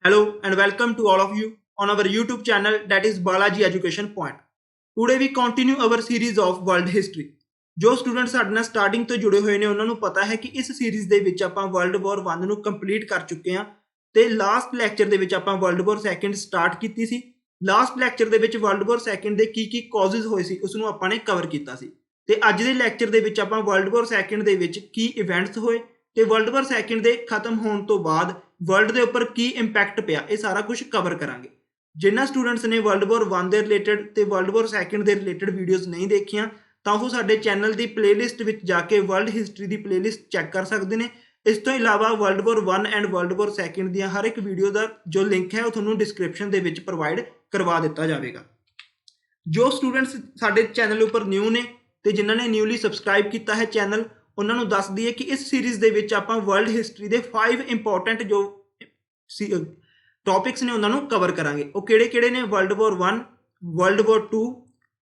Hello and welcome to all of you on our YouTube channel that is Balaji Education Point. Today we continue our series of world history. ਜੋ student ਸਾਡੇ ਨਾਲ starting ਤੋਂ ਜੁੜੇ ਹੋਏ ਨੇ ਉਹਨਾਂ ਨੂੰ ਪਤਾ ਹੈ ਕਿ ਇਸ ਸੀਰੀਜ਼ ਦੇ ਵਿੱਚ ਆਪਾਂ ਵਰਲਡ ਵਾਰ 1 ਨੂੰ ਕੰਪਲੀਟ ਕਰ ਚੁੱਕੇ ਹਾਂ ਤੇ ਲਾਸਟ ਲੈਕਚਰ ਦੇ ਵਿੱਚ ਆਪਾਂ ਵਰਲਡ ਵਾਰ 2 ਸਟਾਰਟ ਕੀਤੀ ਸੀ। ਲਾਸਟ ਲੈਕਚਰ ਦੇ ਵਿੱਚ ਵਰਲਡ ਵਾਰ 2 ਦੇ ਕੀ ਕਾਜ਼ਸ ਹੋਏ ਸੀ ਉਸ ਨੂੰ ਆਪਾਂ ਨੇ ਕਵਰ ਕੀਤਾ ਸੀ ਤੇ ਅੱਜ ਦੇ ਲੈਕਚਰ ਦੇ ਵਿੱਚ ਆਪਾਂ ਵਰਲਡ ਵਾਰ 2 ਦੇ ਵਿੱਚ ਕੀ ਇਵੈਂਟਸ ਹੋਏ ਤੇ ਵਰਲਡ ਵਾਰ 2 ਦੇ ਖਤਮ ਹੋਣ ਤੋਂ ਬਾਅਦ ਵਰਲਡ ਦੇ ਉੱਪਰ ਕੀ ਇੰਪੈਕਟ ਪਿਆ ਇਹ ਸਾਰਾ ਕੁਝ ਕਵਰ ਕਰਾਂਗੇ। ਜਿਨ੍ਹਾਂ ਸਟੂਡੈਂਟਸ ਨੇ ਵਰਲਡ ਵਾਰ 1 ਦੇ ਰਿਲੇਟਡ ਤੇ ਵਰਲਡ ਵਾਰ 2 ਦੇ ਰਿਲੇਟਡ ਵੀਡੀਓਜ਼ ਨਹੀਂ ਦੇਖੀਆਂ ਤਾਂ ਉਹ ਸਾਡੇ ਚੈਨਲ ਦੀ ਪਲੇਲਿਸਟ ਵਿੱਚ ਜਾ ਕੇ ਵਰਲਡ ਹਿਸਟਰੀ ਦੀ ਪਲੇਲਿਸਟ ਚੈੱਕ ਕਰ ਸਕਦੇ ਨੇ। ਇਸ ਤੋਂ ਇਲਾਵਾ world war 1 and world war 2 ਦੀਆਂ ਹਰ ਇੱਕ ਵੀਡੀਓ ਦਾ ਜੋ ਲਿੰਕ ਹੈ ਉਹ ਤੁਹਾਨੂੰ ਡਿਸਕ੍ਰਿਪਸ਼ਨ ਦੇ ਵਿੱਚ ਪ੍ਰੋਵਾਈਡ ਕਰਵਾ ਦਿੱਤਾ ਜਾਵੇਗਾ। ਜੋ ਸਟੂਡੈਂਟਸ ਸਾਡੇ ਚੈਨਲ ਉੱਪਰ ਨਿਊ ਨੇ ਤੇ ਜਿਨ੍ਹਾਂ ਨੇ ਨਿਊਲੀ ਸਬਸਕ੍ਰਾਈਬ ਕੀਤਾ ਹੈ ਚੈਨਲ ਉਹਨਾਂ ਨੂੰ ਦੱਸ ਦਈਏ ਕਿ ਇਸ ਸੀਰੀਜ਼ ਦੇ ਵਿੱਚ ਆਪਾਂ ਵਰਲਡ ਹਿਸਟਰੀ ਦੇ 5 ਇੰਪੋਰਟੈਂਟ ਜੋ ਟੌਪਿਕਸ ਨੇ ਉਹਨਾਂ ਨੂੰ ਕਵਰ ਕਰਾਂਗੇ। ਉਹ ਕਿਹੜੇ ਨੇ? World war 1, world war 2,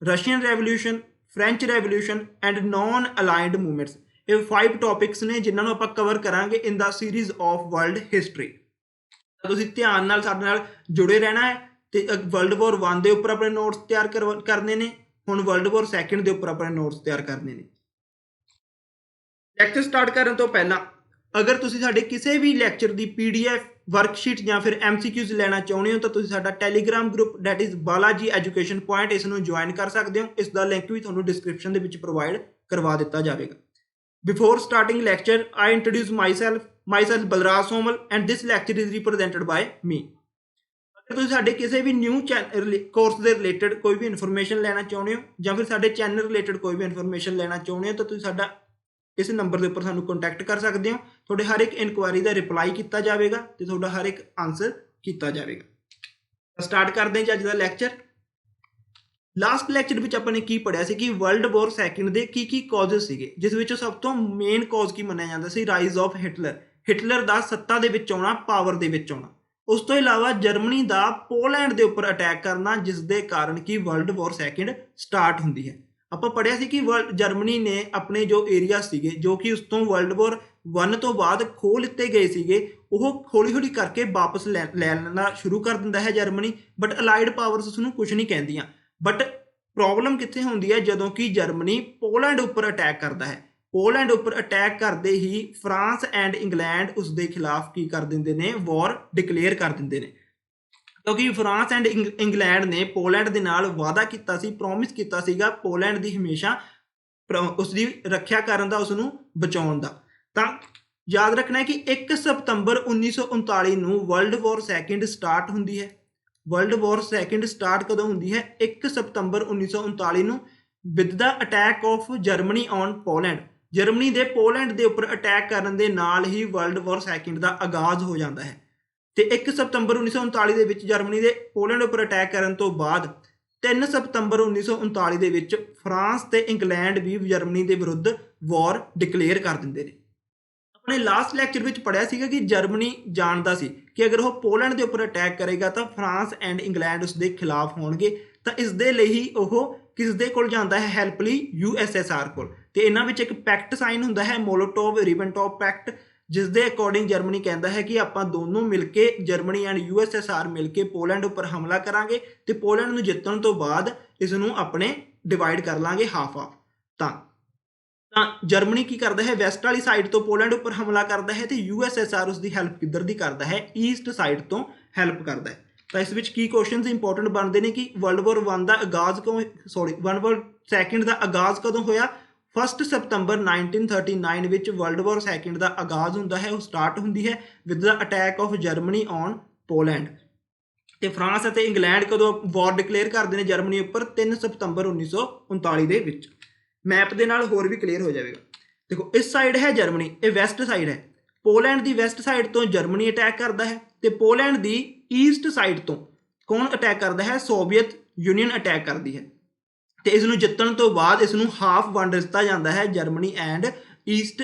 Russian revolution, French revolution and non aligned movements. ਇਹ 5 ਟੌਪਿਕਸ ਨੇ ਜਿਨ੍ਹਾਂ ਨੂੰ ਆਪਾਂ ਕਵਰ ਕਰਾਂਗੇ in the series of world history. ਤੁਸੀਂ ਧਿਆਨ ਨਾਲ ਸਾਡੇ ਨਾਲ ਜੁੜੇ ਰਹਿਣਾ ਹੈ ਤੇ ਵਰਲਡ ਵਾਰ 1 ਦੇ ਉੱਪਰ ਆਪਣੇ ਨੋਟਸ ਤਿਆਰ ਕਰਨੇ ਨੇ, ਹੁਣ ਵਰਲਡ ਵਾਰ 2 ਦੇ ਉੱਪਰ ਆਪਣੇ ਨੋਟਸ ਤਿਆਰ ਕਰਨੇ ਨੇ। ਲੈਕਚਰ ਸਟਾਰਟ ਕਰਨ ਤੋਂ ਪਹਿਲਾਂ ਅਗਰ ਤੁਸੀਂ ਸਾਡੇ ਕਿਸੇ ਵੀ ਲੈਕਚਰ ਦੀ PDF ਵਰਕਸ਼ੀਟ ਜਾਂ ਫਿਰ MCQs ਲੈਣਾ ਚਾਹੁੰਦੇ ਹੋ ਤਾਂ ਤੁਸੀਂ ਸਾਡਾ Telegram group that is Balaji education point ਇਸ ਨੂੰ ਜੁਆਇਨ ਕਰ ਸਕਦੇ ਹੋ। ਇਸ ਦਾ ਲਿੰਕ ਵੀ ਤੁਹਾਨੂੰ ਡਿਸਕ੍ਰਿਪਸ਼ਨ ਦੇ ਵਿੱਚ ਪ੍ਰੋਵਾਈਡ ਕਰਵਾ ਦਿੱਤਾ ਜਾਵੇਗਾ। Before starting lecture I introduce myself Balraj Somal and this lecture is represented by me. ਅਗਰ ਤੁਸੀਂ ਸਾਡੇ ਕਿਸੇ ਵੀ ਨਿਊ ਕੋਰਸ ਦੇ ਰਿਲੇਟਡ ਕੋਈ ਵੀ ਇਨਫੋਰਮੇਸ਼ਨ ਲੈਣਾ ਚਾਹੁੰਦੇ ਹੋ ਜਾਂ ਫਿਰ ਸਾਡੇ ਚੈਨਲ ਰਿਲੇਟਡ ਕੋਈ ਵੀ ਇਨਫੋਰਮੇਸ਼ਨ ਲੈਣਾ ਚਾਹੁੰਦੇ ਹੋ ਤਾਂ ਤੁਸੀਂ ਸਾਡਾ ਇਸ ਨੰਬਰ ਦੇ ਉੱਪਰ ਸਾਨੂੰ ਕੰਟੈਕਟ ਕਰ ਸਕਦੇ ਹੋ। ਤੁਹਾਡੇ ਹਰ ਇੱਕ ਇਨਕੁਆਇਰੀ ਦਾ ਰਿਪਲਾਈ ਕੀਤਾ ਜਾਵੇਗਾ ਤੇ ਤੁਹਾਡਾ ਹਰ ਇੱਕ ਆਨਸਰ ਕੀਤਾ ਜਾਵੇਗਾ। ਸਟਾਰਟ ਕਰਦੇ ਹਾਂ ਜੀ ਅੱਜ ਦਾ ਲੈਕਚਰ। ਲਾਸਟ ਲੈਕਚਰ ਵਿੱਚ ਆਪਾਂ ਨੇ ਕੀ ਪੜ੍ਹਿਆ ਸੀ ਕਿ ਵਰਲਡ ਵਾਰ 2 ਦੇ ਕੀ ਕਾਜ਼ਸ ਸੀਗੇ, ਜਿਸ ਵਿੱਚੋਂ ਸਭ ਤੋਂ ਮੇਨ ਕਾਜ਼ ਕੀ ਮੰਨਿਆ ਜਾਂਦਾ ਸੀ? ਰਾਈਜ਼ ਆਫ ਹਿਟਲਰ ਦਾ ਸੱਤਾ ਦੇ ਵਿੱਚ ਆਉਣਾ, ਪਾਵਰ ਦੇ ਵਿੱਚ ਆਉਣਾ। ਉਸ ਤੋਂ ਇਲਾਵਾ ਜਰਮਨੀ ਦਾ ਪੋਲੈਂਡ ਦੇ ਉੱਪਰ ਅਟੈਕ ਕਰਨਾ ਜਿਸ ਦੇ ਕਾਰਨ ਕਿ ਵਰਲਡ ਵਾਰ 2 ਸਟਾਰਟ ਹੁੰਦੀ ਹੈ। ਆਪਾਂ ਪੜ੍ਹਿਆ ਸੀ ਕਿ ਜਰਮਨੀ ਨੇ ਆਪਣੇ ਜੋ ਏਰੀਆ ਸੀਗੇ ਜੋ ਕਿ ਉਸ ਤੋਂ ਵਰਲਡ ਵਾਰ 1 ਤੋਂ ਬਾਅਦ ਖੋਹ ਲਿੱਤੇ ਗਏ ਸੀਗੇ ਉਹ ਹੌਲੀ ਕਰਕੇ ਵਾਪਸ ਲੈ ਲੈਣਾ ਸ਼ੁਰੂ ਕਰ ਦਿੰਦਾ ਹੈ ਜਰਮਨੀ, ਬਟ ਅਲਾਈਡ ਪਾਵਰਸ ਉਸ ਨੂੰ ਕੁਝ ਨਹੀਂ ਕਹਿੰਦੀਆਂ। ਬਟ ਪ੍ਰੋਬਲਮ ਕਿੱਥੇ ਹੁੰਦੀ ਹੈ? ਜਦੋਂ ਕਿ ਜਰਮਨੀ ਪੋਲੈਂਡ ਉੱਪਰ ਅਟੈਕ ਕਰਦਾ ਹੈ। ਪੋਲੈਂਡ ਉੱਪਰ ਅਟੈਕ ਕਰਦੇ ਹੀ ਫਰਾਂਸ ਐਂਡ ਇੰਗਲੈਂਡ ਉਸ ਦੇ ਖਿਲਾਫ ਕੀ ਕਰ ਦਿੰਦੇ ਨੇ? ਵਾਰ ਡਿਕਲੇਅਰ ਕਰ ਦਿੰਦੇ ਨੇ, ਕਿਉਂਕਿ ਫਰਾਂਸ ਐਂਡ ਇੰਗਲੈਂਡ ਨੇ ਪੋਲੈਂਡ ਦੇ ਨਾਲ ਵਾਅਦਾ ਕੀਤਾ ਸੀ, ਪ੍ਰੋਮਿਸ ਕੀਤਾ ਸੀਗਾ ਪੋਲੈਂਡ ਦੀ ਹਮੇਸ਼ਾ ਉਸ ਦੀ ਰੱਖਿਆ ਕਰਨ ਦਾ, ਉਸ ਨੂੰ ਬਚਾਉਣ ਦਾ। ਤਾਂ ਯਾਦ ਰੱਖਣਾ ਹੈ ਕਿ 1 ਸਤੰਬਰ 1939 ਨੂੰ ਵਰਲਡ ਵਾਰ 2 ਸਟਾਰਟ ਹੁੰਦੀ ਹੈ। ਵਰਲਡ ਵਾਰ 2 ਸਟਾਰਟ ਕਦੋਂ ਹੁੰਦੀ ਹੈ? 1 ਸਤੰਬਰ 1939 ਨੂੰ with the attack of Germany on Poland. Germany ਦੇ ਪੋਲੈਂਡ ਦੇ ਉੱਪਰ ਅਟੈਕ ਕਰਨ ਦੇ ਨਾਲ ਹੀ ਵਰਲਡ ਵਾਰ 2 ਦਾ ਆਗਾਜ਼ ਹੋ ਜਾਂਦਾ ਹੈ। ਤੇ 1 ਸਤੰਬਰ 1939 ਦੇ ਵਿੱਚ ਜਰਮਨੀ ਦੇ ਪੋਲੈਂਡ ਉੱਪਰ ਅਟੈਕ ਕਰਨ ਤੋਂ ਬਾਅਦ 3 ਸਤੰਬਰ 1939 ਦੇ ਵਿੱਚ ਫਰਾਂਸ ਤੇ ਇੰਗਲੈਂਡ ਵੀ ਜਰਮਨੀ ਦੇ ਵਿਰੁੱਧ ਵਾਰ ਡਿਕਲੇਅਰ ਕਰ ਦਿੰਦੇ ਨੇ। ਆਪਣੇ ਲਾਸਟ ਲੈਕਚਰ ਵਿੱਚ ਪੜ੍ਹਿਆ ਸੀਗਾ ਕਿ ਜਰਮਨੀ ਜਾਣਦਾ ਸੀ ਕਿ ਅਗਰ ਉਹ ਪੋਲੈਂਡ ਦੇ ਉੱਪਰ ਅਟੈਕ ਕਰੇਗਾ ਤਾਂ ਫਰਾਂਸ ਐਂਡ ਇੰਗਲੈਂਡ ਉਸ ਦੇ ਖਿਲਾਫ ਹੋਣਗੇ, ਤਾਂ ਇਸ ਦੇ ਲਈ ਹੀ ਉਹ ਕਿਸ ਦੇ ਕੋਲ ਜਾਂਦਾ ਹੈ? ਹੈਲਪ ਲਈ USSR ਕੋਲ। ਤੇ ਇਹਨਾਂ ਵਿੱਚ ਇੱਕ ਪੈਕਟ ਸਾਈਨ ਹੁੰਦਾ ਹੈ, ਮੋਲੋਟੋਵ ਰਿਬਨਟ੍ਰੋਪ ਪੈਕਟ, ਜਿਸ ਦੇ ਅਕੋਰਡਿੰਗ ਜਰਮਨੀ ਕਹਿੰਦਾ ਹੈ ਕਿ ਆਪਾਂ ਦੋਨੋਂ ਮਿਲ ਕੇ ਜਰਮਨੀ ਐਂਡ USSR ਮਿਲ ਕੇ ਪੋਲੈਂਡ ਉੱਪਰ ਹਮਲਾ ਕਰਾਂਗੇ ਤੇ ਪੋਲੈਂਡ ਨੂੰ ਜਿੱਤਣ ਤੋਂ ਬਾਅਦ ਇਸ ਨੂੰ ਆਪਣੇ ਡਿਵਾਈਡ ਕਰ ਲਾਂਗੇ ਹਾਫ। ਤਾਂ ਜਰਮਨੀ ਕੀ ਕਰਦਾ ਹੈ? ਵੈਸਟ ਵਾਲੀ ਸਾਈਡ ਤੋਂ ਪੋਲੈਂਡ ਉੱਪਰ ਹਮਲਾ ਕਰਦਾ ਹੈ ਤੇ USSR ਉਸ ਦੀ ਹੈਲਪ ਕਿੱਧਰ ਦੀ ਕਰਦਾ ਹੈ? ਈਸਟ ਸਾਈਡ ਤੋਂ ਹੈਲਪ ਕਰਦਾ ਹੈ। ਤਾਂ ਇਸ ਵਿੱਚ ਕੀ ਕੁਐਸਚਨਸ ਇੰਪੋਰਟੈਂਟ ਬਣਦੇ ਨੇ ਕਿ ਵਰਲਡ ਵਾਰ 1 ਦਾ ਆਗਾਜ਼ ਵਰਲਡ ਵਾਰ 2 ਦਾ ਆਗਾਜ਼ ਕਦੋਂ ਹੋਇਆ? 1 ਸਤੰਬਰ 1939 ਵਿੱਚ ਵਰਲਡ ਵਾਰ 2 ਦਾ ਆਗਾਜ਼ ਹੁੰਦਾ ਹੈ, ਉਹ ਸਟਾਰਟ ਹੁੰਦੀ ਹੈ with the attack of Germany on Poland. ਤੇ ਫਰਾਂਸ ਅਤੇ ਇੰਗਲੈਂਡ ਕਦੋਂ ਵਾਰ ਡਿਕਲੇਅਰ ਕਰਦੇ ਨੇ ਜਰਮਨੀ ਉੱਪਰ? 3 ਸਤੰਬਰ 1939 ਦੇ ਵਿੱਚ। ਮੈਪ ਦੇ ਨਾਲ ਹੋਰ ਵੀ ਕਲੀਅਰ ਹੋ ਜਾਵੇਗਾ। ਦੇਖੋ ਇਸ ਸਾਈਡ ਹੈ ਜਰਮਨੀ, ਇਹ ਵੈਸਟ ਸਾਈਡ ਹੈ। ਪੋਲੈਂਡ ਦੀ ਵੈਸਟ ਸਾਈਡ ਤੋਂ ਜਰਮਨੀ ਅਟੈਕ ਕਰਦਾ ਹੈ ਤੇ ਪੋਲੈਂਡ ਦੀ ਈਸਟ ਸਾਈਡ ਤੋਂ ਕੌਣ ਅਟੈਕ ਕਰਦਾ ਹੈ? ਸੋਵੀਅਤ ਯੂਨੀਅਨ ਅਟੈਕ ਕਰਦੀ ਹੈ ਤੇ ਇਸ ਨੂੰ ਜਿੱਤਣ ਤੋਂ ਬਾਅਦ ਇਸ ਨੂੰ ਹਾਫ ਵੰਡ ਦਿੱਤਾ ਜਾਂਦਾ ਹੈ ਜਰਮਨੀ ਐਂਡ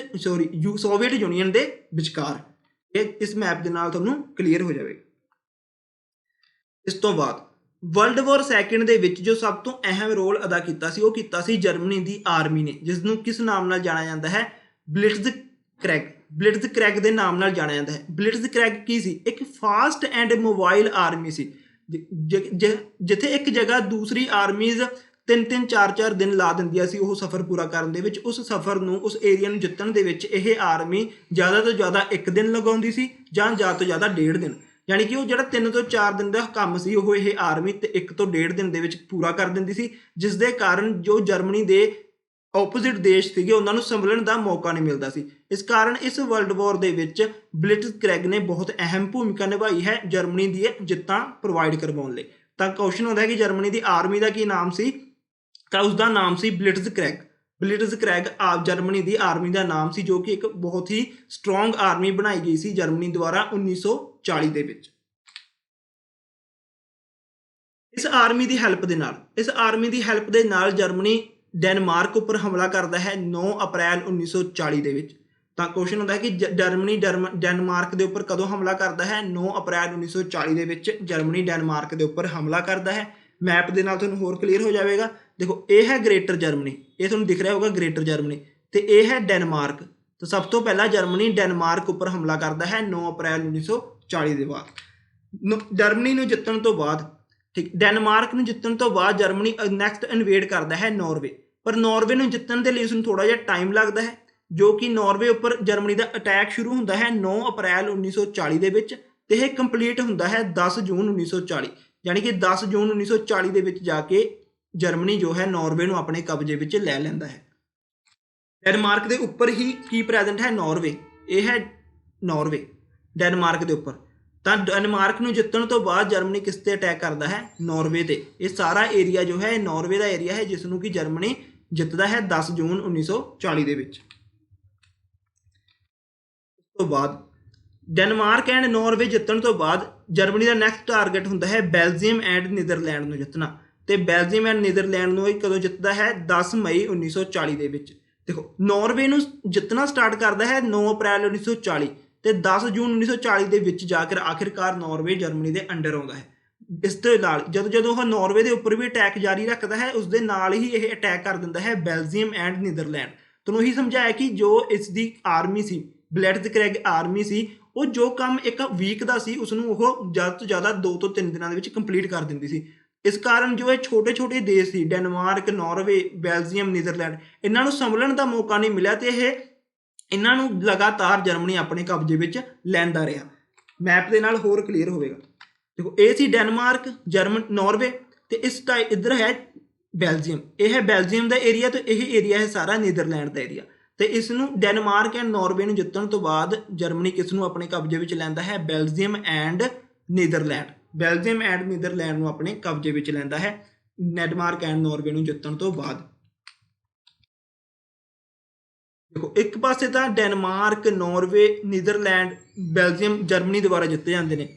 ਸੋਵੀਅਤ ਯੂਨੀਅਨ ਦੇ ਵਿਚਕਾਰ। ਇਹ ਇਸ ਮੈਪ ਦੇ ਨਾਲ ਤੁਹਾਨੂੰ ਕਲੀਅਰ ਹੋ ਜਾਵੇਗਾ। ਇਸ ਤੋਂ ਬਾਅਦ ਵਰਲਡ ਵਾਰ 2 ਦੇ ਵਿੱਚ ਜੋ ਸਭ ਤੋਂ ਅਹਿਮ ਰੋਲ ਅਦਾ ਕੀਤਾ ਸੀ ਉਹ ਕੀਤਾ ਸੀ ਜਰਮਨੀ ਦੀ ਆਰਮੀ ਨੇ, ਜਿਸ ਨੂੰ ਕਿਸ ਨਾਮ ਨਾਲ ਜਾਣਿਆ ਜਾਂਦਾ ਹੈ? ਬਲਿਟਜ਼ਕ੍ਰੈਗ ਦੇ ਨਾਮ ਨਾਲ ਜਾਣਿਆ ਜਾਂਦਾ ਹੈ। ਬਲਿਟਜ਼ਕ੍ਰੈਗ ਕੀ ਸੀ? ਇੱਕ ਫਾਸਟ ਐਂਡ ਮੋਬਾਈਲ ਆਰਮੀ ਸੀ, ਜਿੱਥੇ ਇੱਕ ਜਗ੍ਹਾ ਦੂਸਰੀ ਆਰਮੀਜ਼ 3-3 4-4 ਦਿਨ ਲਾ ਦਿੰਦੀਆਂ ਸੀ ਉਹ ਸਫ਼ਰ ਪੂਰਾ ਕਰਨ ਦੇ ਵਿੱਚ। ਉਸ ਸਫ਼ਰ ਨੂੰ, ਉਸ ਏਰੀਆ ਨੂੰ ਜਿੱਤਣ ਦੇ ਵਿੱਚ ਇਹ ਆਰਮੀ ਜ਼ਿਆਦਾ ਤੋਂ ਜ਼ਿਆਦਾ 1 ਦਿਨ ਲਗਾਉਂਦੀ ਸੀ ਜਾਂ ਜ਼ਿਆਦਾ ਤੋਂ ਜ਼ਿਆਦਾ 1.5 ਦਿਨ। ਯਾਨੀ ਕਿ ਉਹ ਜਿਹੜਾ 3 ਤੋਂ 4 ਦਿਨ ਦਾ ਕੰਮ ਸੀ ਉਹ ਇਹ ਆਰਮੀ ਤੇ 1 ਤੋਂ 1.5 ਦਿਨ ਦੇ ਵਿੱਚ ਪੂਰਾ ਕਰ ਦਿੰਦੀ ਸੀ, ਜਿਸ ਦੇ ਕਾਰਨ ਜੋ ਜਰਮਨੀ ਦੇ ਆਪੋਜ਼ਿਟ ਦੇਸ਼ ਸੀਗੇ ਉਹਨਾਂ ਨੂੰ ਸੰਭਲਣ ਦਾ ਮੌਕਾ ਨਹੀਂ ਮਿਲਦਾ ਸੀ। ਇਸ ਕਾਰਨ ਇਸ ਵਰਲਡ ਵਾਰ ਦੇ ਵਿੱਚ ਬਲਿਟਜ਼ਕ੍ਰੈਗ ਨੇ ਬਹੁਤ ਅਹਿਮ ਭੂਮਿਕਾ ਨਿਭਾਈ ਹੈ ਜਰਮਨੀ ਦੀ ਜਿੱਤਾਂ ਪ੍ਰੋਵਾਈਡ ਕਰਵਾਉਣ ਲਈ। ਤਾਂ ਕੁਐਸਚਨ ਹੁੰਦਾ ਹੈ ਕਿ ਜਰਮਨੀ ਦੀ ਆਰਮੀ ਦਾ ਕੀ ਨਾਮ ਸੀ? ਤਾਂ ਉਸਦਾ ਨਾਮ ਸੀ ਬਲਿਟਜ਼ਕ੍ਰੈਗ। ਬਲਿਟਜ਼ਕ੍ਰੈਗ ਜਰਮਨੀ ਦੀ ਆਰਮੀ ਦਾ ਨਾਮ ਸੀ, ਜੋ ਕਿ ਇੱਕ ਬਹੁਤ ਹੀ ਸਟਰੋਂਗ ਆਰਮੀ ਬਣਾਈ ਗਈ ਸੀ ਜਰਮਨੀ ਦੁਆਰਾ 1940 ਦੇ ਵਿੱਚ। ਇਸ ਆਰਮੀ ਦੀ ਹੈਲਪ ਦੇ ਨਾਲ ਜਰਮਨੀ ਡੈਨਮਾਰਕ ਉੱਪਰ ਹਮਲਾ ਕਰਦਾ ਹੈ 9 ਅਪ੍ਰੈਲ 1940 ਦੇ ਵਿੱਚ। ਤਾਂ ਕੁਐਸਚਨ ਹੁੰਦਾ ਹੈ ਕਿ ਜਰਮਨੀ ਡੈਨਮਾਰਕ ਦੇ ਉੱਪਰ ਕਦੋਂ ਹਮਲਾ ਕਰਦਾ ਹੈ? 9 ਅਪ੍ਰੈਲ 1940 ਦੇ ਵਿੱਚ ਜਰਮਨੀ ਡੈਨਮਾਰਕ ਦੇ ਉੱਪਰ ਹਮਲਾ ਕਰਦਾ ਹੈ। ਮੈਪ ਦੇ ਨਾਲ ਤੁਹਾਨੂੰ ਹੋਰ ਕਲੀਅਰ ਹੋ ਜਾਵੇਗਾ। ਦੇਖੋ, ਇਹ ਹੈ ਗ੍ਰੇਟਰ ਜਰਮਨੀ, ਇਹ ਤੁਹਾਨੂੰ ਦਿਖ ਰਿਹਾ ਹੋਗਾ ਗ੍ਰੇਟਰ ਜਰਮਨੀ, ਤੇ ਇਹ ਹੈ ਡੈਨਮਾਰਕ। ਤਾਂ ਸਭ ਤੋਂ ਪਹਿਲਾਂ ਜਰਮਨੀ ਡੈਨਮਾਰਕ ਉੱਪਰ ਹਮਲਾ ਕਰਦਾ ਹੈ 9 ਅਪ੍ਰੈਲ 1940 ਦੇ ਬਾਅਦ। ਜਰਮਨੀ ਨੂੰ ਜਿੱਤਣ ਤੋਂ ਬਾਅਦ, ਠੀਕ, ਡੈਨਮਾਰਕ ਨੂੰ ਜਿੱਤਣ ਤੋਂ ਬਾਅਦ ਜਰਮਨੀ ਨੈਕਸਟ ਇਨਵੇਡ ਕਰਦਾ ਹੈ ਨਾਰਵੇ। ਪਰ ਨਾਰਵੇ ਨੂੰ ਜਿੱਤਣ ਦੇ ਲਈ ਉਸਨੂੰ ਥੋੜਾ ਜਿਹਾ ਟਾਈਮ ਲੱਗਦਾ ਹੈ, ਜੋ ਕਿ ਨਾਰਵੇ ਉੱਪਰ ਜਰਮਨੀ ਦਾ ਅਟੈਕ ਸ਼ੁਰੂ ਹੁੰਦਾ ਹੈ 9 ਅਪ੍ਰੈਲ 1940 ਦੇ ਵਿੱਚ, ਤੇ ਇਹ ਕੰਪਲੀਟ ਹੁੰਦਾ ਹੈ 10 ਜੂਨ 1940। ਯਾਨੀ ਕਿ 10 ਜੂਨ 1940 ਦੇ ਵਿੱਚ ਜਾ ਕੇ ਜਰਮਨੀ ਜੋ ਹੈ ਨਾਰਵੇ ਨੂੰ ਆਪਣੇ ਕਬਜ਼ੇ ਵਿੱਚ ਲੈ ਲੈਂਦਾ ਹੈ। ਡੈਨਮਾਰਕ ਦੇ ਉੱਪਰ ਹੀ ਕੀ ਪ੍ਰੈਜ਼ੈਂਟ ਹੈ? ਨਾਰਵੇ। ਇਹ ਹੈ ਨਾਰਵੇ ਡੈਨਮਾਰਕ ਦੇ ਉੱਪਰ। ਤਾਂ ਡੈਨਮਾਰਕ ਨੂੰ ਜਿੱਤਣ ਤੋਂ ਬਾਅਦ ਜਰਮਨੀ ਕਿਸ ਤੇ ਅਟੈਕ ਕਰਦਾ ਹੈ? ਨਾਰਵੇ ਤੇ। ਇਹ ਸਾਰਾ ਏਰੀਆ ਜੋ ਹੈ ਨਾਰਵੇ ਦਾ ਏਰੀਆ ਹੈ, ਜਿਸ ਨੂੰ ਕਿ ਜਰਮਨੀ ਜਿੱਤਦਾ ਹੈ 10 ਜੂਨ 1940 ਦੇ ਵਿੱਚ। ਉਸ ਤੋਂ ਬਾਅਦ ਡੈਨਮਾਰਕ ਐਂਡ ਨਾਰਵੇ ਜਿੱਤਣ ਤੋਂ ਬਾਅਦ ਜਰਮਨੀ ਦਾ ਨੈਕਸਟ ਟਾਰਗੇਟ ਹੁੰਦਾ ਹੈ ਬੈਲਜੀਅਮ ਐਂਡ ਨੀਦਰਲੈਂਡ ਨੂੰ ਜਿੱਤਣਾ। ਤੇ ਬੈਲਜੀਅਮ ਐਂਡ ਨੀਦਰਲੈਂਡ ਨੂੰ ਇਹ ਕਦੋਂ ਜਿੱਤਦਾ ਹੈ? 10 ਮਈ 1940 ਦੇ ਵਿੱਚ। ਦੇਖੋ, ਨਾਰਵੇ ਨੂੰ ਜਿੱਤਣਾ ਸਟਾਰਟ ਕਰਦਾ ਹੈ 9 ਅਪ੍ਰੈਲ 1940 ਤੇ 10 ਜੂਨ 1940 ਦੇ ਵਿੱਚ ਜਾ ਕੇ ਆਖਿਰਕਾਰ ਨਾਰਵੇ ਜਰਮਨੀ ਦੇ ਅੰਡਰ ਆਉਂਦਾ ਹੈ। ਇਸ ਦੇ ਨਾਲ ਜਦੋਂ ਉਹ ਨਾਰਵੇ ਦੇ ਉੱਪਰ ਵੀ ਅਟੈਕ ਜਾਰੀ ਰੱਖਦਾ ਹੈ, ਉਸ ਦੇ ਨਾਲ ਹੀ ਇਹ ਅਟੈਕ ਕਰ ਦਿੰਦਾ ਹੈ ਬੈਲਜੀਅਮ ਐਂਡ ਨੀਦਰਲੈਂਡ। ਤੁਹਾਨੂੰ ਇਹੀ ਸਮਝਾਇਆ ਕਿ ਜੋ ਇਸ ਦੀ ਆਰਮੀ ਸੀ, ਬਲਿਟਜ਼ਕ੍ਰੈਗ ਆਰਮੀ ਸੀ, ਉਹ ਜੋ ਕੰਮ ਇੱਕ ਵੀਕ ਦਾ ਸੀ ਉਸਨੂੰ ਉਹ ਜ਼ਿਆਦਾ ਤੋਂ ਜ਼ਿਆਦਾ 2 ਤੋਂ 3 ਦਿਨਾਂ ਦੇ ਵਿੱਚ ਕੰਪਲੀਟ ਕਰ ਦਿੰਦੀ ਸੀ। ਇਸ ਕਾਰਨ ਜੋ ਇਹ ਛੋਟੇ ਛੋਟੇ ਦੇਸ਼ ਸੀ, ਡੈਨਮਾਰਕ, ਨਾਰਵੇ, ਬੈਲਜੀਅਮ, ਨੀਦਰਲੈਂਡ, ਇਹਨਾਂ ਨੂੰ ਸੰਭਲਣ ਦਾ ਮੌਕਾ ਨਹੀਂ ਮਿਲਿਆ ਤੇ ਇਹਨਾਂ ਨੂੰ ਲਗਾਤਾਰ ਜਰਮਨੀ ਆਪਣੇ ਕਬਜ਼ੇ ਵਿੱਚ ਲੈਂਦਾ ਰਿਹਾ। ਮੈਪ ਦੇ ਨਾਲ ਹੋਰ ਕਲੀਅਰ ਹੋਵੇਗਾ। ਦੇਖੋ, ਇਹ ਸੀ ਡੈਨਮਾਰਕ, ਨਾਰਵੇ, ਤੇ ਇਸ ਇੱਧਰ ਹੈ ਬੈਲਜੀਅਮ। ਇਹ ਹੈ ਬੈਲਜੀਅਮ ਦਾ ਏਰੀਆ ਤੇ ਇਹ ਏਰੀਆ ਹੈ ਸਾਰਾ ਨੀਦਰਲੈਂਡ ਦਾ ਏਰੀਆ। ਤੇ ਇਸ ਨੂੰ ਡੈਨਮਾਰਕ ਐਂਡ ਨਾਰਵੇ ਨੂੰ ਜਿੱਤਣ ਤੋਂ ਬਾਅਦ ਜਰਮਨੀ ਕਿਸ ਨੂੰ ਆਪਣੇ ਕਬਜ਼ੇ ਵਿੱਚ ਲੈਂਦਾ ਹੈ? Belgium and Netherland. Belgium and Netherland ਨੂੰ ਆਪਣੇ ਕਬਜ਼ੇ ਵਿੱਚ ਲੈਂਦਾ ਹੈ ਡੈਨਮਾਰਕ ਐਂਡ ਨਾਰਵੇ ਨੂੰ ਜਿੱਤਣ ਤੋਂ ਬਾਅਦ। ਦੇਖੋ, ਇੱਕ ਪਾਸੇ ਤਾਂ Denmark, Norway, Netherland, Belgium Germany ਦੁਆਰਾ ਜਿੱਤੇ ਜਾਂਦੇ ਨੇ।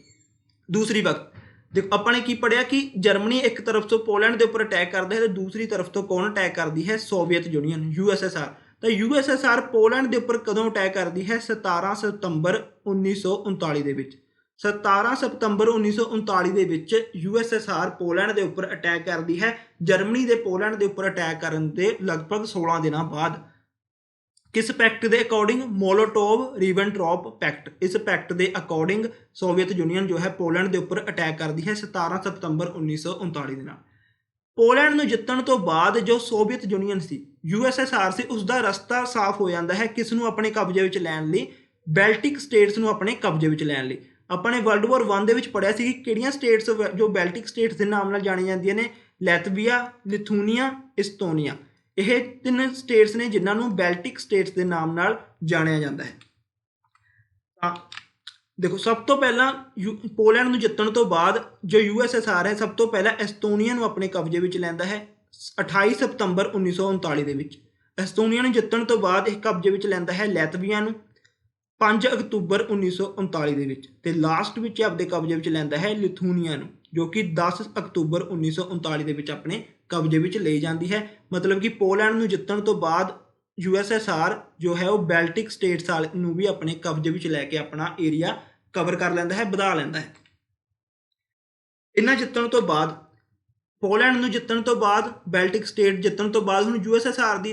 ਦੂਸਰੀ ਵਕਤ ਦੇਖੋ, ਆਪਾਂ ਨੇ ਕੀ ਪੜ੍ਹਿਆ ਕਿ ਜਰਮਨੀ ਇੱਕ ਤਰਫ ਤੋਂ ਪੋਲੈਂਡ ਦੇ ਉੱਪਰ ਅਟੈਕ ਕਰਦਾ ਹੈ ਤੇ ਦੂਸਰੀ ਤਰਫ ਤੋਂ ਕੌਣ ਅਟੈਕ ਕਰਦੀ ਹੈ? Soviet union, USSR। ਤਾਂ USSR ਪੋਲੈਂਡ ਦੇ ਉੱਪਰ ਕਦੋਂ ਅਟੈਕ ਕਰਦੀ ਹੈ? 17 ਸਤੰਬਰ 1939 ਦੇ ਵਿੱਚ। 17 ਸਤੰਬਰ 1939 ਦੇ ਵਿੱਚ USSR ਪੋਲੈਂਡ ਦੇ ਉੱਪਰ ਅਟੈਕ ਕਰਦੀ ਹੈ ਜਰਮਨੀ ਦੇ ਪੋਲੈਂਡ ਦੇ ਉੱਪਰ ਅਟੈਕ ਕਰਨ ਦੇ ਲਗਭਗ 16 ਦਿਨਾਂ ਬਾਅਦ। ਕਿਸ ਪੈਕਟ ਦੇ ਅਕੋਰਡਿੰਗ? ਮੋਲੋਟੋਵ ਰਿਬਨਟ੍ਰੋਪ ਪੈਕਟ। ਇਸ ਪੈਕਟ ਦੇ ਅਕੋਰਡਿੰਗ ਸੋਵੀਅਤ ਯੂਨੀਅਨ ਜੋ ਹੈ ਪੋਲੈਂਡ ਦੇ ਉੱਪਰ ਅਟੈਕ ਕਰਦੀ ਹੈ 17 ਸਤੰਬਰ 1939 ਦੇ ਨਾਲ। ਪੋਲੈਂਡ ਨੂੰ ਜਿੱਤਣ ਤੋਂ ਬਾਅਦ ਜੋ ਸੋਵੀਅਤ ਯੂਨੀਅਨ ਸੀ, USSR ਸੀ, ਉਸ ਦਾ ਰਸਤਾ ਸਾਫ਼ ਹੋ ਜਾਂਦਾ ਹੈ ਕਿਸ ਨੂੰ ਆਪਣੇ ਕਬਜ਼ੇ ਵਿੱਚ ਲੈਣ ਲਈ? ਬੈਲਟਿਕ ਸਟੇਟਸ ਨੂੰ ਆਪਣੇ ਕਬਜ਼ੇ ਵਿੱਚ ਲੈਣ ਲਈ। ਆਪਾਂ ਨੇ ਵਰਲਡ ਵਾਰ 1 ਦੇ ਵਿੱਚ ਪੜ੍ਹਿਆ ਸੀ ਕਿ ਕਿਹੜੀਆਂ ਸਟੇਟਸ ਜੋ ਬੈਲਟਿਕ ਸਟੇਟਸ ਦੇ ਨਾਮ ਨਾਲ ਜਾਣੀਆਂ ਜਾਂਦੀਆਂ ਨੇ? ਲੈਤਵੀਆ, ਲਿਥੂਨੀਆ, ਇਸਤੋਨੀਆ। ਇਹ 3 ਸਟੇਟਸ ਨੇ ਜਿਨ੍ਹਾਂ ਨੂੰ ਬੈਲਟਿਕ ਸਟੇਟਸ ਦੇ ਨਾਮ ਨਾਲ ਜਾਣਿਆ ਜਾਂਦਾ ਹੈ। ਤਾਂ ਦੇਖੋ, ਸਭ ਤੋਂ ਪਹਿਲਾਂ ਪੋਲੈਂਡ ਨੂੰ ਜਿੱਤਣ ਤੋਂ ਬਾਅਦ ਜੋ USSR ਹੈ ਸਭ ਤੋਂ ਪਹਿਲਾਂ ਐਸਤੋਨੀਆ ਨੂੰ ਆਪਣੇ ਕਬਜ਼ੇ ਵਿੱਚ ਲੈਂਦਾ ਹੈ 28 ਸਤੰਬਰ 1939 ਦੇ ਵਿੱਚ। ਐਸਤੋਨੀਆ ਨੂੰ ਜਿੱਤਣ ਤੋਂ ਬਾਅਦ ਇਹ ਕਬਜ਼ੇ ਵਿੱਚ ਲੈਂਦਾ ਹੈ ਲੈਤਵੀਆ ਨੂੰ 5 ਅਕਤੂਬਰ 1939 ਦੇ ਵਿੱਚ। ਤੇ ਲਾਸਟ ਵਿੱਚ ਆਪਦੇ ਕਬਜ਼ੇ ਵਿੱਚ ਲੈਂਦਾ ਹੈ ਲਿਥੂਨੀਆ ਨੂੰ, ਜੋ ਕਿ 10 ਅਕਤੂਬਰ 1939 ਦੇ ਵਿੱਚ ਆਪਣੇ ਕਬਜ਼ੇ ਵਿੱਚ ਲਈ ਜਾਂਦੀ ਹੈ। ਮਤਲਬ ਕਿ ਪੋਲੈਂਡ ਨੂੰ ਜਿੱਤਣ ਤੋਂ ਬਾਅਦ USSR ਜੋ ਹੈ ਉਹ ਬੈਲਟਿਕ ਸਟੇਟਸ ਵਾਲੇ ਨੂੰ ਵੀ ਆਪਣੇ ਕਬਜ਼ੇ ਵਿੱਚ ਲੈ ਕੇ ਆਪਣਾ ਏਰੀਆ ਕਵਰ ਕਰ ਲੈਂਦਾ ਹੈ, ਵਧਾ ਲੈਂਦਾ ਹੈ। ਇਹਨਾਂ ਜਿੱਤਣ ਤੋਂ ਬਾਅਦ, ਪੋਲੈਂਡ ਨੂੰ ਜਿੱਤਣ ਤੋਂ ਬਾਅਦ, ਬੈਲਟਿਕ ਸਟੇਟ ਜਿੱਤਣ ਤੋਂ ਬਾਅਦ ਹੁਣ USSR ਦੀ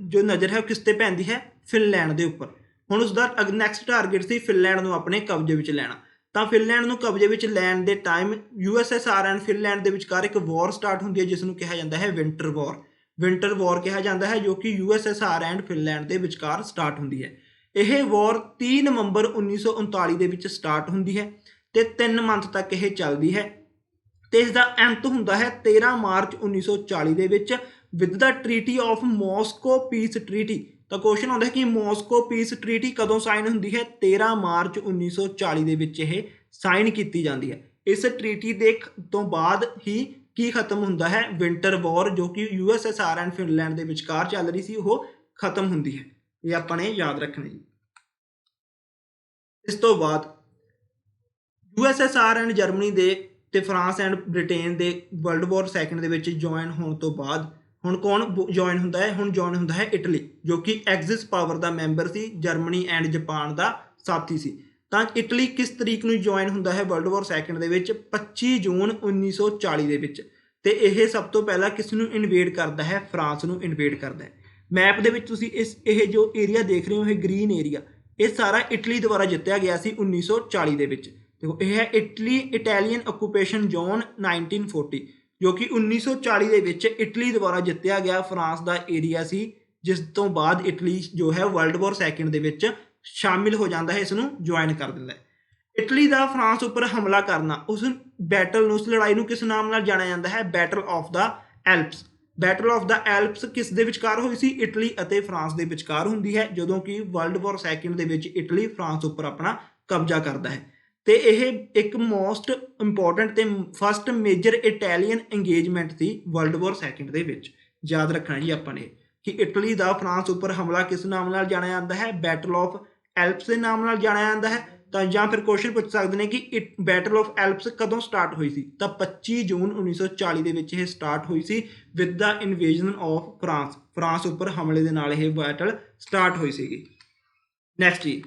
ਜੋ ਨਜ਼ਰ ਹੈ ਉਹ ਕਿਸ ਤੇ ਪੈਂਦੀ ਹੈ? ਫਿਨਲੈਂਡ ਦੇ ਉੱਪਰ। ਹੁਣ ਉਸਦਾ ਨੈਕਸਟ ਟਾਰਗੇਟ ਸੀ ਫਿਨਲੈਂਡ ਨੂੰ ਆਪਣੇ ਕਬਜ਼ੇ ਵਿੱਚ ਲੈਣਾ। ਤਾਂ ਫਿਨਲੈਂਡ ਨੂੰ ਕਬਜ਼ੇ ਵਿੱਚ ਲੈਣ ਦੇ ਟਾਈਮ USSR ਐਂਡ ਫਿਨਲੈਂਡ ਦੇ ਵਿਚਕਾਰ ਇੱਕ ਵਾਰ ਸਟਾਰਟ ਹੁੰਦੀ ਹੈ ਜਿਸ ਨੂੰ ਕਿਹਾ ਜਾਂਦਾ ਹੈ ਵਿੰਟਰ ਵਾਰ। ਵਿੰਟਰ ਵਾਰ ਕਿਹਾ ਜਾਂਦਾ ਹੈ, ਜੋ ਕਿ USSR ਐਂਡ ਫਿਨਲੈਂਡ ਦੇ ਵਿਚਕਾਰ ਸਟਾਰਟ ਹੁੰਦੀ ਹੈ। ਇਹ ਵਾਰ 30 ਨਵੰਬਰ 1939 ਦੇ ਵਿੱਚ ਸਟਾਰਟ ਹੁੰਦੀ ਹੈ ਤੇ 3 ਮੰਥ ਤੱਕ ਇਹ ਚੱਲਦੀ ਹੈ ਤੇ ਇਸ ਦਾ ਅੰਤ ਹੁੰਦਾ ਹੈ 13 ਮਾਰਚ 1940 ਦੇ ਵਿੱਚ with the treaty of Moscow piece treaty. ਤਾਂ ਕੁਐਸਚਨ ਆਉਂਦਾ ਹੈ ਕਿ ਮਾਸਕੋ ਪੀਸ ਟ੍ਰੀਟੀ ਕਦੋਂ ਸਾਈਨ ਹੁੰਦੀ ਹੈ? 13 ਮਾਰਚ 1940 ਦੇ ਵਿੱਚ ਇਹ ਸਾਈਨ ਕੀਤੀ ਜਾਂਦੀ ਹੈ। ਇਸ ਟ੍ਰੀਟੀ ਦੇ ਤੋਂ ਬਾਅਦ ਹੀ ਕੀ ਖਤਮ ਹੁੰਦਾ ਹੈ? ਵਿੰਟਰ ਵਾਰ, ਜੋ ਕਿ USSR ਐਂਡ ਫਿਨਲੈਂਡ ਦੇ ਵਿਚਕਾਰ ਚੱਲ ਰਹੀ ਸੀ, ਉਹ ਖਤਮ ਹੁੰਦੀ ਹੈ। ਇਹ ਆਪਾਂ ਨੇ ਯਾਦ ਰੱਖਣਾ ਜੀ। ਇਸ ਤੋਂ ਬਾਅਦ USSR ਐਂਡ ਜਰਮਨੀ ਦੇ ਤੇ ਫਰਾਂਸ ਐਂਡ ਬ੍ਰਿਟੇਨ ਦੇ ਵਰਲਡ ਵਾਰ ਸੈਕੰਡ ਦੇ ਵਿੱਚ ਜੁਆਇਨ ਹੋਣ ਤੋਂ ਬਾਅਦ ਹੁਣ ਕੌਣ ਜੁਆਇਨ ਹੁੰਦਾ ਹੈ? ਹੁਣ ਜੁਆਇਨ ਹੁੰਦਾ ਹੈ ਇਟਲੀ, ਜੋ ਕਿ ਐਕਸਿਸ ਪਾਵਰ ਦਾ ਮੈਂਬਰ ਸੀ, ਜਰਮਨੀ ਐਂਡ ਜਾਪਾਨ ਦਾ ਸਾਥੀ ਸੀ। ਤਾਂ ਇਟਲੀ ਕਿਸ ਤਰੀਕ ਨੂੰ ਜੁਆਇਨ ਹੁੰਦਾ ਹੈ ਵਰਲਡ ਵਾਰ ਸੈਕੰਡ ਦੇ ਵਿੱਚ? 25 ਜੂਨ 1940 ਦੇ ਵਿੱਚ। ਤੇ ਇਹ ਸਭ ਤੋਂ ਪਹਿਲਾਂ ਕਿਸ ਨੂੰ ਇਨਵੇਡ ਕਰਦਾ ਹੈ? ਫਰਾਂਸ ਨੂੰ ਇਨਵੇਡ ਕਰਦਾ ਹੈ। ਮੈਪ ਦੇ ਵਿੱਚ ਤੁਸੀਂ ਇਹ ਜੋ ਏਰੀਆ ਦੇਖ ਰਹੇ ਹੋ, ਇਹ ਗ੍ਰੀਨ ਏਰੀਆ, ਇਹ ਸਾਰਾ ਇਟਲੀ ਦੁਆਰਾ ਜਿੱਤਿਆ ਗਿਆ ਸੀ 1940 ਦੇ ਵਿੱਚ। ਦੇਖੋ, ਇਹ ਹੈ ਇਟਾਲੀਅਨ ਆਕੂਪੇਸ਼ਨ ਜ਼ੋਨ 1940, ਜੋ ਕਿ 1940 ਦੇ ਵਿੱਚ ਇਟਲੀ ਦੁਆਰਾ ਜਿੱਤਿਆ ਗਿਆ ਫਰਾਂਸ ਦਾ ਏਰੀਆ ਸੀ, ਜਿਸ ਤੋਂ ਬਾਅਦ ਇਟਲੀ ਜੋ ਹੈ ਵਰਲਡ ਵਾਰ ਸੈਕੰਡ ਦੇ ਵਿੱਚ ਸ਼ਾਮਿਲ ਹੋ ਜਾਂਦਾ ਹੈ, ਇਸ ਨੂੰ ਜੁਆਇਨ ਕਰ ਦਿੰਦਾ ਹੈ। ਇਟਲੀ ਦਾ ਫਰਾਂਸ ਉੱਪਰ ਹਮਲਾ ਕਰਨਾ, ਉਸ ਬੈਟਲ ਨੂੰ, ਉਸ ਲੜਾਈ ਨੂੰ ਕਿਸ ਨਾਮ ਨਾਲ ਜਾਣਿਆ ਜਾਂਦਾ ਹੈ? Battle of the Alps. Battle of the Alps ਕਿਸ ਦੇ ਵਿਚਕਾਰ ਹੋਈ ਸੀ? ਇਟਲੀ ਅਤੇ ਫਰਾਂਸ ਦੇ ਵਿਚਕਾਰ ਹੁੰਦੀ ਹੈ, ਜਦੋਂ ਕਿ ਵਰਲਡ ਵਾਰ ਸੈਕੰਡ ਦੇ ਵਿੱਚ ਇਟਲੀ ਫਰਾਂਸ ਉੱਪਰ ਆਪਣਾ ਕਬਜ਼ਾ ਕਰਦਾ ਹੈ। ਤੇ ਇਹ ਇੱਕ ਮੋਸਟ ਇੰਪੋਰਟੈਂਟ ਤੇ ਫਸਟ ਮੇਜਰ ਇਟਾਲੀਅਨ ਇੰਗੇਜਮੈਂਟ ਸੀ ਵਰਲਡ ਵਾਰ ਸੈਕੰਡ ਦੇ ਵਿੱਚ। ਯਾਦ ਰੱਖਣਾ ਜੀ ਆਪਾਂ ਨੇ ਕਿ ਇਟਲੀ ਦਾ ਫਰਾਂਸ ਉੱਪਰ ਹਮਲਾ ਕਿਸ ਨਾਮ ਨਾਲ ਜਾਣਿਆ ਜਾਂਦਾ ਹੈ? ਬੈਟਲ ਆਫ ਐਲਪਸ ਦੇ ਨਾਮ ਨਾਲ ਜਾਣਿਆ ਜਾਂਦਾ ਹੈ। ਤਾਂ ਜਾਂ ਫਿਰ ਕੁਐਸਚਨ ਪੁੱਛ ਸਕਦੇ ਨੇ ਕਿ ਬੈਟਲ ਆਫ ਐਲਪਸ ਕਦੋਂ ਸਟਾਰਟ ਹੋਈ ਸੀ? ਤਾਂ 25 ਜੂਨ 1940 ਦੇ ਵਿੱਚ ਇਹ ਸਟਾਰਟ ਹੋਈ ਸੀ with the invasion of France. France ਉੱਪਰ ਹਮਲੇ ਦੇ ਨਾਲ ਇਹ ਬੈਟਲ ਸਟਾਰਟ ਹੋਈ ਸੀਗੀ। ਨੈਕਸਟ ਜੀ,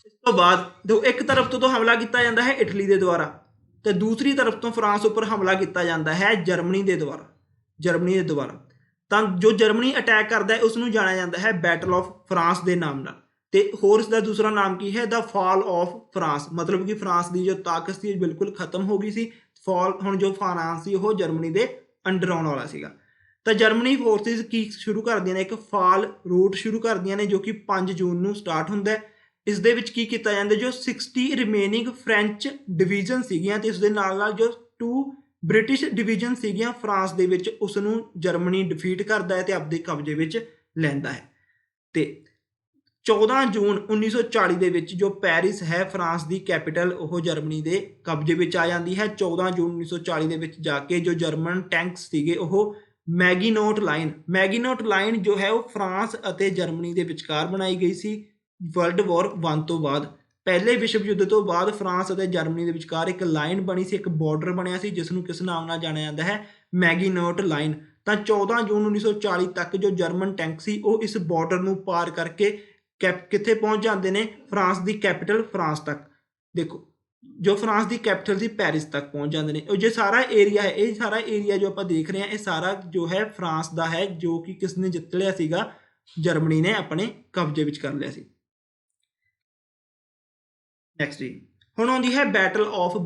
ਇਸ ਤੋਂ ਬਾਅਦ ਇੱਕ ਤਰਫ ਤੋਂ ਹਮਲਾ ਕੀਤਾ ਜਾਂਦਾ ਹੈ ਇਟਲੀ ਦੇ ਦੁਆਰਾ ਤੇ ਦੂਸਰੀ ਤਰਫ ਤੋਂ ਫਰਾਂਸ ਉੱਪਰ ਹਮਲਾ ਕੀਤਾ ਜਾਂਦਾ ਹੈ ਜਰਮਨੀ ਦੇ ਦੁਆਰਾ। ਤਾਂ ਜੋ ਜਰਮਨੀ ਅਟੈਕ ਕਰਦਾ ਹੈ ਉਸ ਨੂੰ ਜਾਣਿਆ ਜਾਂਦਾ ਹੈ ਬੈਟਲ ਆਫ ਫਰਾਂਸ ਦੇ ਨਾਮ ਨਾਲ। ਤੇ ਹੋਰ ਇਸ ਦਾ ਦੂਸਰਾ ਨਾਮ ਕੀ ਹੈ? ਦਾ ਫਾਲ ਆਫ ਫਰਾਂਸ। ਮਤਲਬ ਕਿ ਫਰਾਂਸ ਦੀ ਜੋ ਤਾਕਤ ਸੀ ਬਿਲਕੁਲ ਖਤਮ ਹੋ ਗਈ ਸੀ। ਹੁਣ ਜੋ ਫਰਾਂਸ ਸੀ ਉਹ ਜਰਮਨੀ ਦੇ ਅੰਡਰ ਆਉਣ ਵਾਲਾ ਸੀਗਾ। ਤਾਂ ਜਰਮਨੀ ਫੋਰਸਿਸ ਕੀ ਸ਼ੁਰੂ ਕਰਦੀਆਂ ਨੇ? ਇੱਕ ਫਾਲ ਰੂਟ ਸ਼ੁਰੂ ਕਰਦੀਆਂ ਨੇ, ਜੋ ਕਿ 5 ਜੂਨ ਨੂੰ ਸਟਾਰਟ ਹੁੰਦਾ ਹੈ। ਇਸ ਦੇ ਵਿੱਚ ਕੀ ਕੀਤਾ ਜਾਂਦਾ? ਜੋ 60 ਰਿਮੇਨਿੰਗ ਫ੍ਰੈਂਚ ਡਿਵੀਜ਼ਨ ਸੀਗੀਆਂ ਤੇ ਉਸ ਦੇ ਨਾਲ ਜੋ 2 ਬ੍ਰਿਟਿਸ਼ ਡਿਵੀਜ਼ਨ ਸੀਗੀਆਂ ਫਰਾਂਸ ਦੇ ਵਿੱਚ, ਉਸ ਨੂੰ ਜਰਮਨੀ ਡਿਫੀਟ ਕਰਦਾ ਹੈ ਤੇ ਆਪਣੇ ਕਬਜ਼ੇ ਵਿੱਚ ਲੈਂਦਾ ਹੈ। ਤੇ 14 ਜੂਨ 1940 ਦੇ ਵਿੱਚ ਜੋ ਪੈਰਿਸ ਹੈ ਫਰਾਂਸ ਦੀ ਕੈਪੀਟਲ, ਉਹ ਜਰਮਨੀ ਦੇ ਕਬਜ਼ੇ ਵਿੱਚ ਆ ਜਾਂਦੀ ਹੈ। 14 ਜੂਨ 1940 ਦੇ ਵਿੱਚ ਜਾ ਕੇ ਜੋ ਜਰਮਨ ਟੈਂਕਸ ਸੀਗੇ ਉਹ ਮੈਗੀਨੋਟ ਲਾਈਨ ਜੋ ਹੈ ਉਹ ਫਰਾਂਸ ਅਤੇ ਜਰਮਨੀ ਦੇ ਵਿਚਕਾਰ ਬਣਾਈ ਗਈ ਸੀ ਵਰਲਡ ਵਾਰ 1 ਤੋਂ ਬਾਅਦ। ਪਹਿਲੇ ਵਿਸ਼ਵ ਯੁੱਧ ਤੋਂ ਬਾਅਦ ਫਰਾਂਸ ਅਤੇ ਜਰਮਨੀ ਦੇ ਵਿਚਕਾਰ ਇੱਕ ਲਾਈਨ ਬਣੀ ਸੀ, ਇੱਕ ਬਾਰਡਰ ਬਣਿਆ ਸੀ, ਜਿਸ ਨੂੰ ਕਿਸ ਨਾਮ ਨਾਲ ਜਾਣਿਆ ਜਾਂਦਾ ਹੈ? ਮੈਗੀਨੋਟ ਲਾਈਨ। ਤਾਂ 14 ਜੂਨ 1940 ਤੱਕ ਜੋ ਜਰਮਨ ਟੈਂਕ ਸੀ ਉਹ ਇਸ ਬਾਰਡਰ ਨੂੰ ਪਾਰ ਕਰਕੇ ਕਿੱਥੇ ਪਹੁੰਚ ਜਾਂਦੇ ਨੇ? ਫਰਾਂਸ ਦੀ ਕੈਪੀਟਲ ਫਰਾਂਸ ਤੱਕ। ਦੇਖੋ, ਜੋ ਫਰਾਂਸ ਦੀ ਕੈਪੀਟਲ ਸੀ ਪੈਰਿਸ ਤੱਕ ਪਹੁੰਚ ਜਾਂਦੇ ਨੇ। ਉਹ ਜੋ ਸਾਰਾ ਏਰੀਆ ਹੈ, ਇਹ ਸਾਰਾ ਏਰੀਆ ਜੋ ਆਪਾਂ ਦੇਖ ਰਹੇ ਹਾਂ, ਇਹ ਸਾਰਾ ਜੋ ਹੈ ਫਰਾਂਸ ਦਾ ਹੈ, ਜੋ ਕਿ ਕਿਸ ਨੇ ਜਿੱਤ ਲਿਆ ਸੀਗਾ? ਜਰਮਨੀ ਨੇ ਆਪਣੇ ਕਬਜ਼ੇ ਵਿੱਚ ਕਰ ਲਿਆ ਸੀ। ਨੈਕਸਟ ਜੀ, ਹੁਣ ਆਉਂਦੀ ਹੈ ਬੈਟਲ ਆਫ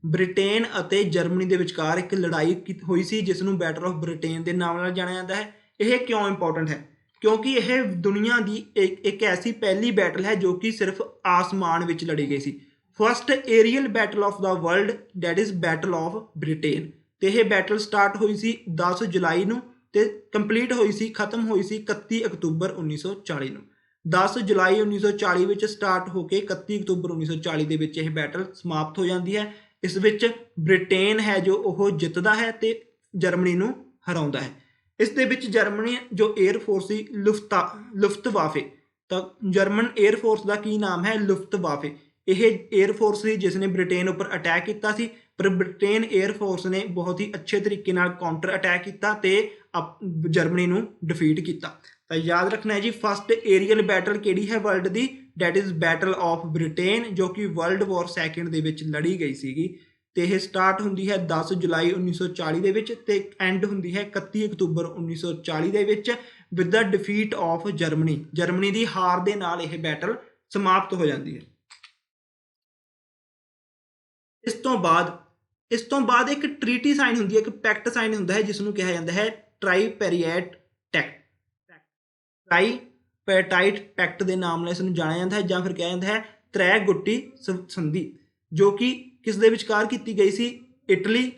ਬ੍ਰਿਟੇਨ ਅਤੇ ਜਰਮਨੀ ਦੇ ਵਿਚਕਾਰ ਇੱਕ ਲੜਾਈ ਹੋਈ ਸੀ, ਜਿਸ ਨੂੰ ਬੈਟਲ ਆਫ ਬ੍ਰਿਟੇਨ ਦੇ ਨਾਮ ਨਾਲ ਜਾਣਿਆ ਜਾਂਦਾ ਹੈ। ਇਹ ਕਿਉਂ ਇੰਪੋਰਟੈਂਟ ਹੈ? ਕਿਉਂਕਿ ਇਹ ਦੁਨੀਆ ਦੀ ਇੱਕ ਐਸੀ ਪਹਿਲੀ ਬੈਟਲ ਹੈ ਜੋ ਕਿ ਸਿਰਫ ਆਸਮਾਨ ਵਿੱਚ ਲੜੀ ਗਈ ਸੀ। First aerial battle of the world, that is battle of Britain. ਤੇ ਇਹ ਬੈਟਲ ਸਟਾਰਟ ਹੋਈ ਸੀ 10 ਜੁਲਾਈ ਨੂੰ ਤੇ ਕੰਪਲੀਟ ਹੋਈ ਸੀ, ਖਤਮ ਹੋਈ ਸੀ 31 ਅਕਤੂਬਰ 1940 ਨੂੰ। 10 ਜੁਲਾਈ 1940 ਵਿੱਚ ਸਟਾਰਟ ਹੋ ਕੇ 31 ਅਕਤੂਬਰ 1940 ਦੇ ਵਿੱਚ ਇਹ ਬੈਟਲ ਸਮਾਪਤ ਹੋ ਜਾਂਦੀ ਹੈ। ਇਸ ਵਿੱਚ ਬ੍ਰਿਟੇਨ ਹੈ ਜੋ ਉਹ ਜਿੱਤਦਾ ਹੈ ਤੇ ਜਰਮਨੀ ਨੂੰ ਹਰਾਉਂਦਾ ਹੈ। ਇਸ ਦੇ ਵਿੱਚ ਜਰਮਨੀ ਜੋ 에ਅਰਫੋਰਸ ਸੀ ਲੁਫਟਵਾਫੇ, ਤਾਂ ਜਰਮਨ 에ਅਰਫੋਰਸ ਦਾ ਕੀ ਨਾਮ ਹੈ? ਲੁਫਟਵਾਫੇ। ਇਹ 에ਅਰਫੋਰਸ ਸੀ ਜਿਸ ਨੇ ਬ੍ਰਿਟੇਨ ਉੱਪਰ ਅਟੈਕ ਕੀਤਾ ਸੀ, ਪਰ ਬ੍ਰਿਟੇਨ 에ਅਰਫੋਰਸ ਨੇ ਬਹੁਤ ਹੀ ਅੱਛੇ ਤਰੀਕੇ ਨਾਲ ਕਾਊਂਟਰ ਅਟੈਕ ਕੀਤਾ ਤੇ ਜਰਮਨੀ ਨੂੰ ਡਿਫੀਟ ਕੀਤਾ। ਤਾਂ ਯਾਦ ਰੱਖਣਾ ਹੈ ਜੀ, ਫਸਟ ਏਰੀਅਲ ਬੈਟਲ ਕਿਹੜੀ ਹੈ ਵਰਲਡ ਦੀ? That is battle of Britain, ਜੋ ਕਿ ਵਰਲਡ ਵਾਰ ਸੈਕੰਡ ਦੇ ਵਿੱਚ ਲੜੀ ਗਈ ਸੀਗੀ। ਤੇ ਇਹ ਸਟਾਰਟ ਹੁੰਦੀ ਹੈ 10 ਜੁਲਾਈ 1940 ਦੇ ਵਿੱਚ ਤੇ ਐਂਡ ਹੁੰਦੀ ਹੈ 31 ਅਕਤੂਬਰ 1940 ਦੇ ਵਿੱਚ with the defeat of Germany ਦੀ ਹਾਰ ਦੇ ਨਾਲ ਇਹ ਬੈਟਲ ਸਮਾਪਤ ਹੋ ਜਾਂਦੀ ਹੈ। ਇਸ ਤੋਂ ਬਾਅਦ ਇੱਕ ਟ੍ਰੀਟੀ ਸਾਈਨ ਹੁੰਦੀ ਹੈ, ਇੱਕ ਪੈਕਟ ਸਾਈਨ ਹੁੰਦਾ ਹੈ ਜਿਸ ਨੂੰ ਕਿਹਾ ਜਾਂਦਾ ਹੈ ਟ੍ਰਾਈਪੈਰੀਏਟ ਪੈਕਟ ਦੇ ਨਾਮ ਨਾਲ ਇਸ ਨੂੰ ਜਾਣਿਆ ਜਾਂਦਾ ਹੈ, ਜਾਂ ਫਿਰ ਕਿਹਾ ਜਾਂਦਾ ਹੈ ਤ੍ਰੈ ਗੁੱਟੀ ਸੰਧੀ, ਜੋ ਕਿ ਕਿਸ ਦੇ ਵਿਚਕਾਰ ਕੀਤੀ ਗਈ ਸੀ? ਇਟਲੀ,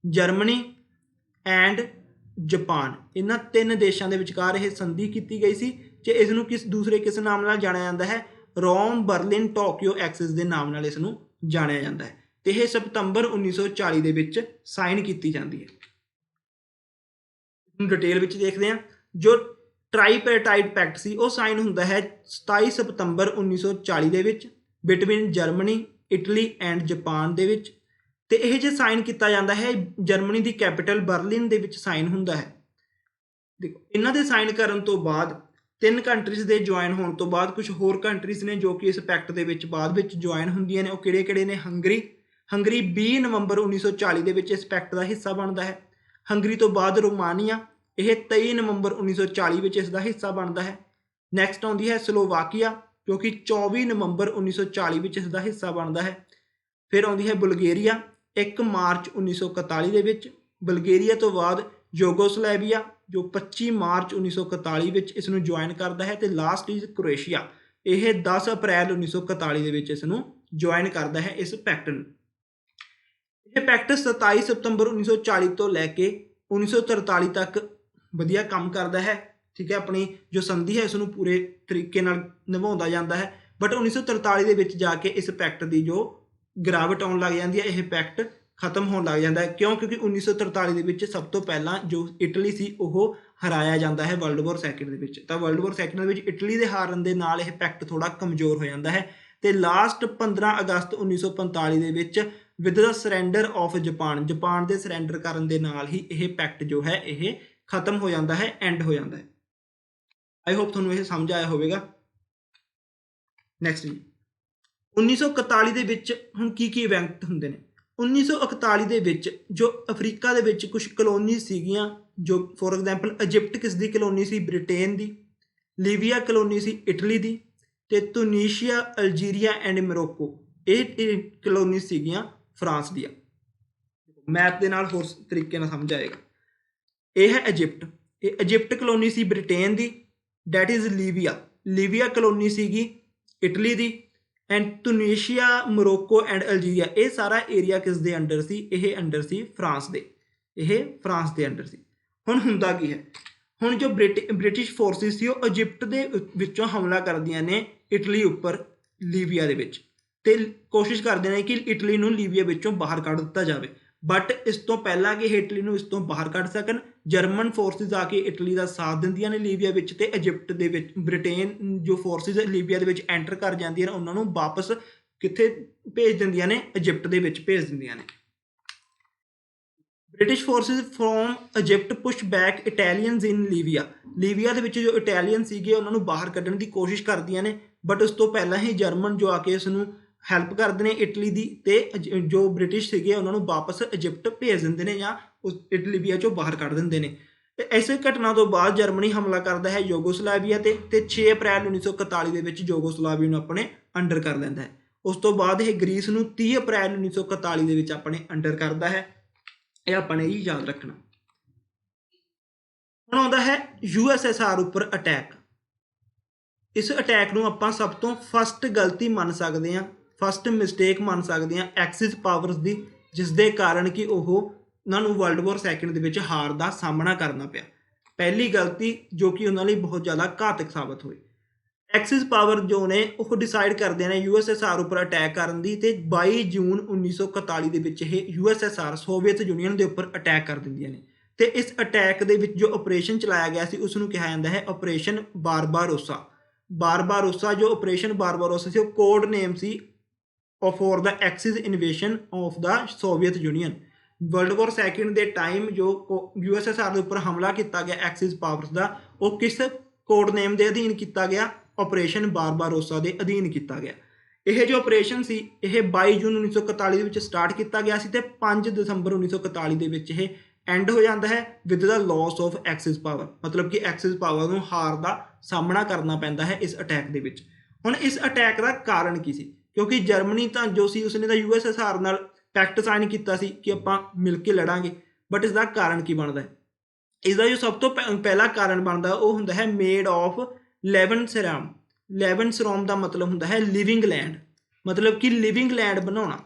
ਜਰਮਨੀ ਐਂਡ ਜਾਪਾਨ, ਇਹਨਾਂ 3 ਦੇਸ਼ਾਂ ਦੇ ਵਿਚਕਾਰ ਇਹ ਸੰਧੀ ਕੀਤੀ ਗਈ ਸੀ ਤੇ ਇਸ ਨੂੰ ਕਿਸ ਨਾਮ ਨਾਲ ਜਾਣਿਆ ਜਾਂਦਾ ਹੈ? ਰੋਮ ਬਰਲਿਨ ਟੋਕੀਓ ਐਕਸਿਸ ਦੇ ਨਾਮ ਨਾਲ ਇਸ ਨੂੰ ਜਾਣਿਆ ਜਾਂਦਾ ਹੈ ਤੇ ਇਹ ਸਤੰਬਰ 1940 ਦੇ ਵਿੱਚ ਸਾਈਨ ਕੀਤੀ ਜਾਂਦੀ ਹੈ। ਡਿਟੇਲ ਵਿੱਚ ਦੇਖਦੇ ਹਾਂ। ਜੋ ਟ੍ਰਾਈਪੈਰਟਾਈਟ ਪੈਕਟ ਸੀ ਉਹ ਸਾਈਨ ਹੁੰਦਾ ਹੈ 27 ਸਤੰਬਰ 1940 ਦੇ ਵਿੱਚ between Germany, Italy and Japan ਦੇ ਵਿੱਚ, ਤੇ ਇਹ ਜੇ ਸਾਈਨ ਕੀਤਾ ਜਾਂਦਾ ਹੈ ਜਰਮਨੀ ਦੀ ਕੈਪੀਟਲ ਬਰਲਿਨ ਦੇ ਵਿੱਚ ਸਾਈਨ ਹੁੰਦਾ ਹੈ। ਦੇਖੋ, ਇਹਨਾਂ ਦੇ ਸਾਈਨ ਕਰਨ ਤੋਂ ਬਾਅਦ 3 ਕੰਟਰੀਜ਼ ਦੇ ਜੁਆਇਨ ਹੋਣ ਤੋਂ ਬਾਅਦ ਕੁਝ ਹੋਰ ਕੰਟਰੀਜ਼ ਨੇ ਜੋ ਕਿ ਇਸ ਪੈਕਟ ਦੇ ਵਿੱਚ ਬਾਅਦ ਵਿੱਚ ਜੁਆਇਨ ਹੁੰਦੀਆਂ ਨੇ। ਉਹ ਕਿਹੜੇ ਨੇ? ਹੰਗਰੀ 20 ਨਵੰਬਰ 1940 ਦੇ ਵਿੱਚ ਇਸ ਪੈਕਟ ਦਾ ਹਿੱਸਾ ਬਣਦਾ ਹੈ। ਹੰਗਰੀ ਤੋਂ ਬਾਅਦ ਰੋਮਾਨੀਆ, ਇਹ 23 ਨਵੰਬਰ 1940 ਵਿੱਚ ਇਸ ਦਾ ਹਿੱਸਾ ਬਣਦਾ ਹੈ। ਨੈਕਸਟ ਆਉਂਦੀ ਹੈ ਸਲੋਵਾਕੀਆ, ਜੋ ਕਿ 24 ਨਵੰਬਰ 1940 ਵਿੱਚ ਇਸ ਦਾ ਹਿੱਸਾ ਬਣਦਾ ਹੈ। ਫਿਰ ਆਉਂਦੀ ਹੈ ਬੁਲਗੇਰੀਆ 1 ਮਾਰਚ 1941 ਦੇ ਵਿੱਚ। ਬੁਲਗੇਰੀਆ ਤੋਂ ਬਾਅਦ ਯੂਗੋਸਲਾਵੀਆ, ਜੋ 25 ਮਾਰਚ 1941 ਵਿੱਚ ਇਸ ਨੂੰ ਜੁਆਇਨ ਕਰਦਾ ਹੈ। ਤੇ ਲਾਸਟ ਇਜ਼ ਕ੍ਰੋਏਸ਼ੀਆ, ਇਹ 10 ਅਪ੍ਰੈਲ 1941 ਦੇ ਵਿੱਚ ਇਸ ਨੂੰ ਜੁਆਇਨ ਕਰਦਾ ਹੈ ਇਸ ਪੈਕਟ ਨੂੰ। ਇਹ ਪੈਕਟ 27 ਸਤੰਬਰ 1940 ਤੋਂ ਲੈ ਕੇ 1943 ਤੱਕ ਵਧੀਆ ਕੰਮ ਕਰਦਾ ਹੈ। ਠੀਕ ਹੈ, ਆਪਣੀ ਜੋ ਸੰਧੀ ਹੈ ਇਸ ਨੂੰ ਪੂਰੇ ਤਰੀਕੇ ਨਾਲ ਨਿਭਾਉਂਦਾ ਜਾਂਦਾ ਹੈ। ਬਟ 1943 ਦੇ ਵਿੱਚ ਜਾ ਕੇ ਇਸ ਪੈਕਟ ਦੀ ਜੋ ਗਿਰਾਵਟ ਆਉਣ ਲੱਗ ਜਾਂਦੀ ਹੈ, ਇਹ ਪੈਕਟ ਖਤਮ ਹੋਣ ਲੱਗ ਜਾਂਦਾ ਹੈ। ਕਿਉਂਕਿ 1943 ਦੇ ਵਿੱਚ ਸਭ ਤੋਂ ਪਹਿਲਾਂ ਜੋ ਇਟਲੀ ਸੀ ਉਹ ਹਰਾਇਆ ਜਾਂਦਾ ਹੈ ਵਰਲਡ ਵਾਰ ਸੈਕਿੰਡ ਦੇ ਵਿੱਚ। ਤਾਂ ਵਰਲਡ ਵਾਰ ਸੈਕਿੰਡ ਦੇ ਵਿੱਚ ਇਟਲੀ ਦੇ ਹਾਰਨ ਦੇ ਨਾਲ ਇਹ ਪੈਕਟ ਥੋੜਾ ਕਮਜ਼ੋਰ ਹੋ ਜਾਂਦਾ ਹੈ ਤੇ ਲਾਸਟ 15 ਅਗਸਤ 1945 ਦੇ ਵਿੱਚ with the surrender of Japan ਦੇ ਸਰੈਂਡਰ ਕਰਨ ਦੇ ਨਾਲ ਹੀ ਇਹ ਪੈਕਟ ਜੋ ਹੈ ਇਹ ਖਤਮ ਹੋ ਜਾਂਦਾ ਹੈ, ਐਂਡ ਹੋ ਜਾਂਦਾ ਹੈ। ਆਈ ਹੋਪ ਤੁਹਾਨੂੰ ਇਹ ਸਮਝ ਆਇਆ ਹੋਵੇਗਾ। ਨੈਕਸਟ ਜੀ 1941 ਦੇ ਵਿੱਚ ਹੁਣ ਕੀ ਇਵੈਂਟ ਹੁੰਦੇ ਨੇ? 1941 ਦੇ ਵਿੱਚ ਜੋ ਅਫਰੀਕਾ ਦੇ ਵਿੱਚ ਕੁਝ ਕਲੋਨੀ ਸੀਗੀਆਂ, ਜੋ ਫੋਰ ਐਗਜ਼ਾਮਪਲ ਇਜਿਪਟ ਕਿਸ ਦੀ ਕਲੋਨੀ ਸੀ? ਬ੍ਰਿਟੇਨ ਦੀ। ਲੀਬੀਆ ਕਲੋਨੀ ਸੀ ਇਟਲੀ ਦੀ, ਤੇ ਤੁਨੀਸ਼ੀਆ, ਅਲਜੀਰੀਆ ਐਂਡ ਮੋਰੋਕੋ ਇਹ ਕਲੋਨੀ ਸੀਗੀਆਂ ਫਰਾਂਸ ਦੀਆਂ। ਮੈਪ ਦੇ ਨਾਲ ਹੋਰ ਤਰੀਕੇ ਨਾਲ ਸਮਝ ਆਏਗਾ। ਇਹ ਹੈ ਇਜਿਪਟ, ਇਹ Egypt colony C Britain the, that is Libya colony ਸੀਗੀ Italy the, and ਤੁਨੀਸ਼ੀਆ, Morocco and Algeria ਇਹ ਸਾਰਾ ਏਰੀਆ ਕਿਸ ਦੇ ਅੰਡਰ ਸੀ? ਇਹ ਅੰਡਰ ਸੀ ਫਰਾਂਸ ਦੇ, ਇਹ ਫਰਾਂਸ ਦੇ ਅੰਡਰ ਸੀ। ਹੁਣ ਹੁੰਦਾ ਕੀ ਹੈ? ਹੁਣ ਜੋ ਬ੍ਰਿਟਿਸ਼ ਫੋਰਸਿਸ ਸੀ ਉਹ ਇਜਿਪਟ ਦੇ ਵਿੱਚੋਂ ਹਮਲਾ ਕਰਦੀਆਂ ਨੇ ਇਟਲੀ ਉੱਪਰ ਲੀਬੀਆ ਦੇ ਵਿੱਚ, ਤੇ ਕੋਸ਼ਿਸ਼ ਕਰਦੇ ਨੇ ਕਿ ਇਟਲੀ ਨੂੰ ਲੀਬੀਆ ਵਿੱਚੋਂ ਬਾਹਰ ਕੱਢ ਦਿੱਤਾ ਜਾਵੇ। ਬਟ ਇਸ ਤੋਂ ਪਹਿਲਾਂ ਕਿ ਇਟਲੀ ਨੂੰ ਇਸ ਤੋਂ ਬਾਹਰ ਕੱਢ ਸਕਣ, ਜਰਮਨ ਫੋਰਸਿਸ ਆ ਕੇ ਇਟਲੀ ਦਾ ਸਾਥ ਦਿੰਦੀਆਂ ਨੇ ਲੀਬੀਆ ਵਿੱਚ, ਤੇ ਇਜਿਪਟ ਦੇ ਵਿੱਚ ਬ੍ਰਿਟੇਨ ਜੋ ਫੋਰਸਿਸ ਲੀਬੀਆ ਦੇ ਵਿੱਚ ਐਂਟਰ ਕਰ ਜਾਂਦੀਆਂ ਨੇ ਉਹਨਾਂ ਨੂੰ ਵਾਪਸ ਕਿੱਥੇ ਭੇਜ ਦਿੰਦੀਆਂ ਨੇ? ਇਜਿਪਟ ਦੇ ਵਿੱਚ ਭੇਜ ਦਿੰਦੀਆਂ ਨੇ। British forces from Egypt push back Italians in Libya ਦੇ ਵਿੱਚ ਜੋ ਇਟਾਲੀਅਨ ਸੀਗੇ ਉਹਨਾਂ ਨੂੰ ਬਾਹਰ ਕੱਢਣ ਦੀ ਕੋਸ਼ਿਸ਼ ਕਰਦੀਆਂ ਨੇ। ਬਟ ਉਸ ਤੋਂ ਪਹਿਲਾਂ ਹੀ ਜਰਮਨ ਜੋ ਆ ਕੇ ਇਸ ਨੂੰ ਹੈਲਪ ਕਰਦੇ ਨੇ ਇਟਲੀ ਦੀ, ਤੇ ਜੋ ਬ੍ਰਿਟਿਸ਼ ਸੀਗੇ ਉਹਨਾਂ ਨੂੰ ਵਾਪਸ ਇਜਿਪਟ ਭੇਜ ਦਿੰਦੇ ਨੇ ਜਾਂ ਉਸ ਲੀਬੀਆ ਚੋਂ ਬਾਹਰ ਕੱਢ ਦਿੰਦੇ ਨੇ। ਤੇ ਇਸੇ ਘਟਨਾ ਤੋਂ ਬਾਅਦ ਜਰਮਨੀ ਹਮਲਾ ਕਰਦਾ ਹੈ ਯੂਗੋਸਲਾਵੀਆ ਤੇ 6 ਅਪ੍ਰੈਲ 1941 ਦੇ ਵਿੱਚ ਯੂਗੋਸਲਾਵੀਆ ਨੂੰ ਆਪਣੇ ਅੰਡਰ ਕਰ ਲੈਂਦਾ ਹੈ। ਉਸ ਤੋਂ ਬਾਅਦ ਇਹ ਗ੍ਰੀਸ ਨੂੰ 30 ਅਪ੍ਰੈਲ 1941 ਦੇ ਵਿੱਚ ਆਪਣੇ ਅੰਡਰ ਕਰਦਾ ਹੈ। ਇਹ ਆਪਾਂ ਨੇ ਹੀ ਯਾਦ ਰੱਖਣਾ। ਹੁਣ ਆਉਂਦਾ ਹੈ USSR ਉੱਪਰ ਅਟੈਕ। ਇਸ ਅਟੈਕ ਨੂੰ ਆਪਾਂ ਸਭ ਤੋਂ ਫਸਟ ਗਲਤੀ ਮੰਨ ਸਕਦੇ ਹਾਂ, ਫਸਟ ਮਿਸਟੇਕ ਮੰਨ ਸਕਦੇ ਹਾਂ ਐਕਸਿਸ ਪਾਵਰਸ ਦੀ, ਜਿਸ ਦੇ ਕਾਰਨ ਕਿ ਉਹਨਾਂ ਨੂੰ ਵਰਲਡ ਵਾਰ ਸੈਕਿੰਡ ਦੇ ਵਿੱਚ ਹਾਰ ਦਾ ਸਾਹਮਣਾ ਕਰਨਾ ਪਿਆ। ਪਹਿਲੀ ਗਲਤੀ ਜੋ ਕਿ ਉਹਨਾਂ ਲਈ ਬਹੁਤ ਜ਼ਿਆਦਾ ਘਾਤਕ ਸਾਬਤ ਹੋਈ। ਐਕਸਿਸ ਪਾਵਰ ਜੋ ਨੇ ਉਹ ਡਿਸਾਈਡ ਕਰਦੇ ਨੇ USSR ਉੱਪਰ ਅਟੈਕ ਕਰਨ ਦੀ, ਤੇ 22 ਜੂਨ 1941 ਦੇ ਵਿੱਚ ਇਹ USSR ਸੋਵੀਅਤ ਯੂਨੀਅਨ ਦੇ ਉੱਪਰ ਅਟੈਕ ਕਰ ਦਿੰਦੀਆਂ ਨੇ। ਤੇ ਇਸ ਅਟੈਕ ਦੇ ਵਿੱਚ ਜੋ ਆਪਰੇਸ਼ਨ ਚਲਾਇਆ ਗਿਆ ਸੀ ਉਸ ਨੂੰ ਕਿਹਾ ਜਾਂਦਾ ਹੈ ਆਪਰੇਸ਼ਨ ਬਾਰਬਾਰੋਸਾ। ਜੋ ਆਪਰੇਸ਼ਨ ਬਾਰਬਾਰੋਸਾ ਸੀ ਉਹ code name C for the axis इन्वेशन of the Soviet union. World war second के टाइम जो USSR के उपर हमला किया गया एक्सिस पावर्स का, वो किस कोड नेम के अधीन किया गया? ऑपरेशन बारबारोसा के अधीन किया गया। यह जो ऑपरेशन सी यह 22 जून 1941 स्टार्ट किया गया सी ते 5 दसंबर 1941 के ਐਂਡ ਹੋ ਜਾਂਦਾ ਹੈ with the loss of axis power, ਮਤਲਬ ਕਿ ਐਕਸਿਸ ਪਾਵਰ ਨੂੰ ਹਾਰ ਦਾ ਸਾਹਮਣਾ ਕਰਨਾ ਪੈਂਦਾ ਹੈ ਇਸ ਅਟੈਕ ਦੇ ਵਿੱਚ। ਹੁਣ ਇਸ ਅਟੈਕ ਦਾ ਕਾਰਨ ਕੀ ਸੀ? ਕਿਉਂਕਿ ਜਰਮਨੀ ਤਾਂ ਜੋ ਸੀ ਉਸਨੇ ਤਾਂ USSR ਨਾਲ ਪੈਕਟ ਸਾਈਨ ਕੀਤਾ ਸੀ ਕਿ ਆਪਾਂ ਮਿਲ ਕੇ ਲੜਾਂਗੇ, ਬਟ ਇਸ ਦਾ ਕਾਰਨ ਕੀ ਬਣਦਾ ਹੈ? इसका जो सब तो पहला कारण बनता वो होंगे है मेड ऑफ लेवेंसराम। लेवेंसराम का मतलब होंगे है लिविंग लैंड, मतलब कि लिविंग लैंड बनाना,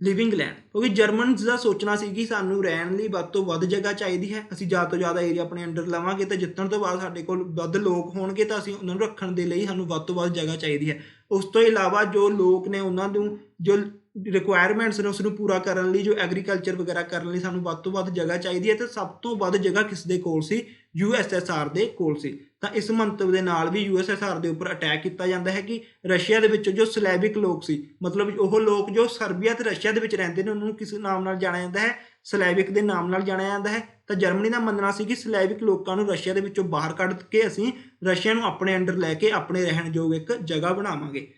लिविंग लैंड। क्योंकि जर्मन का सोचना सी कि सानू रहन लई वध तो वध जगह चाहिए है, असीं ज़्यादा तो ज़्यादा एरिया अपने अंडर लवांगे तो जितण तो बाद साडे कोल वध लोग होणगे तो असीं उन्हां नूं रखण दे लई सानू वध तो वध जगह चाहिए है। उस तो इलावा जो लोग ने उन्हां नूं जो रिक्वायरमेंट्स ने उसनूं पूरा करन लई, जो एग्रीकल्चर वगैरह करन लई सानू वध तो वध जगह चाहिए है, तो सब तो वध जगह किस दे कोल सी? USSR दे कोल सी। तो इस मंतव दे नाल भी USSR दे उपर अटैक किया जाता है कि रशिया दे विच जो स्लैविक लोग सी, मतलब वो लोग जो सर्बिया ते रशिया दे विच रहिंदे ने, उन्होंने किस नाम नाल जाणिया जाता है? स्लैविक दे नाम नाल जाणिया जाता है। तो जर्मनी का मनना सी कि स्लैविक लोगों को रशिया दे विचों बाहर कढ के असीं रशिया नूं अपने अंडर लैके अपने रहण योग एक जगह बनावांगे।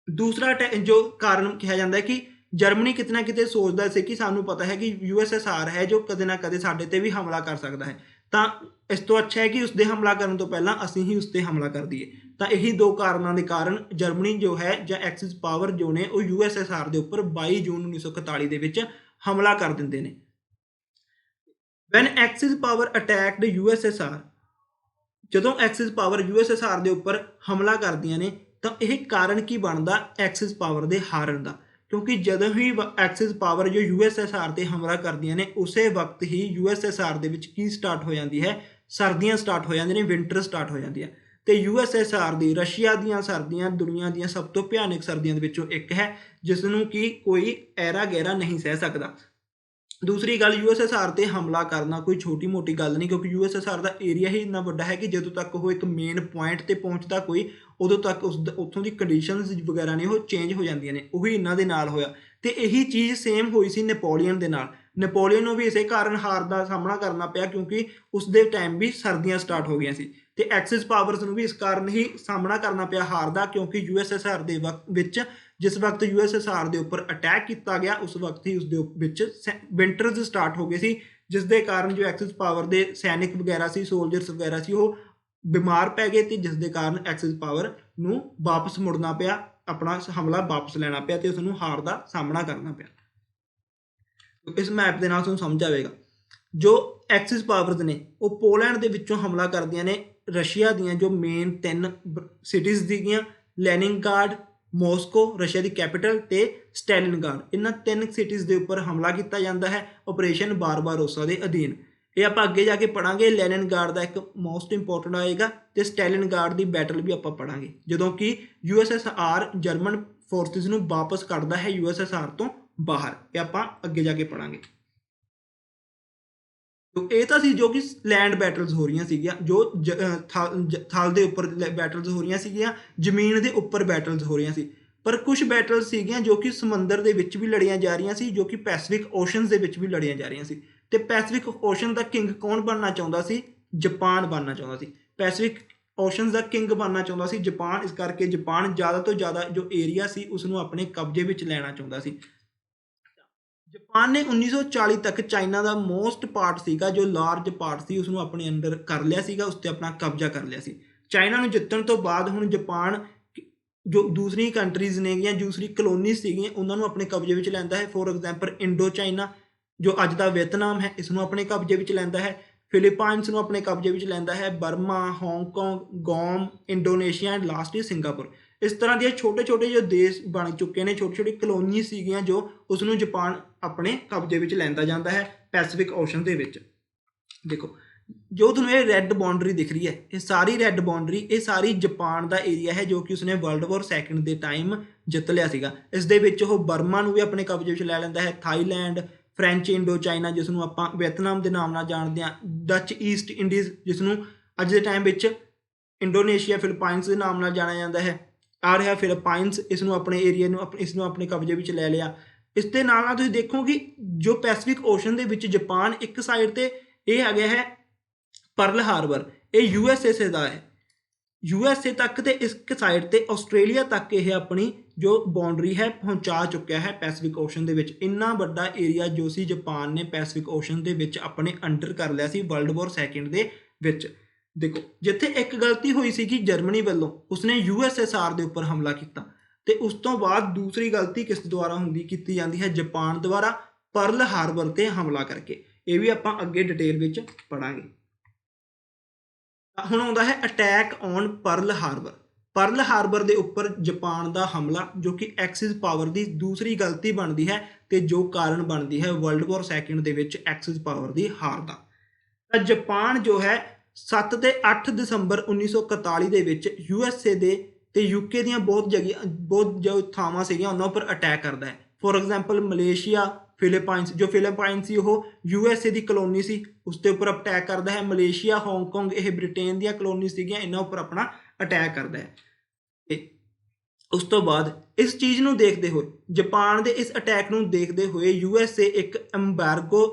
दूसरा जो कारण कहा जाता है कि जर्मनी किते ना किते सोचदा सी कि सानू पता है कि USSR है जो कदे ना कदे साडे ते भी हमला कर सकता है, तो इस तो अच्छा है कि उसदे हमला करन तो पहला असीं ही उसते हमला कर दईए। तो यही दो कारणों के कारण जर्मनी जो है या एक्सिस पावर जो ने वो USSR के उपर 22 जून 1941 दे विच हमला कर दिंदे ने। When axis power attacked USSR, जदों एक्सिस पावर USSR के उपर हमला करदियां ने तो यह कारण की बनता एक्सिस पावर के हारन का? क्योंकि जदों ही एक्सिस पावर जो USSR ते हमला करदियां ने उस वक्त ही USSR दे विच की स्टार्ट हो जाती है? सर्दियां स्टार्ट हो जाती हैं, विंटर स्टार्ट हो जाती है। तो USSR दी रशिया दीयां सर्दियां दुनिया दीयां सब तो भयानक सर्दियों के विचों एक है जिसनों कि कोई ऐरा गैरा नहीं सह सकता। दूसरी गल USSR ते हमला करना कोई छोटी मोटी गल नहीं, क्योंकि USSR का एरिया ही इन्ना वड्डा है कि जदों तक वो एक मेन पॉइंट ते पहुँचता कोई उदों तक उस उत्थों की कंडीशनस वगैरह ने वो चेंज हो जांदियां ने। उही इन्हां दे नाल होया ते यही चीज़ सेम हुई सी नेपोलियन दे नाल। नेपोलियन नूं भी इसे कारण हार का सामना करना पिया क्योंकि उस दे टाइम भी सर्दियां स्टार्ट हो गई सी ते एक्सिस पावर्स नूं भी इस कारण ही सामना करना पिया हार का, क्योंकि USSR दे विच जिस वक्त USSR के उपर अटैक किया गया उस वक्त ही उस विंटर्स स्टार्ट हो गए सी, जिस दे कारण जो एक्सिस पावर के सैनिक वगैरह सी, सोल्जर्स वगैरह सी, वो बीमार पै गए थे, जिस दे कारण एक्सिस पावर नूं वापस मुड़ना पिया, अपना हमला वापस लेना पिया ते उसनूं हार का सामना करना पिया। तो इस मैप के नाल तुहानूं समझ आएगा जो एक्सिस पावर्स ने वो पोलैंड के विचों हमला करदियां ने रशिया दियां जो मेन 3 सिटीज़ सीगियां, लेनिनग्राड, मॉस्को रशिया की कैपिटल ते स्टैलिनग्राड, इन्हां 3 सिटीज़ के उपर हमला किया जाता है ऑपरेशन बारबारोसा के अधीन। ये आप अगे जाके पढ़ांगे। लेनिनग्राड का एक मोस्ट इंपोर्टेंट आएगा तो स्टैलिनग्राड की बैटल भी आप पढ़ांगे जदों कि USSR जर्मन फोर्सिस नूं वापस कढ़दा है USSR तो बाहर। ये आप अगे जाके पढ़ांगे। तो ये तो सी जो कि लैंड बैटल्स हो रही सीगियां, जो थल के उपर बैटल्स हो रही सीगियां, जमीन के उपर बैटल्स हो रही सी। पर कुछ बैटल्स सीगियां जो कि समंदर के विच भी लड़ियां जा रही सी, जो कि पैसिफिक ओशन के विच भी लड़ियां जा रही सी। तो पैसिफिक ओशन का किंग कौन बनना चाहता सी? जापान बनना चाहता सी। पैसिफिक ओशन का किंग बनना चाहता सी जापान, इस करके जापान ज़्यादा तो ज़्यादा जो एरिया सी उसनूं अपने कब्जे विच लैना चाहता सी। जापान ने 1940 तक चाइना का मोस्ट पार्ट सीगा जो लार्ज पार्ट सी उसनूं अपने अंडर कर लिया सीगा, उस ते अपना कब्जा कर लिया सी। चाइना नूं जितण तो बाद हुण जापान जो दूसरी कंट्रीज़ ने या दूसरी कलोनीज़ सीगियां उन्होंने अपने कब्जे विच लैंदा है। फॉर एग्जाम्पल इंडो चाइना जो अज दा वियतनाम है इसनूं अपने कब्जे विच लैंदा है, फिलीपाइनस नूं अपने कब्जे विच लैंदा है, बर्मा, हांगकांग, गोम, Indonesia and last he Singapore. इस तरह के छोटे छोटे जो देश बन चुके हैं, छोटी छोटी कलोनी सीगियां जो उसनूं जापान अपने कब्जे विच लैंदा जांदा है पैसिफिक ओशन दे विच। देखो जो तुहानूं ये रैड बाउंड्री दिख रही है, ये सारी रैड बाउंड्री ये सारी जापान का एरिया है जो कि उसने वर्ल्ड वॉर सैकेंड के टाइम जित लिया सीगा। इस दे विच वो बर्मा नूं भी अपने कब्जे विच लै लैंदा है, थाईलैंड, फ्रेंच इंडो चाइना जिसनूं आपां वियतनाम के नाम नाल जानते हैं, डच ईस्ट इंडीज़ जिसनूं अज के टाइम विच इंडोनेशिया फिलीपाइनस के नाम नाल जाना जाता है, आ रहा फिलीपाइनस इसनूं अपने एरिए नूं इसनूं अपने कब्जे विच लै लिया। इस दे नाल नाल तुसीं देखो कि जो पैसिफिक ओशन दे विच जापान एक साइड ते ये आ गया है पर्ल हार्बर, ये USA का है, USA तक तो इस साइड ते आस्ट्रेलिया तक ये अपनी जो ਬਾਉਂਡਰੀ ਹੈ ਪਹੁੰਚਾ ਚੁੱਕਿਆ ਹੈ ਪੈਸੀਫਿਕ ਓਸ਼ਨ ਦੇ ਵਿੱਚ। ਇੰਨਾ ਵੱਡਾ ਏਰੀਆ ਜੋ ਸੀ ਜਾਪਾਨ ਨੇ ਪੈਸੀਫਿਕ ਓਸ਼ਨ ਦੇ ਵਿੱਚ ਆਪਣੇ ਅੰਡਰ ਕਰ ਲਿਆ ਸੀ ਵਰਲਡ ਵਾਰ ਸੈਕਿੰਡ ਦੇ ਵਿੱਚ। ਦੇਖੋ ਜਿੱਥੇ ਇੱਕ ਗਲਤੀ ਹੋਈ ਸੀ ਕਿ ਜਰਮਨੀ ਵੱਲੋਂ ਉਸਨੇ USSR ਦੇ ਉੱਪਰ ਹਮਲਾ ਕੀਤਾ, ਤੇ ਉਸ ਤੋਂ ਬਾਅਦ ਦੂਸਰੀ ਗਲਤੀ ਕਿਸ ਦੁਆਰਾ ਕੀਤੀ ਜਾਂਦੀ ਹੈ, ਜਾਪਾਨ ਦੁਆਰਾ ਪਰਲ ਹਾਰਬਰ ਤੇ ਹਮਲਾ ਕਰਕੇ। ਇਹ ਵੀ ਆਪਾਂ ਅੱਗੇ ਡਿਟੇਲ ਵਿੱਚ ਪੜਾਂਗੇ। ਹੁਣ ਆਉਂਦਾ ਹੈ attack on Pearl Harbor. Pearl Harbor ਦੇ ਉੱਪਰ ਜਾਪਾਨ ਦਾ ਹਮਲਾ, ਜੋ ਕਿ ਐਕਸਿਸ ਪਾਵਰ ਦੀ ਦੂਸਰੀ ਗਲਤੀ ਬਣਦੀ ਹੈ ਤੇ ਜੋ ਕਾਰਨ ਬਣਦੀ ਹੈ ਵਰਲਡ ਵਾਰ ਸੈਕਿੰਡ ਦੇ ਵਿੱਚ ਐਕਸਿਸ ਪਾਵਰ ਦੀ ਹਾਰ ਦਾ। ਤਾਂ ਜਾਪਾਨ ਜੋ ਹੈ 7 ਤੇ 8 ਦਸੰਬਰ 1941 ਦੇ ਵਿੱਚ USA ਦੇ ਤੇ UK ਦੀਆਂ ਬਹੁਤ ਜੋ ਥਾਵਾਂ ਸੀਗੀਆਂ ਉਹਨਾਂ ਉੱਪਰ ਅਟੈਕ ਕਰਦਾ ਹੈ। ਫੋਰ ਐਗਜ਼ਾਮਪਲ ਮਲੇਸ਼ੀਆ, ਫਿਲੀਪਾਈਨਸ, ਜੋ ਫਿਲੀਪਾਈਨ ਸੀ ਉਹ USA ਦੀ ਕਲੋਨੀ ਸੀ, ਉਸ ਦੇ ਉੱਪਰ ਅਟੈਕ ਕਰਦਾ ਹੈ। ਮਲੇਸ਼ੀਆ, ਹਾਂਗਕਾਂਗ, ਇਹ ਬ੍ਰਿਟੇਨ ਦੀਆਂ ਕਲੋਨੀ ਸੀਗੀਆਂ, ਇਹਨਾਂ ਉੱਪਰ ਆਪਣਾ ਅਟੈਕ ਕਰਦਾ ਹੈ। ਤੇ ਉਸ ਤੋਂ ਬਾਅਦ ਇਸ ਚੀਜ਼ ਨੂੰ ਦੇਖਦੇ ਹੋਏ, ਜਾਪਾਨ ਦੇ ਇਸ ਅਟੈਕ ਨੂੰ ਦੇਖਦੇ ਹੋਏ USA ਇੱਕ ਐਮਬਾਰਗੋ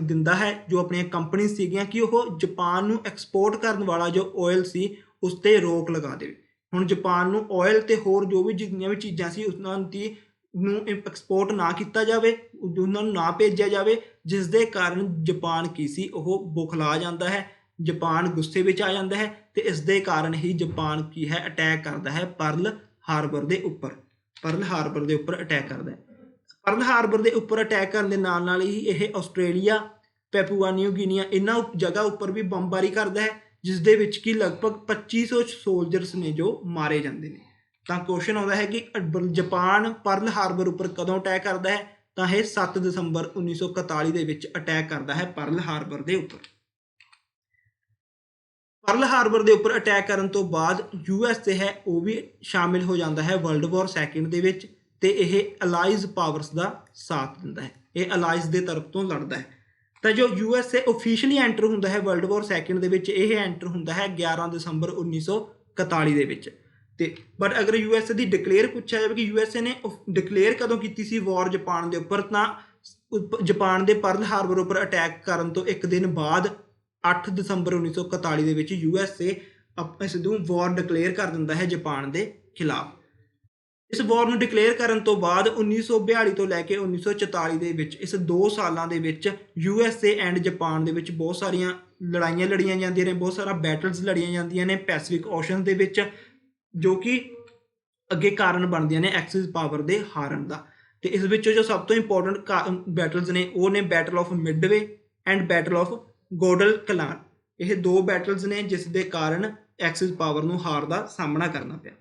ਦਿੰਦਾ ਹੈ ਜੋ ਆਪਣੀਆਂ ਕੰਪਨੀ ਸੀਗੀਆਂ ਕਿ ਉਹ ਜਾਪਾਨ ਨੂੰ ਐਕਸਪੋਰਟ ਕਰਨ ਵਾਲਾ ਜੋ ਆਇਲ ਸੀ ਉਸ ਤੇ ਰੋਕ ਲਗਾ ਦੇਵੇ। ਹੁਣ ਜਾਪਾਨ ਨੂੰ ਆਇਲ ਤੇ ਹੋਰ ਜੋ ਵੀ ਜਿੰਨੀਆਂ ਵੀ ਚੀਜ਼ਾਂ ਸੀ ਉਹਨਾਂ ਦੀ ਨੂੰ ਐਕਸਪੋਰਟ ਨਾ ਕੀਤਾ ਜਾਵੇ, ਉਹਨਾਂ ਨੂੰ ਨਾ ਭੇਜਿਆ ਜਾਵੇ, ਜਿਸ ਦੇ ਕਾਰਨ ਜਾਪਾਨ ਕੀ ਸੀ ਉਹ ਬੁਖਲਾ ਜਾਂਦਾ ਹੈ, ਜਾਪਾਨ ਗੁੱਸੇ ਵਿੱਚ ਆ ਜਾਂਦਾ ਹੈ ਤੇ ਇਸ ਦੇ ਕਾਰਨ ਹੀ ਜਾਪਾਨ ਕੀ ਹੈ ਅਟੈਕ ਕਰਦਾ ਹੈ ਪਰਲ ਹਾਰਬਰ ਦੇ ਉੱਪਰ। ਪਰਲ ਹਾਰਬਰ ਦੇ ਉੱਪਰ ਅਟੈਕ ਕਰਦਾ ਹੈ। ਪਰਲ ਹਾਰਬਰ ਦੇ ਉੱਪਰ ਅਟੈਕ ਕਰਨ ਦੇ ਨਾਲ ਨਾਲ ਹੀ ਇਹ ਆਸਟ੍ਰੇਲੀਆ, ਪੈਪੂਆ ਨਿਊ ਗਿਨੀਆ ਇਹਨਾਂ ਜਗ੍ਹਾ ਉੱਪਰ ਵੀ ਬੰਬਾਰੀ ਕਰਦਾ ਹੈ, ਜਿਸ ਦੇ ਵਿੱਚ ਕਿ ਲਗਭਗ 2500 ਸੋਲਜਰਸ ਨੇ ਜੋ ਮਾਰੇ ਜਾਂਦੇ ਨੇ। ਤਾਂ ਕੁਐਸਚਨ ਆਉਂਦਾ ਹੈ ਕਿ ਜਾਪਾਨ ਪਰਲ ਹਾਰਬਰ ਉੱਪਰ ਕਦੋਂ ਅਟੈਕ ਕਰਦਾ ਹੈ, ਤਾਂ ਇਹ 7 ਦਸੰਬਰ 1941 ਦੇ ਵਿੱਚ ਅਟੈਕ ਕਰਦਾ ਹੈ ਪਰਲ ਹਾਰਬਰ ਦੇ ਉੱਪਰ। ਪਰਲ ਹਾਰਬਰ ਦੇ ਉੱਪਰ ਅਟੈਕ ਕਰਨ ਤੋਂ ਬਾਅਦ USA ਹੈ ਉਹ ਵੀ ਸ਼ਾਮਿਲ ਹੋ ਜਾਂਦਾ ਹੈ ਵਰਲਡ ਵਾਰ ਸੈਕਿੰਡ ਦੇ ਵਿੱਚ, ਤੇ ਇਹ ਅਲਾਈਜ਼ ਪਾਵਰਸ ਦਾ ਸਾਥ ਦਿੰਦਾ ਹੈ, ਇਹ ਅਲਾਈਜ਼ ਦੇ ਤਰਫ ਤੋਂ ਲੜਦਾ ਹੈ। ਤਾਂ ਜੋ USA ਓਫੀਸ਼ੀਅਲੀ ਐਂਟਰ ਹੁੰਦਾ ਹੈ ਵਰਲਡ ਵਾਰ ਸੈਕਿੰਡ ਦੇ ਵਿੱਚ, ਇਹ ਐਂਟਰ ਹੁੰਦਾ ਹੈ 11 ਦਸੰਬਰ 1941 ਦੇ ਵਿੱਚ। ਤੇ ਬਟ ਅਗਰ USA ਦੀ ਡਿਕਲੇਅਰ ਪੁੱਛਿਆ ਜਾਵੇ ਕਿ USA ਨੇ ਡਿਕਲੇਅਰ ਕਦੋਂ ਕੀਤੀ ਸੀ ਵਾਰ ਜਾਪਾਨ ਦੇ ਉੱਪਰ, ਤਾਂ ਜਾਪਾਨ ਦੇ ਪਰਲ ਹਾਰਬਰ ਉੱਪਰ ਅਟੈਕ ਕਰਨ ਤੋਂ ਇੱਕ ਦਿਨ ਬਾਅਦ 8 ਦਸੰਬਰ 1941 ਦੇ ਵਿੱਚ USA ਇਸ ਨੂੰ ਵਾਰ ਡਿਕਲੇਅਰ ਕਰ ਦਿੰਦਾ ਹੈ ਜਾਪਾਨ ਦੇ ਖਿਲਾਫ। ਇਸ ਵਾਰ ਨੂੰ ਡਿਕਲੇਅਰ ਕਰਨ ਤੋਂ ਬਾਅਦ 1942 ਤੋਂ ਲੈ ਕੇ 1944 ਦੇ ਵਿੱਚ ਇਸ 2 ਸਾਲਾਂ ਦੇ ਵਿੱਚ USA ਐਂਡ ਜਾਪਾਨ ਦੇ ਵਿੱਚ ਬਹੁਤ ਸਾਰੀਆਂ ਲੜਾਈਆਂ ਲੜੀਆਂ ਜਾਂਦੀਆਂ ਨੇ, ਬਹੁਤ ਸਾਰਾ ਬੈਟਲਸ ਲੜੀਆਂ ਜਾਂਦੀਆਂ ਨੇ ਪੈਸੀਫਿਕ ਓਸ਼ਨ ਦੇ ਵਿੱਚ, ਜੋ ਕਿ ਅੱਗੇ ਕਾਰਨ ਬਣਦੀਆਂ ਨੇ ਐਕਸਿਸ ਪਾਵਰ ਦੇ ਹਾਰਨ ਦਾ। ਤੇ ਇਸ ਵਿੱਚੋਂ ਜੋ ਸਭ ਤੋਂ ਇੰਪੋਰਟੈਂਟ ਬੈਟਲਸ ਨੇ ਉਹ ਨੇ battle of Midway and battle of Guadalcanal. ਇਹ 2 ਬੈਟਲਸ ਨੇ ਜਿਸ ਦੇ ਕਾਰਨ ਐਕਸਿਸ ਪਾਵਰ ਨੂੰ ਹਾਰ ਦਾ ਸਾਹਮਣਾ ਕਰਨਾ ਪਿਆ।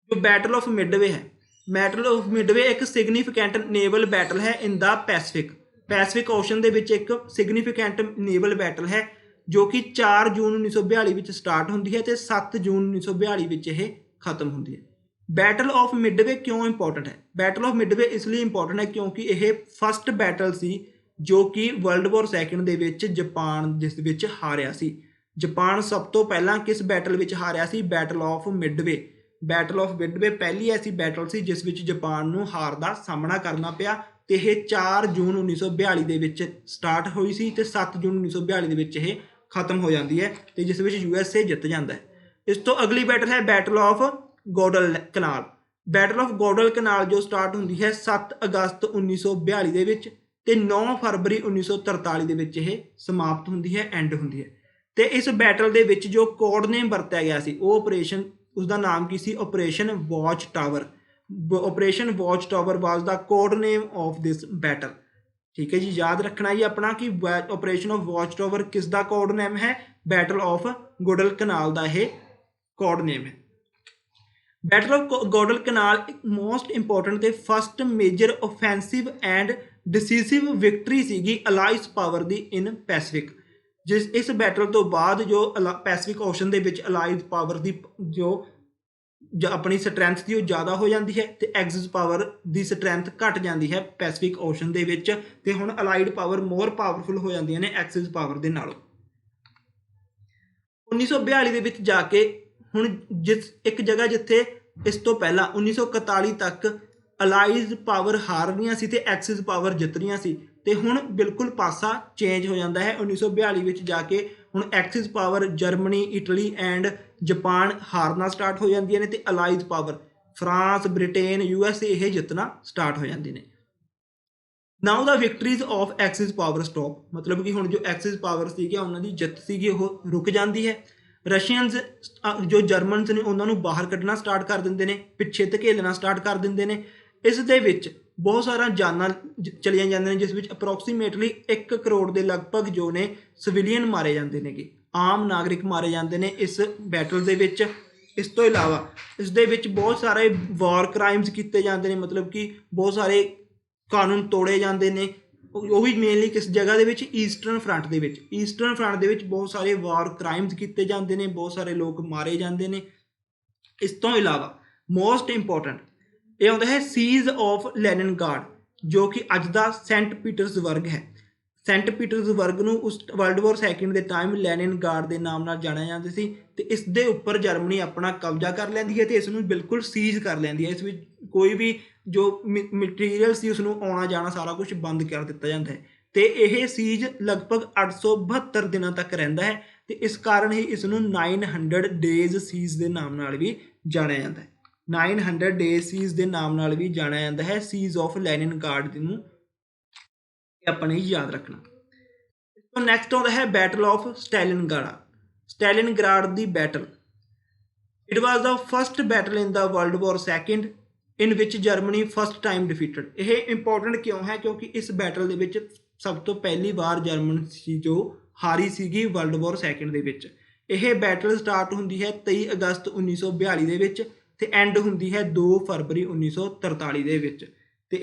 ਜੋ ਬੈਟਲ ਆਫ ਮਿਡਵੇ ਹੈ, ਬੈਟਲ ਆਫ ਮਿਡਵੇ ਇੱਕ ਸਿਗਨੀਫਿਕੈਂਟ ਨੇਵਲ ਬੈਟਲ ਹੈ ਇਨ ਦਾ ਪੈਸੀਫਿਕ ਓਸ਼ਨ ਦੇ ਵਿੱਚ ਇੱਕ ਸਿਗਨੀਫਿਕੈਂਟ ਨੇਵਲ ਬੈਟਲ ਹੈ, ਜੋ ਕਿ 4 ਜੂਨ 1942 ਵਿੱਚ ਸਟਾਰਟ ਹੁੰਦੀ ਹੈ ਤੇ 7 ਜੂਨ 1942 ਵਿੱਚ ਇਹ ਖਤਮ ਹੁੰਦੀ ਹੈ। ਬੈਟਲ ਆਫ ਮਿਡਵੇ ਕਿਉਂ ਇੰਪੋਰਟੈਂਟ ਹੈ? ਬੈਟਲ ਆਫ ਮਿਡਵੇ ਇਸ ਲਈ ਇੰਪੋਰਟੈਂਟ ਹੈ ਕਿਉਂਕਿ ਇਹ ਫਸਟ ਬੈਟਲ ਸੀ ਜੋ ਕਿ ਵਰਲਡ ਵਾਰ ਸੈਕਿੰਡ ਦੇ ਵਿੱਚ ਜਾਪਾਨ ਜਿਸ ਵਿੱਚ ਹਾਰਿਆ ਸੀ। ਜਾਪਾਨ ਸਭ ਤੋਂ ਪਹਿਲਾਂ ਕਿਸ ਬੈਟਲ ਵਿੱਚ ਹਾਰਿਆ ਸੀ? Battle of Midway. Battle of Midway ਪਹਿਲੀ ਐਸੀ ਬੈਟਲ ਸੀ ਜਿਸ ਵਿੱਚ ਜਾਪਾਨ ਨੂੰ ਹਾਰ ਦਾ ਸਾਹਮਣਾ ਕਰਨਾ ਪਿਆ, ਤੇ ਇਹ 4 ਜੂਨ 1942 ਦੇ ਵਿੱਚ ਸਟਾਰਟ ਹੋਈ ਸੀ ਤੇ 7 ਜੂਨ 1942 ਦੇ ਵਿੱਚ ਇਹ ਖਤਮ ਹੋ ਜਾਂਦੀ ਹੈ, ਤੇ ਜਿਸ ਵਿੱਚ USA ਜਿੱਤ ਜਾਂਦਾ ਹੈ। ਇਸ ਤੋਂ ਅਗਲੀ ਬੈਟਲ ਹੈ ਬੈਟਲ ਆਫ ਗੁਆਡਲਕਨਾਲ। ਬੈਟਲ ਆਫ ਗੁਆਡਲਕਨਾਲ ਜੋ ਸਟਾਰਟ ਹੁੰਦੀ ਹੈ 7 ਅਗਸਤ 1942 ਦੇ ਵਿੱਚ ਤੇ 9 ਫਰਵਰੀ 1943 ਦੇ ਵਿੱਚ ਇਹ ਸਮਾਪਤ ਹੁੰਦੀ ਹੈ, ਐਂਡ ਹੁੰਦੀ ਹੈ। ਤੇ ਇਸ ਬੈਟਲ ਦੇ ਵਿੱਚ ਜੋ ਕੋਡ ਨੇਮ ਵਰਤਿਆ ਗਿਆ ਸੀ ਉਹ ਆਪਰੇਸ਼ਨ, ਉਸਦਾ ਨਾਮ ਕੀ ਸੀ? Operation watch tower. Operation watch tower was the code name of this battle. ਠੀਕ ਹੈ ਜੀ, ਯਾਦ ਰੱਖਣਾ ਜੀ ਆਪਣਾ ਕਿ ਆਪਰੇਸ਼ਨ ਆਫ ਵਾਚ ਟਾਵਰ ਕਿਸ ਦਾ ਕੋਡ ਨੇਮ ਹੈ? ਬੈਟਲ ਆਫ ਗੁਆਡਲਕਨਾਲ ਦਾ ਇਹ ਕੋਡ ਨੇਮ ਹੈ। ਬੈਟਲ ਆਫ ਗੁਆਡਲਕਨਾਲ ਇੱਕ ਮੋਸਟ ਇੰਪੋਰਟੈਂਟ ਤੇ ਫਸਟ ਮੇਜਰ ਓਫੈਂਸਿਵ ਐਂਡ ਡਿਸੀਸਿਵ ਵਿਕਟਰੀ ਸੀਗੀ ਅਲਾਈਜ਼ ਪਾਵਰ ਦੀ ਇਨ ਪੈਸੀਫਿਕ। ਇਸ ਬੈਟਲ ਤੋਂ ਬਾਅਦ ਜੋ ਪੈਸੀਫਿਕ ਓਸ਼ਨ ਦੇ ਵਿੱਚ ਅਲਾਈਜ਼ ਪਾਵਰ ਦੀ ਜੋ ਆਪਣੀ ਸਟਰੈਂਥ ਦੀ ਉਹ ਜ਼ਿਆਦਾ ਹੋ ਜਾਂਦੀ ਹੈ ਤੇ ਐਕਸਿਸ ਪਾਵਰ ਦੀ ਸਟਰੈਂਥ ਘਟ ਜਾਂਦੀ ਹੈ ਪੈਸੀਫਿਕ ਓਸ਼ਨ ਦੇ ਵਿੱਚ, ਤੇ ਹੁਣ ਅਲਾਈਡ ਪਾਵਰ ਮੋਰ ਪਾਵਰਫੁਲ ਹੋ ਜਾਂਦੀਆਂ ਨੇ ਐਕਸਿਸ ਪਾਵਰ ਦੇ ਨਾਲੋਂ। 1942 ਦੇ ਵਿੱਚ ਜਾ ਕੇ ਹੁਣ ਜਿਸ ਇੱਕ ਜਗ੍ਹਾ ਜਿੱਥੇ ਇਸ ਤੋਂ ਪਹਿਲਾਂ 1941 ਤੱਕ ਅਲਾਈਜ਼ ਪਾਵਰ ਹਾਰ ਰਹੀਆਂ ਸੀ ਤੇ ਐਕਸਿਸ ਪਾਵਰ ਜਿੱਤ ਰਹੀਆਂ ਸੀ, ਤੇ ਹੁਣ ਬਿਲਕੁਲ ਪਾਸਾ ਚੇਂਜ ਹੋ ਜਾਂਦਾ ਹੈ 1942 ਵਿੱਚ ਜਾ ਕੇ। ਹੁਣ axis power Germany, Italy and Japan ਹਾਰਨਾ ਸਟਾਰਟ ਹੋ ਜਾਂਦੀਆਂ ਨੇ ਤੇ allies power France, Britain, USA ਇਹ ਜਿੱਤਣਾ ਸਟਾਰਟ ਹੋ ਜਾਂਦੇ ਨੇ। Now the victories of axis power stop, ਮਤਲਬ ਕਿ ਹੁਣ ਜੋ ਐਕਸਿਸ ਪਾਵਰ ਸੀਗੀ ਉਹਨਾਂ ਦੀ ਜਿੱਤ ਸੀਗੀ ਉਹ ਰੁਕ ਜਾਂਦੀ ਹੈ। ਰਸ਼ੀਅਨਸ ਜੋ ਜਰਮਨਸ ਨੇ ਉਹਨਾਂ ਨੂੰ ਬਾਹਰ ਕੱਢਣਾ ਸਟਾਰਟ ਕਰ ਦਿੰਦੇ ਨੇ, ਪਿੱਛੇ ਧਕੇਲਣਾ ਸਟਾਰਟ ਕਰ ਦਿੰਦੇ ਨੇ। ਇਸ ਦੇ ਵਿੱਚ ਬਹੁਤ ਸਾਰਾ ਜਾਨਾਂ ਚਲੀਆਂ ਜਾਂਦੀਆਂ ਨੇ, ਜਿਸ ਵਿੱਚ ਅਪਰੋਕਸੀਮੇਟਲੀ 1 ਕਰੋੜ ਦੇ ਲਗਭਗ ਜੋ ਨੇ ਸਿਵਿਲੀਅਨ ਮਾਰੇ ਜਾਂਦੇ ਨੇਗੇ, ਆਮ ਨਾਗਰਿਕ ਮਾਰੇ ਜਾਂਦੇ ਨੇ ਇਸ ਬੈਟਲ ਦੇ ਵਿੱਚ। ਇਸ ਤੋਂ ਇਲਾਵਾ ਇਸ ਦੇ ਵਿੱਚ ਬਹੁਤ ਸਾਰੇ ਵਾਰ ਕ੍ਰਾਈਮਸ ਕੀਤੇ ਜਾਂਦੇ ਨੇ, ਮਤਲਬ ਕਿ ਬਹੁਤ ਸਾਰੇ ਕਾਨੂੰਨ ਤੋੜੇ ਜਾਂਦੇ ਨੇ। ਉਹ ਵੀ ਮੇਨਲੀ ਕਿਸ ਜਗ੍ਹਾ ਦੇ ਵਿੱਚ, ਈਸਟਰਨ ਫਰੰਟ ਦੇ ਵਿੱਚ। ਈਸਟਰਨ ਫਰੰਟ ਦੇ ਵਿੱਚ ਬਹੁਤ ਸਾਰੇ ਵਾਰ ਕ੍ਰਾਈਮਸ ਕੀਤੇ ਜਾਂਦੇ ਨੇ, ਬਹੁਤ ਸਾਰੇ ਲੋਕ ਮਾਰੇ ਜਾਂਦੇ ਨੇ। ਇਸ ਤੋਂ ਇਲਾਵਾ ਮੋਸਟ ਇੰਪੋਰਟੈਂਟ ਇਹ ਆਉਂਦਾ ਹੈ ਸੀਜ਼ ਆਫ ਲੈਨਿਨਗ੍ਰਾਡ, ਜੋ ਕਿ ਅੱਜ ਦਾ ਸੈਂਟ ਪੀਟਰਸਬਰਗ ਹੈ। ਸੈਂਟ ਪੀਟਰਸਬਰਗ ਨੂੰ ਉਸ ਵਰਲਡ ਵਾਰ ਸੈਕਿੰਡ ਦੇ ਟਾਈਮ ਲੈਨਿਨਗ੍ਰਾਡ ਦੇ ਨਾਮ ਨਾਲ ਜਾਣਿਆ ਜਾਂਦਾ ਸੀ, ਤੇ ਇਸ ਦੇ ਉੱਪਰ ਜਰਮਨੀ ਆਪਣਾ ਕਬਜ਼ਾ ਕਰ ਲੈਂਦੀ ਹੈ ਤੇ ਇਸ ਨੂੰ ਬਿਲਕੁਲ ਸੀਜ਼ ਕਰ ਲੈਂਦੀ ਹੈ। ਇਸ ਵਿੱਚ ਕੋਈ ਵੀ ਜੋ ਮਟੀਰੀਅਲ ਸੀ ਉਸਨੂੰ ਆਉਣਾ ਜਾਣਾ ਸਾਰਾ ਕੁਝ ਬੰਦ ਕਰ ਦਿੱਤਾ ਜਾਂਦਾ ਹੈ, ਤੇ ਇਹ ਸੀਜ਼ ਲਗਭਗ 872 ਦਿਨਾਂ ਤੱਕ ਰਹਿੰਦਾ ਹੈ, ਤੇ ਇਸ ਕਾਰਨ ਹੀ ਇਸ ਨੂੰ 900 ਡੇਜ਼ ਸੀਜ਼ ਦੇ ਨਾਮ ਨਾਲ ਵੀ ਜਾਣਿਆ ਜਾਂਦਾ ਹੈ। 900 ਡੇਜ਼ ਸੀਜ਼ ਦੇ ਨਾਮ ਨਾਲ ਵੀ ਜਾਣਿਆ ਜਾਂਦਾ ਹੈ ਸੀਜ਼ ਆਫ ਲੈਨਿਨਗ੍ਰਾਡ ਨੂੰ, ਆਪਾਂ ਨੇ ਯਾਦ ਰੱਖਣਾ। ਇਸ ਤੋਂ ਨੈਕਸਟ ਆਉਂਦਾ ਹੈ ਬੈਟਲ ਆਫ ਸਟੈਲਿਨਗ੍ਰਾਡ। ਸਟੈਲਿਨਗ੍ਰਾਡ ਦੀ battle, it was the first battle in the world war second in which Germany first time defeated. ਇਹ ਇੰਪੋਰਟੈਂਟ ਕਿਉਂ ਹੈ? ਕਿਉਂਕਿ ਇਸ ਬੈਟਲ ਦੇ ਵਿੱਚ ਸਭ ਤੋਂ ਪਹਿਲੀ ਵਾਰ ਜਰਮਨ ਸੀ ਜੋ ਹਾਰੀ ਸੀਗੀ ਵਰਲਡ ਵਾਰ ਸੈਕਿੰਡ ਦੇ ਵਿੱਚ। ਇਹ ਬੈਟਲ ਸਟਾਰਟ ਹੁੰਦੀ ਹੈ 23 ਅਗਸਤ 1942 ਦੇ ਵਿੱਚ ਤੇ ਐਂਡ ਹੁੰਦੀ ਹੈ 2 ਫਰਵਰੀ 1943 ਦੇ ਵਿੱਚ। ਤੇ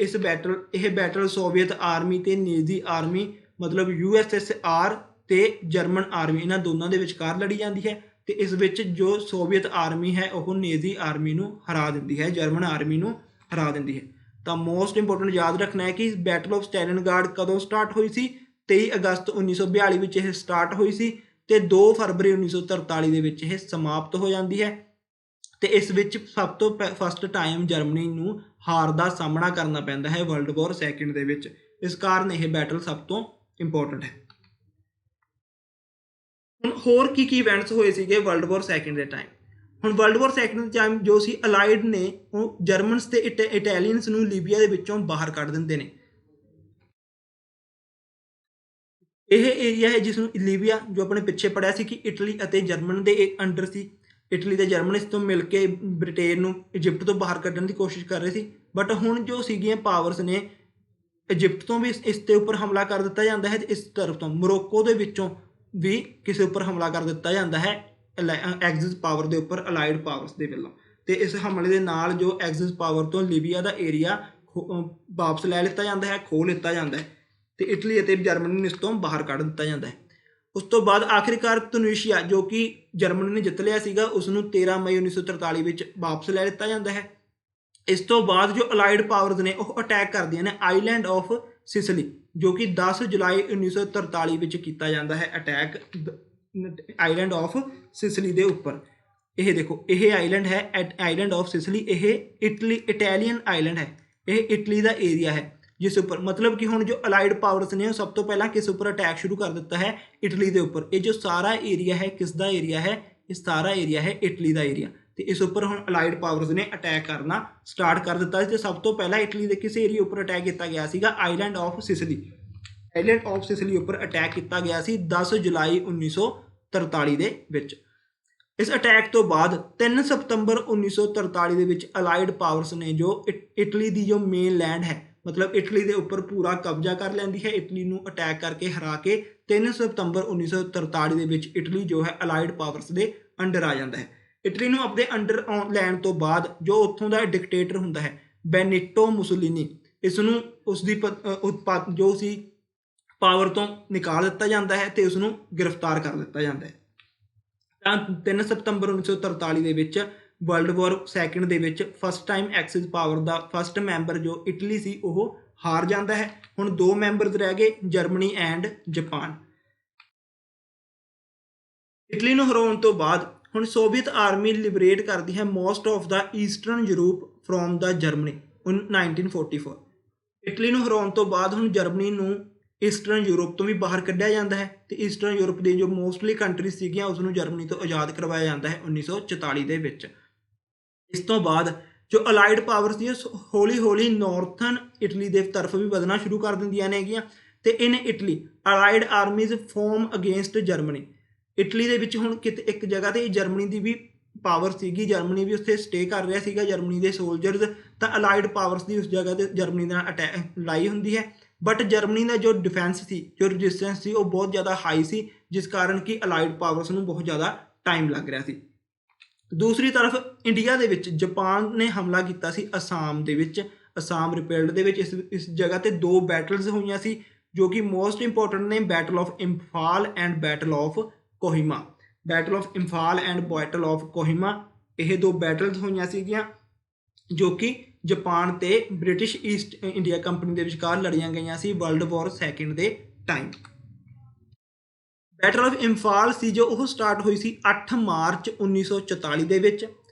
ਇਹ ਬੈਟਲ ਸੋਵੀਅਤ ਆਰਮੀ ਤੇ ਨੇਜ਼ੀ ਆਰਮੀ, ਮਤਲਬ USSR ਤੇ ਜਰਮਨ ਆਰਮੀ, ਇਹਨਾਂ ਦੋਨਾਂ ਦੇ ਵਿਚਕਾਰ ਲੜੀ ਜਾਂਦੀ ਹੈ। ਤੇ ਇਸ ਵਿੱਚ ਜੋ ਸੋਵੀਅਤ ਆਰਮੀ ਹੈ ਉਹ ਨੇਜ਼ੀ ਆਰਮੀ ਨੂੰ ਹਰਾ ਦਿੰਦੀ ਹੈ, ਜਰਮਨ ਆਰਮੀ ਨੂੰ ਹਰਾ ਦਿੰਦੀ ਹੈ। ਤਾਂ ਮੋਸਟ ਇੰਪੋਰਟੈਂਟ ਯਾਦ ਰੱਖਣਾ ਹੈ ਕਿ ਬੈਟਲ ਆਫ ਸਟੈਲਿਨਗ੍ਰਾਡ ਕਦੋਂ ਸਟਾਰਟ ਹੋਈ ਸੀ? 23 ਅਗਸਤ 1942 ਵਿੱਚ ਇਹ ਸਟਾਰਟ ਹੋਈ ਸੀ ਤੇ 2 ਫਰਵਰੀ 1943 ਦੇ ਵਿੱਚ ਇਹ ਸਮਾਪਤ ਹੋ ਜਾਂਦੀ ਹੈ। ਤੇ ਇਸ ਵਿੱਚ ਸਭ ਤੋਂ ਫਸਟ ਟਾਈਮ ਜਰਮਨੀ ਨੂੰ ਹਾਰ ਦਾ ਸਾਹਮਣਾ ਕਰਨਾ ਪੈਂਦਾ ਹੈ ਵਰਲਡ ਵਾਰ ਸੈਕਿੰਡ ਦੇ ਵਿੱਚ। ਇਸ ਕਾਰਨ ਇਹ ਬੈਟਲ ਸਭ ਤੋਂ ਇੰਪੋਰਟੈਂਟ ਹੈ। ਹੁਣ ਹੋਰ ਕੀ ਇਵੈਂਟਸ ਹੋਏ ਸੀਗੇ ਵਰਲਡ ਵਾਰ ਸੈਕਿੰਡ ਦੇ ਟਾਈਮ? ਹੁਣ ਵਰਲਡ ਵਾਰ ਸੈਕਿੰਡ ਦੇ ਟਾਈਮ ਜੋ ਸੀ ਅਲਾਈਡ ਨੇ ਉਹ ਜਰਮਨਸ ਤੇ ਇਟਾਲੀਅਨਸ ਨੂੰ ਲੀਬੀਆ ਦੇ ਵਿੱਚੋਂ ਬਾਹਰ ਕੱਢ ਦਿੰਦੇ ਨੇ। ਇਹ ਏਰੀਆ ਹੈ ਜਿਸ ਨੂੰ ਲੀਬੀਆ, ਜੋ ਆਪਣੇ ਪਿੱਛੇ ਪੜਿਆ ਸੀ ਕਿ ਇਟਲੀ ਅਤੇ ਜਰਮਨ ਦੇ ਅੰਡਰ ਸੀ। ਇਟਲੀ ਤੇ ਜਰਮਨ ਇਸ ਤੋਂ ਮਿਲ ਕੇ ਬ੍ਰਿਟੇਨ ਨੂੰ ਇਜਿਪਟ ਤੋਂ ਬਾਹਰ ਕੱਢਣ ਦੀ ਕੋਸ਼ਿਸ਼ ਕਰ ਰਹੇ ਸੀ। ਬਟ ਹੁਣ ਜੋ ਸੀਗੀਆਂ ਪਾਵਰਸ ਨੇ, ਇਜਿਪਟ ਤੋਂ ਵੀ ਇਸ ਦੇ ਉੱਪਰ ਹਮਲਾ ਕਰ ਦਿੱਤਾ ਜਾਂਦਾ ਹੈ, ਤੇ ਇਸ ਤਰਫ ਤੋਂ ਮੋਰੋਕੋ ਦੇ ਵਿੱਚੋਂ ਵੀ ਕਿਸੇ ਉੱਪਰ ਹਮਲਾ ਕਰ ਦਿੱਤਾ ਜਾਂਦਾ ਹੈ ਐਕਸਿਸ ਪਾਵਰ ਦੇ ਉੱਪਰ, ਅਲਾਈਡ ਪਾਵਰਸ ਦੇ ਵੱਲੋਂ। ਤੇ ਇਸ ਹਮਲੇ ਦੇ ਨਾਲ ਜੋ ਐਕਸਿਸ ਪਾਵਰ ਤੋਂ ਲੀਬੀਆ ਦਾ ਏਰੀਆ ਵਾਪਸ ਲੈ ਲਿੱਤਾ ਜਾਂਦਾ ਹੈ, ਖੋਹ ਲਿੱਤਾ ਜਾਂਦਾ ਹੈ, ਤੇ ਇਟਲੀ ਅਤੇ ਜਰਮਨੀ ਨੂੰ ਇਸ ਤੋਂ ਬਾਹਰ ਕੱਢ ਦਿੱਤਾ ਜਾਂਦਾ ਹੈ। ਉਸ ਤੋਂ ਬਾਅਦ ਆਖਿਰਕਾਰ ਤੁਨੀਸ਼ੀਆ, ਜੋ ਕਿ ਜਰਮਨੀ ਨੇ ਜਿੱਤ ਲਿਆ ਸੀਗਾ, ਉਸ ਨੂੰ 13 ਮਈ 1943 ਵਿੱਚ ਵਾਪਸ ਲੈ ਲਿੱਤਾ ਜਾਂਦਾ ਹੈ। ਇਸ ਤੋਂ ਬਾਅਦ ਜੋ ਅਲਾਈਡ ਪਾਵਰਸ ਨੇ ਉਹ ਅਟੈਕ ਕਰਦੀਆਂ ਨੇ ਆਈਲੈਂਡ ਆਫ ਸਿਸਲੀ, ਜੋ ਕਿ 10 ਜੁਲਾਈ 1943 ਵਿੱਚ ਕੀਤਾ ਜਾਂਦਾ ਹੈ ਅਟੈਕ ਆਈਲੈਂਡ ਆਫ ਸਿਸਲੀ ਦੇ ਉੱਪਰ। ਇਹ ਦੇਖੋ, ਇਹ ਆਈਲੈਂਡ ਹੈ ਆਈਲੈਂਡ ਆਫ ਸਿਸਲੀ, ਇਹ ਇਟਾਲੀਅਨ ਆਈਲੈਂਡ ਹੈ, ਇਹ ਇਟਲੀ ਦਾ ਏਰੀਆ ਹੈ ਜਿਸ ਉੱਪਰ, ਮਤਲਬ ਕਿ ਹੁਣ ਜੋ ਅਲਾਈਡ ਪਾਵਰਸ ਨੇ ਉਹ ਸਭ ਤੋਂ ਪਹਿਲਾਂ ਕਿਸ ਉੱਪਰ ਅਟੈਕ ਸ਼ੁਰੂ ਕਰ ਦਿੱਤਾ ਹੈ? ਇਟਲੀ ਦੇ ਉੱਪਰ। ਇਹ ਜੋ ਸਾਰਾ ਏਰੀਆ ਹੈ ਕਿਸ ਦਾ ਏਰੀਆ ਹੈ? ਇਹ ਸਾਰਾ ਏਰੀਆ ਹੈ ਇਟਲੀ ਦਾ ਏਰੀਆ। ਤੇ ਇਸ ਉੱਪਰ ਹੁਣ ਅਲਾਈਡ ਪਾਵਰਸ ਨੇ ਅਟੈਕ ਕਰਨਾ ਸਟਾਰਟ ਕਰ ਦਿੱਤਾ ਸੀ। ਤੇ ਸਭ ਤੋਂ ਪਹਿਲਾਂ ਇਟਲੀ ਦੇ ਕਿਸ ਏਰੀਆ ਉੱਪਰ ਅਟੈਕ ਕੀਤਾ ਗਿਆ ਸੀਗਾ? Island of Sicily. Island of Sicily ਉੱਪਰ ਅਟੈਕ ਕੀਤਾ ਗਿਆ ਸੀ 10 ਜੁਲਾਈ 1943 ਦੇ ਵਿੱਚ। ਇਸ ਅਟੈਕ ਤੋਂ ਬਾਅਦ 3 ਸਤੰਬਰ 1943 ਦੇ ਵਿੱਚ ਅਲਾਈਡ ਪਾਵਰਸ ਨੇ ਜੋ ਇਟਲੀ ਦੀ ਜੋ ਮੇਨ ਲੈਂਡ ਹੈ, ਮਤਲਬ ਇਟਲੀ ਦੇ ਉੱਪਰ ਪੂਰਾ ਕਬਜ਼ਾ ਕਰ ਲੈਂਦੀ ਹੈ। ਇਟਲੀ ਨੂੰ ਅਟੈਕ ਕਰਕੇ ਹਰਾ ਕੇ 3 ਸਤੰਬਰ 1943 ਦੇ ਵਿੱਚ ਇਟਲੀ ਜੋ ਹੈ ਅਲਾਈਡ ਪਾਵਰਸ ਦੇ ਅੰਡਰ ਆ ਜਾਂਦਾ ਹੈ। ਇਟਲੀ ਨੂੰ ਆਪਣੇ ਅੰਡਰ ਲੈਣ ਤੋਂ ਬਾਅਦ ਜੋ ਉੱਥੋਂ ਦਾ ਡਿਕਟੇਟਰ ਹੁੰਦਾ ਹੈ ਬੈਨੀਟੋ ਮੁਸੋਲਿਨੀ, ਇਸ ਨੂੰ ਉਸਦੀ ਜੋ ਸੀ ਪਾਵਰ ਤੋਂ ਨਿਕਾਲ ਦਿੱਤਾ ਜਾਂਦਾ ਹੈ ਤੇ ਉਸ ਨੂੰ ਗ੍ਰਿਫਤਾਰ ਕਰ ਲਿੱਤਾ ਜਾਂਦਾ ਹੈ। ਤਾਂ 3 ਸਤੰਬਰ 1943 ਦੇ ਵਿੱਚ ਵਰਲਡ ਵਾਰ ਸੈਕਿੰਡ ਦੇ ਵਿੱਚ ਫਸਟ ਟਾਈਮ ਐਕਸਿਸ ਪਾਵਰ ਦਾ ਫਸਟ ਮੈਂਬਰ ਜੋ ਇਟਲੀ ਸੀ ਉਹ ਹਾਰ ਜਾਂਦਾ ਹੈ। ਹੁਣ 2 ਮੈਂਬਰਸ ਰਹਿ ਗਏ, ਜਰਮਨੀ ਐਂਡ ਜਾਪਾਨ। ਇਟਲੀ ਨੂੰ ਹਰਾਉਣ ਤੋਂ ਬਾਅਦ ਹੁਣ ਸੋਵੀਅਤ ਆਰਮੀ ਲਿਬਰੇਟ ਕਰਦੀ ਹੈ most of the eastern Europe from the Germany in 1944। Italy ਨੂੰ ਹਰਾਉਣ ਤੋਂ ਬਾਅਦ ਹੁਣ ਜਰਮਨੀ ਨੂੰ ਈਸਟਰਨ ਯੂਰਪ ਤੋਂ ਵੀ ਬਾਹਰ ਕੱਢਿਆ ਜਾਂਦਾ ਹੈ ਤੇ ਈਸਟਰਨ ਯੂਰਪ ਦੀ ਜੋ ਮੋਸਟਲੀ ਕੰਟਰੀਜ਼ ਸੀਗੀਆਂ ਉਸ ਨੂੰ ਜਰਮਨੀ ਤੋਂ ਆਜ਼ਾਦ ਕਰਵਾਇਆ ਜਾਂਦਾ ਹੈ 1944 ਦੇ ਵਿੱਚ। ਇਸ ਤੋਂ ਬਾਅਦ ਜੋ ਅਲਾਈਡ ਪਾਵਰ ਸੀ ਹੌਲੀ ਹੌਲੀ ਨਾਰਥਰਨ ਇਟਲੀ ਦੇ ਤਰਫ ਵੀ ਵਧਣਾ ਸ਼ੁਰੂ ਕਰ ਦਿੰਦੀਆਂ ਨੇਗੀਆਂ। ਤੇ in Italy allied armies form against Germany. Italy ਦੇ ਵਿੱਚ ਹੁਣ ਕਿਤੇ ਇੱਕ ਜਗ੍ਹਾ ਤੇ ਜਰਮਨੀ ਦੀ ਵੀ ਪਾਵਰ ਸੀਗੀ, ਜਰਮਨੀ ਵੀ ਉੱਥੇ ਸਟੇ ਕਰ ਰਿਹਾ ਸੀਗਾ, ਜਰਮਨੀ ਦੇ ਸੋਲਜਰਸ, ਤਾਂ ਅਲਾਈਡ ਪਾਵਰਸ ਦੀ ਉਸ ਜਗ੍ਹਾ ਤੇ ਜਰਮਨੀ ਨਾਲ ਲੜਾਈ ਹੁੰਦੀ ਹੈ। ਬਟ ਜਰਮਨੀ ਦਾ ਜੋ ਡਿਫੈਂਸ ਸੀ, ਜੋ ਰਜਿਸਟੈਂਸ ਸੀ, ਉਹ ਬਹੁਤ ਜ਼ਿਆਦਾ ਹਾਈ ਸੀ, ਜਿਸ ਕਾਰਨ ਕਿ ਅਲਾਈਡ ਪਾਵਰਸ ਨੂੰ ਬਹੁਤ ਜ਼ਿਆਦਾ ਟਾਈਮ ਲੱਗ ਰਿਹਾ ਸੀ। ਦੂਸਰੀ ਤਰਫ ਇੰਡੀਆ ਦੇ ਵਿੱਚ ਜਾਪਾਨ ਨੇ ਹਮਲਾ ਕੀਤਾ ਸੀ ਅਸਾਮ ਦੇ ਵਿੱਚ, ਅਸਾਮ ਰਿਪੇਲਡ ਦੇ ਵਿੱਚ। ਇਸ ਜਗ੍ਹਾ ਤੇ 2 ਬੈਟਲਸ ਹੋਈਆਂ ਸੀ ਜੋ ਕਿ ਮੋਸਟ ਇੰਪੋਰਟੈਂਟ ਨੇ, battle of Imphal and battle of Kohima. Battle of Imphal and battle of Kohima, ਇਹ 2 ਬੈਟਲਸ ਹੋਈਆਂ ਸੀਗੀਆਂ ਜੋ ਕਿ ਜਾਪਾਨ ਤੇ ਬ੍ਰਿਟਿਸ਼ ਈਸਟ ਇੰਡੀਆ ਕੰਪਨੀ ਦੇ ਵਿਚਕਾਰ ਲੜੀਆਂ ਗਈਆਂ ਸੀ ਵਰਲਡ ਵਾਰ ਸੈਕਿੰਡ ਦੇ ਟਾਈਮ। ਬੈਟਲ ਆਫ ਇੰਫਾਲ ਸੀ ਜੋ ਉਹ ਸਟਾਰਟ ਹੋਈ ਸੀ 8 ਮਾਰਚ 1944 ਦੇ ਵਿੱਚ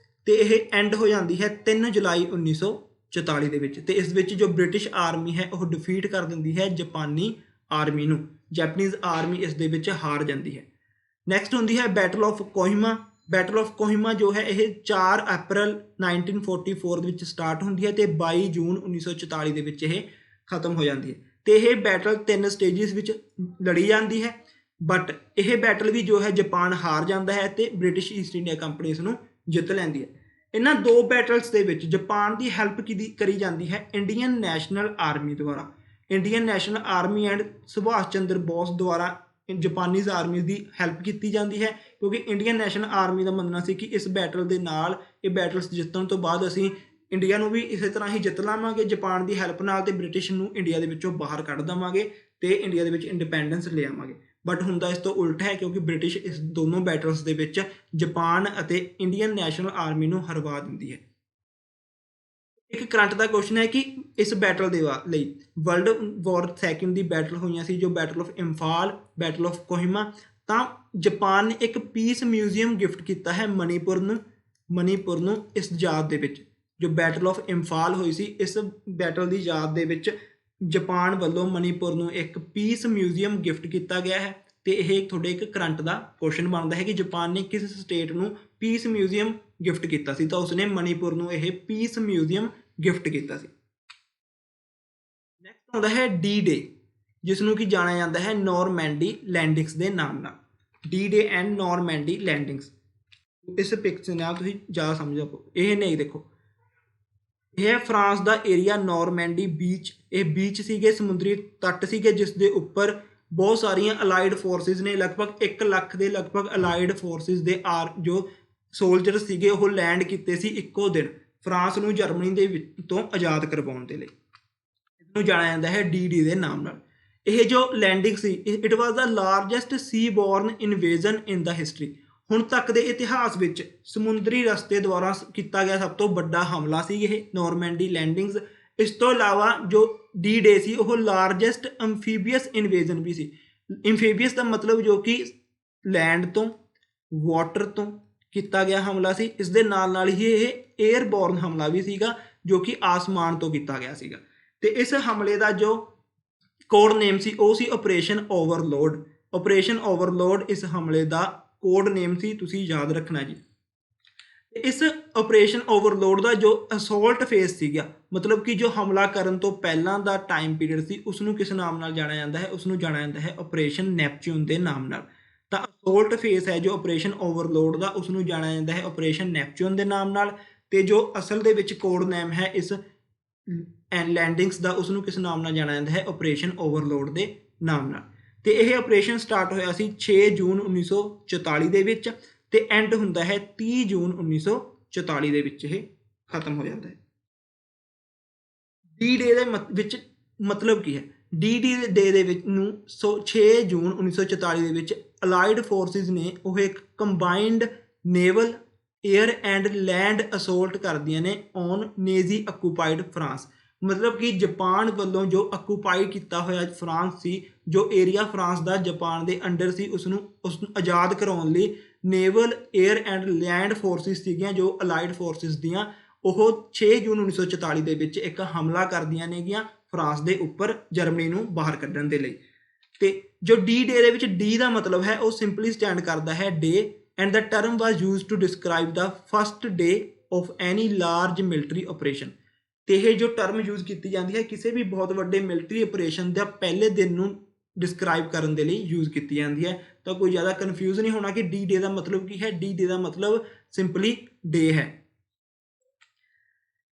ਤੇ ਇਹ ਐਂਡ ਹੋ ਜਾਂਦੀ ਹੈ 3 ਜੁਲਾਈ 1944 ਦੇ ਵਿੱਚ। ਤੇ ਇਸ ਵਿੱਚ ਜੋ ਬ੍ਰਿਟਿਸ਼ ਆਰਮੀ ਹੈ ਉਹ ਡਿਫੀਟ ਕਰ ਦਿੰਦੀ ਹੈ ਜਾਪਾਨੀ ਆਰਮੀ ਨੂੰ, ਜੈਪਨੀਜ਼ ਆਰਮੀ ਇਸ ਦੇ ਵਿੱਚ ਹਾਰ ਜਾਂਦੀ ਹੈ। ਨੈਕਸਟ ਹੁੰਦੀ ਹੈ battle of Kohima. Battle of Kohima ਜੋ ਹੈ ਇਹ 4 ਅਪ੍ਰੈਲ 1944 ਦੇ ਵਿੱਚ ਸਟਾਰਟ ਹੁੰਦੀ ਹੈ ਤੇ 22 ਜੂਨ 1944 ਦੇ ਵਿੱਚ ਇਹ ਖਤਮ ਹੋ ਜਾਂਦੀ ਹੈ। ਤੇ ਇਹ ਬੈਟਲ 3 ਸਟੇਜਿਸ ਵਿੱਚ ਲੜੀ ਜਾਂਦੀ ਹੈ, ਬਟ ਇਹ ਬੈਟਲ ਵੀ ਜੋ ਹੈ ਜਾਪਾਨ ਹਾਰ ਜਾਂਦਾ ਹੈ ਤੇ ਬ੍ਰਿਟਿਸ਼ ਈਸਟ ਇੰਡੀਆ ਕੰਪਨੀ ਇਸ ਨੂੰ ਜਿੱਤ ਲੈਂਦੀ ਹੈ। ਇਹਨਾਂ 2 ਬੈਟਲਸ ਦੇ ਵਿੱਚ ਜਾਪਾਨ ਦੀ ਹੈਲਪ ਕਰੀ ਜਾਂਦੀ ਹੈ ਇੰਡੀਅਨ ਨੈਸ਼ਨਲ ਆਰਮੀ ਦੁਆਰਾ। Indian National Army and Subhash Chandra Bose ਦੁਆਰਾ ਜਾਪਾਨੀਜ਼ ਆਰਮੀ ਦੀ ਹੈਲਪ ਕੀਤੀ ਜਾਂਦੀ ਹੈ, ਕਿਉਂਕਿ ਇੰਡੀਅਨ ਨੈਸ਼ਨਲ ਆਰਮੀ ਦਾ ਮੰਨਣਾ ਸੀ ਕਿ ਇਸ ਬੈਟਲ ਦੇ ਨਾਲ, ਇਹ ਬੈਟਲਸ ਜਿੱਤਣ ਤੋਂ ਬਾਅਦ ਅਸੀਂ ਇੰਡੀਆ ਨੂੰ ਵੀ ਇਸੇ ਤਰ੍ਹਾਂ ਹੀ ਜਿੱਤ ਲਾਵਾਂਗੇ ਜਾਪਾਨ ਦੀ ਹੈਲਪ ਨਾਲ, ਤੇ ਬ੍ਰਿਟਿਸ਼ ਨੂੰ ਇੰਡੀਆ ਦੇ ਵਿੱਚੋਂ ਬਾਹਰ ਕੱਢ ਦੇਵਾਂਗੇ ਤੇ ਇੰਡੀਆ ਦੇ ਵਿੱਚ ਇੰਡੀਪੈਂਡੈਂਸ ਲੈ ਆਵਾਂਗੇ। ਬਟ ਹੁੰਦਾ ਇਸ ਤੋਂ ਉਲਟ ਹੈ, ਕਿਉਂਕਿ ਬ੍ਰਿਟਿਸ਼ ਇਸ ਦੋਨੋਂ ਬੈਟਲਸ ਦੇ ਵਿੱਚ ਜਾਪਾਨ ਅਤੇ ਇੰਡੀਅਨ ਨੈਸ਼ਨਲ ਆਰਮੀ ਨੂੰ ਹਰਵਾ ਦਿੰਦੀ ਹੈ। ਇੱਕ ਕਰੰਟ ਦਾ ਕੁਐਸਚਨ ਹੈ ਕਿ ਇਸ ਬੈਟਲ ਦੇ ਲਈ ਵਰਲਡ ਵਾਰ ਸੈਕਿੰਡ ਦੀ ਬੈਟਲ ਹੋਈਆਂ ਸੀ ਜੋ battle of Imphal, battle of Kohima, ਤਾਂ ਜਾਪਾਨ ਨੇ ਇੱਕ ਪੀਸ ਮਿਊਜ਼ੀਅਮ ਗਿਫਟ ਕੀਤਾ ਹੈ ਮਣੀਪੁਰ ਨੂੰ ਇਸ ਯਾਦ ਦੇ ਵਿੱਚ। ਜੋ ਬੈਟਲ ਆਫ ਇੰਫਾਲ ਹੋਈ ਸੀ, ਇਸ ਬੈਟਲ ਦੀ ਯਾਦ ਦੇ ਵਿੱਚ ਜਾਪਾਨ ਵੱਲੋਂ ਮਣੀਪੁਰ ਨੂੰ ਇੱਕ ਪੀਸ ਮਿਊਜ਼ੀਅਮ ਗਿਫਟ ਕੀਤਾ ਗਿਆ ਹੈ। ਤੇ ਇਹ ਤੁਹਾਡੇ ਇੱਕ ਕਰੰਟ ਦਾ ਕੁਐਸਚਨ ਬਣਦਾ ਹੈ ਕਿ ਜਾਪਾਨ ਨੇ ਕਿਸ ਸਟੇਟ ਨੂੰ ਪੀਸ ਮਿਊਜ਼ੀਅਮ ਗਿਫਟ ਕੀਤਾ ਸੀ, ਤਾਂ ਉਸਨੇ ਮਣੀਪੁਰ ਨੂੰ ਇਹ ਪੀਸ ਮਿਊਜ਼ੀਅਮ ਗਿਫਟ ਕੀਤਾ ਸੀ। ਨੈਕਸਟ ਆਉਂਦਾ ਹੈ ਡੀ ਡੇ, ਜਿਸ ਨੂੰ ਕਿ ਜਾਣਿਆ ਜਾਂਦਾ ਹੈ ਨੋਰਮੈਂਡੀ ਲੈਂਡਿੰਗਸ ਦੇ ਨਾਮ ਨਾਲ। ਡੀ ਡੇ ਐਂਡ ਨੋਰਮੈਂਡੀ ਲੈਂਡਿੰਗਸ, ਇਸ ਪਿਕਚਰ ਨਾਲ ਤੁਸੀਂ ਜ਼ਿਆਦਾ ਸਮਝ ਆਓ। ਇਹ ਨਹੀਂ ਦੇਖੋ, ਇਹ ਹੈ ਫਰਾਂਸ ਦਾ ਏਰੀਆ ਨੋਰਮੈਂਡੀ ਬੀਚ। ਇਹ ਬੀਚ ਸੀਗੇ, ਸਮੁੰਦਰੀ ਤੱਟ ਸੀਗੇ, ਜਿਸ ਦੇ ਉੱਪਰ ਬਹੁਤ ਸਾਰੀਆਂ ਅਲਾਈਡ ਫੋਰਸਿਸ ਨੇ, ਲਗਭਗ 1 ਲੱਖ ਦੇ ਲਗਭਗ ਅਲਾਈਡ ਫੋਰਸਿਸ ਦੇ ਜੋ ਸੋਲਜਰ ਸੀਗੇ ਉਹ ਲੈਂਡ ਕੀਤੇ ਸੀ ਇੱਕੋ ਦਿਨ ਫਰਾਂਸ ਨੂੰ ਜਰਮਨੀ ਦੇ ਤੋਂ ਆਜ਼ਾਦ ਕਰਵਾਉਣ ਦੇ ਲਈ। ਇਹਨੂੰ ਜਾਣਿਆ ਜਾਂਦਾ ਹੈ ਡੀ ਦੇ ਨਾਮ ਨਾਲ। ਇਹ ਜੋ ਲੈਂਡਿੰਗ ਸੀ, it was the largest sea borne invasion in the history. ਹੁਣ ਤੱਕ ਦੇ ਇਤਿਹਾਸ ਵਿੱਚ ਸਮੁੰਦਰੀ ਰਸਤੇ ਦੁਆਰਾ ਕੀਤਾ ਗਿਆ ਸਭ ਤੋਂ ਵੱਡਾ ਹਮਲਾ ਸੀ ਇਹ ਨੋਰਮੈਂਡੀ ਲੈਂਡਿੰਗਸ। ਇਸ ਤੋਂ ਇਲਾਵਾ ਜੋ ਡੀ ਡੇ ਸੀ ਉਹ ਲਾਰਜੈਸਟ ਐਮਫੀਬੀਅਸ ਇਨਵੇਜ਼ਨ ਵੀ ਸੀ। ਐਮਫੀਬੀਅਸ ਦਾ ਮਤਲਬ ਜੋ ਕਿ ਲੈਂਡ ਤੋਂ, ਵਾਟਰ ਤੋਂ ਕੀਤਾ ਗਿਆ ਹਮਲਾ ਸੀ। ਇਸ ਦੇ ਨਾਲ ਨਾਲ ਹੀ ਇਹ ਏਅਰਬੋਰਨ ਹਮਲਾ ਵੀ ਸੀਗਾ ਜੋ ਕਿ ਆਸਮਾਨ ਤੋਂ ਕੀਤਾ ਗਿਆ ਸੀਗਾ। ਤੇ ਇਸ ਹਮਲੇ ਦਾ ਜੋ ਕੋਡ ਨੇਮ ਸੀ ਉਹ ਸੀ ਆਪਰੇਸ਼ਨ ਓਵਰਲੋਡ। ਆਪਰੇਸ਼ਨ ਓਵਰਲੋਡ ਇਸ ਹਮਲੇ ਦਾ ਕੋਡ ਨੇਮ ਸੀ, ਤੁਸੀਂ ਯਾਦ ਰੱਖਣਾ ਜੀ। ਇਸ ਆਪਰੇਸ਼ਨ ਓਵਰਲੋਡ ਦਾ ਜੋ ਅਸੋਲਟ ਫੇਸ ਸੀਗਾ, ਮਤਲਬ ਕਿ ਜੋ ਹਮਲਾ ਕਰਨ ਤੋਂ ਪਹਿਲਾਂ ਦਾ ਟਾਈਮ ਪੀਰੀਅਡ ਸੀ, ਉਸ ਨੂੰ ਕਿਸ ਨਾਮ ਨਾਲ ਜਾਣਿਆ ਜਾਂਦਾ ਹੈ? ਉਸ ਨੂੰ ਜਾਣਿਆ ਜਾਂਦਾ ਹੈ ਆਪਰੇਸ਼ਨ ਨੈਪਚੂਨ ਦੇ ਨਾਮ ਨਾਲ। ਤਾਂ ਅਸੋਲਟ ਫੇਸ ਹੈ ਜੋ ਆਪਰੇਸ਼ਨ ਓਵਰਲੋਡ ਦਾ, ਉਸ ਨੂੰ ਜਾਣਿਆ ਜਾਂਦਾ ਹੈ ਆਪਰੇਸ਼ਨ ਨੈਪਚੂਨ ਦੇ ਨਾਮ ਨਾਲ। ਤੇ ਜੋ ਅਸਲ ਦੇ ਵਿੱਚ ਕੋਡ ਨੇਮ ਹੈ ਇਸ ਲੈਂਡਿੰਗਸ ਦਾ, ਉਸ ਨੂੰ ਕਿਸ ਨਾਮ ਨਾਲ ਜਾਣਿਆ ਜਾਂਦਾ ਹੈ? ਆਪਰੇਸ਼ਨ ਓਵਰਲੋਡ ਦੇ ਨਾਮ ਨਾਲ। ਤੇ ਇਹ ਆਪਰੇਸ਼ਨ ਸਟਾਰਟ ਹੋਇਆ ਸੀ 6 ਜੂਨ 1944 ਦੇ ਵਿੱਚ ਤੇ ਐਂਡ ਹੁੰਦਾ ਹੈ 30 ਜੂਨ 1944 ਦੇ ਵਿੱਚ ਇਹ ਖਤਮ ਹੋ ਜਾਂਦਾ ਹੈ। ਡੀ ਡੇ ਦੇ ਵਿੱਚ ਮਤਲਬ ਕੀ ਹੈ? ਡੀ ਡੇ ਦੇ ਵਿੱਚ ਨੂੰ 6 ਜੂਨ 1944 ਦੇ ਵਿੱਚ ਅਲਾਈਡ ਫੋਰਸਿਸ ਨੇ ਉਹ ਇੱਕ combined naval, air and land assault ਕਰਦੀਆਂ ਨੇ ਔਨ ਨੇਜ਼ੀ ਆਕੂਪਾਈਡ ਫਰਾਂਸ। ਮਤਲਬ ਕਿ ਜਾਪਾਨ ਵੱਲੋਂ ਜੋ ਆਕੂਪਾਈ ਕੀਤਾ ਹੋਇਆ ਫਰਾਂਸ ਸੀ, ਜੋ ਏਰੀਆ ਫਰਾਂਸ ਦਾ ਜਾਪਾਨ ਦੇ ਅੰਡਰ ਸੀ, ਉਸ ਨੂੰ ਆਜ਼ਾਦ ਕਰਾਉਣ ਲਈ naval, air and land forces ਸੀਗੀਆਂ ਜੋ ਅਲਾਈਡ ਫੋਰਸਿਸ ਦੀਆਂ, ਉਹ 6 ਜੂਨ 1944 ਦੇ ਵਿੱਚ ਇੱਕ ਹਮਲਾ ਕਰਦੀਆਂ ਨੇਗੀਆਂ ਫਰਾਂਸ ਦੇ ਉੱਪਰ ਜਰਮਨੀ ਨੂੰ ਬਾਹਰ ਕੱਢਣ ਦੇ ਲਈ। ਤੇ ਜੋ ਡੀ ਡੇ ਦੇ ਵਿੱਚ ਡੀ ਦਾ ਮਤਲਬ ਹੈ ਉਹ ਸਿੰਪਲੀ ਸਟੈਂਡ ਕਰਦਾ ਹੈ day, and the term was used to describe the first day of any large military operation. ਤੇ ਇਹ ਜੋ ਟਰਮ ਯੂਜ਼ ਕੀਤੀ ਜਾਂਦੀ ਹੈ ਕਿਸੇ ਵੀ ਬਹੁਤ ਵੱਡੇ ਮਿਲਟਰੀ ਆਪਰੇਸ਼ਨ ਦਾ ਪਹਿਲੇ ਦਿਨ ਨੂੰ ਡਿਸਕ੍ਰਾਈਬ ਕਰਨ ਦੇ ਲਈ ਯੂਜ਼ ਕੀਤੀ ਜਾਂਦੀ ਹੈ। ਤਾਂ ਕੋਈ ਜ਼ਿਆਦਾ ਕਨਫਿਊਜ਼ ਨਹੀਂ ਹੋਣਾ ਕਿ ਡੀ ਡੇ ਦਾ ਮਤਲਬ ਕੀ ਹੈ। ਡੀ ਡੇ ਦਾ ਮਤਲਬ ਸਿੰਪਲੀ ਡੇ ਹੈ।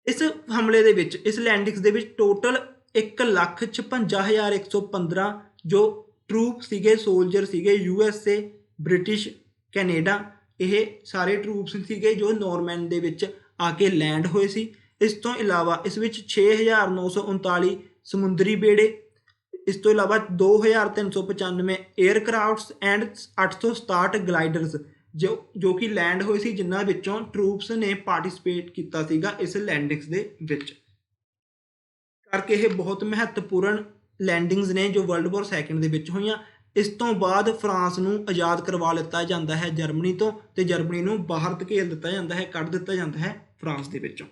ਇਸ ਹਮਲੇ ਦੇ ਵਿੱਚ, ਇਸ ਲੈਂਡਿੰਗਸ ਦੇ ਵਿੱਚ ਟੋਟਲ 1,56,115 ਜੋ ਟਰੂਪ ਸੀਗੇ, ਸੋਲਜਰ ਸੀਗੇ USA, ਬ੍ਰਿਟਿਸ਼, ਕੈਨੇਡਾ, ਇਹ ਸਾਰੇ ਟਰੂਪਸ ਸੀਗੇ ਜੋ ਨੋਰਮੈਨ ਦੇ ਵਿੱਚ ਆ ਕੇ ਲੈਂਡ ਹੋਏ ਸੀ। ਇਸ ਤੋਂ ਇਲਾਵਾ ਇਸ ਵਿੱਚ 6,939 ਸਮੁੰਦਰੀ ਬੇੜੇ, ਇਸ ਤੋਂ ਇਲਾਵਾ 2,395 ਏਅਰਕ੍ਰਾਫਟਸ ਐਂਡ 867 ਗਲਾਈਡਰਸ ਜੋ ਕਿ ਲੈਂਡ ਹੋਏ ਸੀ, ਜਿਨ੍ਹਾਂ ਵਿੱਚੋਂ ਟਰੂਪਸ ਨੇ ਪਾਰਟਿਸਿਪੇਟ ਕੀਤਾ ਸੀਗਾ ਇਸ ਲੈਂਡਿੰਗਸ ਦੇ ਵਿੱਚ। ਕਰਕੇ ਇਹ ਬਹੁਤ ਮਹੱਤਵਪੂਰਨ ਲੈਂਡਿੰਗਸ ਨੇ ਜੋ ਵਰਲਡ ਵਾਰ ਸੈਕੰਡ ਦੇ ਵਿੱਚ ਹੋਈਆਂ। ਇਸ ਤੋਂ ਬਾਅਦ ਫਰਾਂਸ ਨੂੰ ਆਜ਼ਾਦ ਕਰਵਾ ਲਿੱਤਾ ਜਾਂਦਾ ਹੈ ਜਰਮਨੀ ਤੋਂ, ਤੇ ਜਰਮਨੀ ਨੂੰ ਬਾਹਰ ਧਕੇਲ ਦਿੱਤਾ ਜਾਂਦਾ ਹੈ, ਕੱਢ ਦਿੱਤਾ ਜਾਂਦਾ ਹੈ ਫਰਾਂਸ ਦੇ ਵਿੱਚੋਂ।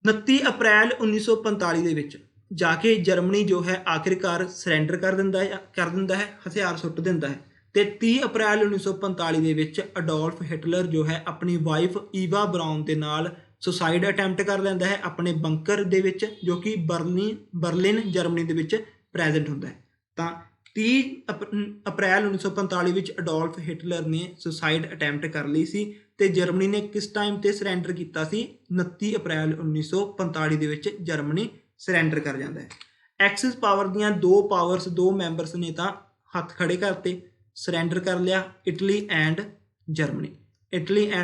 29 ਅਪ੍ਰੈਲ 1945 ਦੇ ਵਿੱਚ ਜਾ ਕੇ ਜਰਮਨੀ ਜੋ ਹੈ ਆਖਿਰਕਾਰ ਸਰੈਂਡਰ ਕਰ ਦਿੰਦਾ ਹੈ, ਹਥਿਆਰ ਸੁੱਟ ਦਿੰਦਾ ਹੈ। ਤੇ 30 ਅਪ੍ਰੈਲ 1945 ਦੇ ਵਿੱਚ ਅਡੋਲਫ ਹਿਟਲਰ ਜੋ ਹੈ ਆਪਣੀ ਵਾਈਫ ਈਵਾ ਬਰਾਊਨ ਦੇ ਨਾਲ ਸੁਸਾਈਡ ਅਟੈਂਪਟ ਕਰ ਲੈਂਦਾ ਹੈ ਆਪਣੇ ਬੰਕਰ ਦੇ ਵਿੱਚ, ਜੋ ਕਿ ਬਰਲਿਨ ਜਰਮਨੀ ਦੇ ਵਿੱਚ ਪ੍ਰੈਜ਼ੈਂਟ ਹੁੰਦਾ ਹੈ। ਤਾਂ 30 ਅਪ੍ਰੈਲ 1945 ਵਿੱਚ ਅਡੋਲਫ ਹਿਟਲਰ ਨੇ ਸੁਸਾਈਡ ਅਟੈਂਪਟ ਕਰ ਲਈ ਸੀ। ਤੇ ਜਰਮਨੀ ਨੇ ਕਿਸ ਟਾਈਮ ਤੇ ਸਰੈਂਡਰ ਕੀਤਾ ਸੀ? 29 ਅਪ੍ਰੈਲ 1945 ਦੇ ਵਿੱਚ ਜਰਮਨੀ ਸਰੈਂਡਰ ਕਰ ਜਾਂਦਾ ਹੈ। ਐਕਸਿਸ ਪਾਵਰ ਦੀਆਂ ਦੋ ਮੈਂਬਰਸ ਨੇ ਤਾਂ ਹੱਥ ਖੜੇ ਕਰਤੇ, ਸਰੈਂਡਰ ਕਰ ਲਿਆ। ਇਟਲੀ ਐਂਡ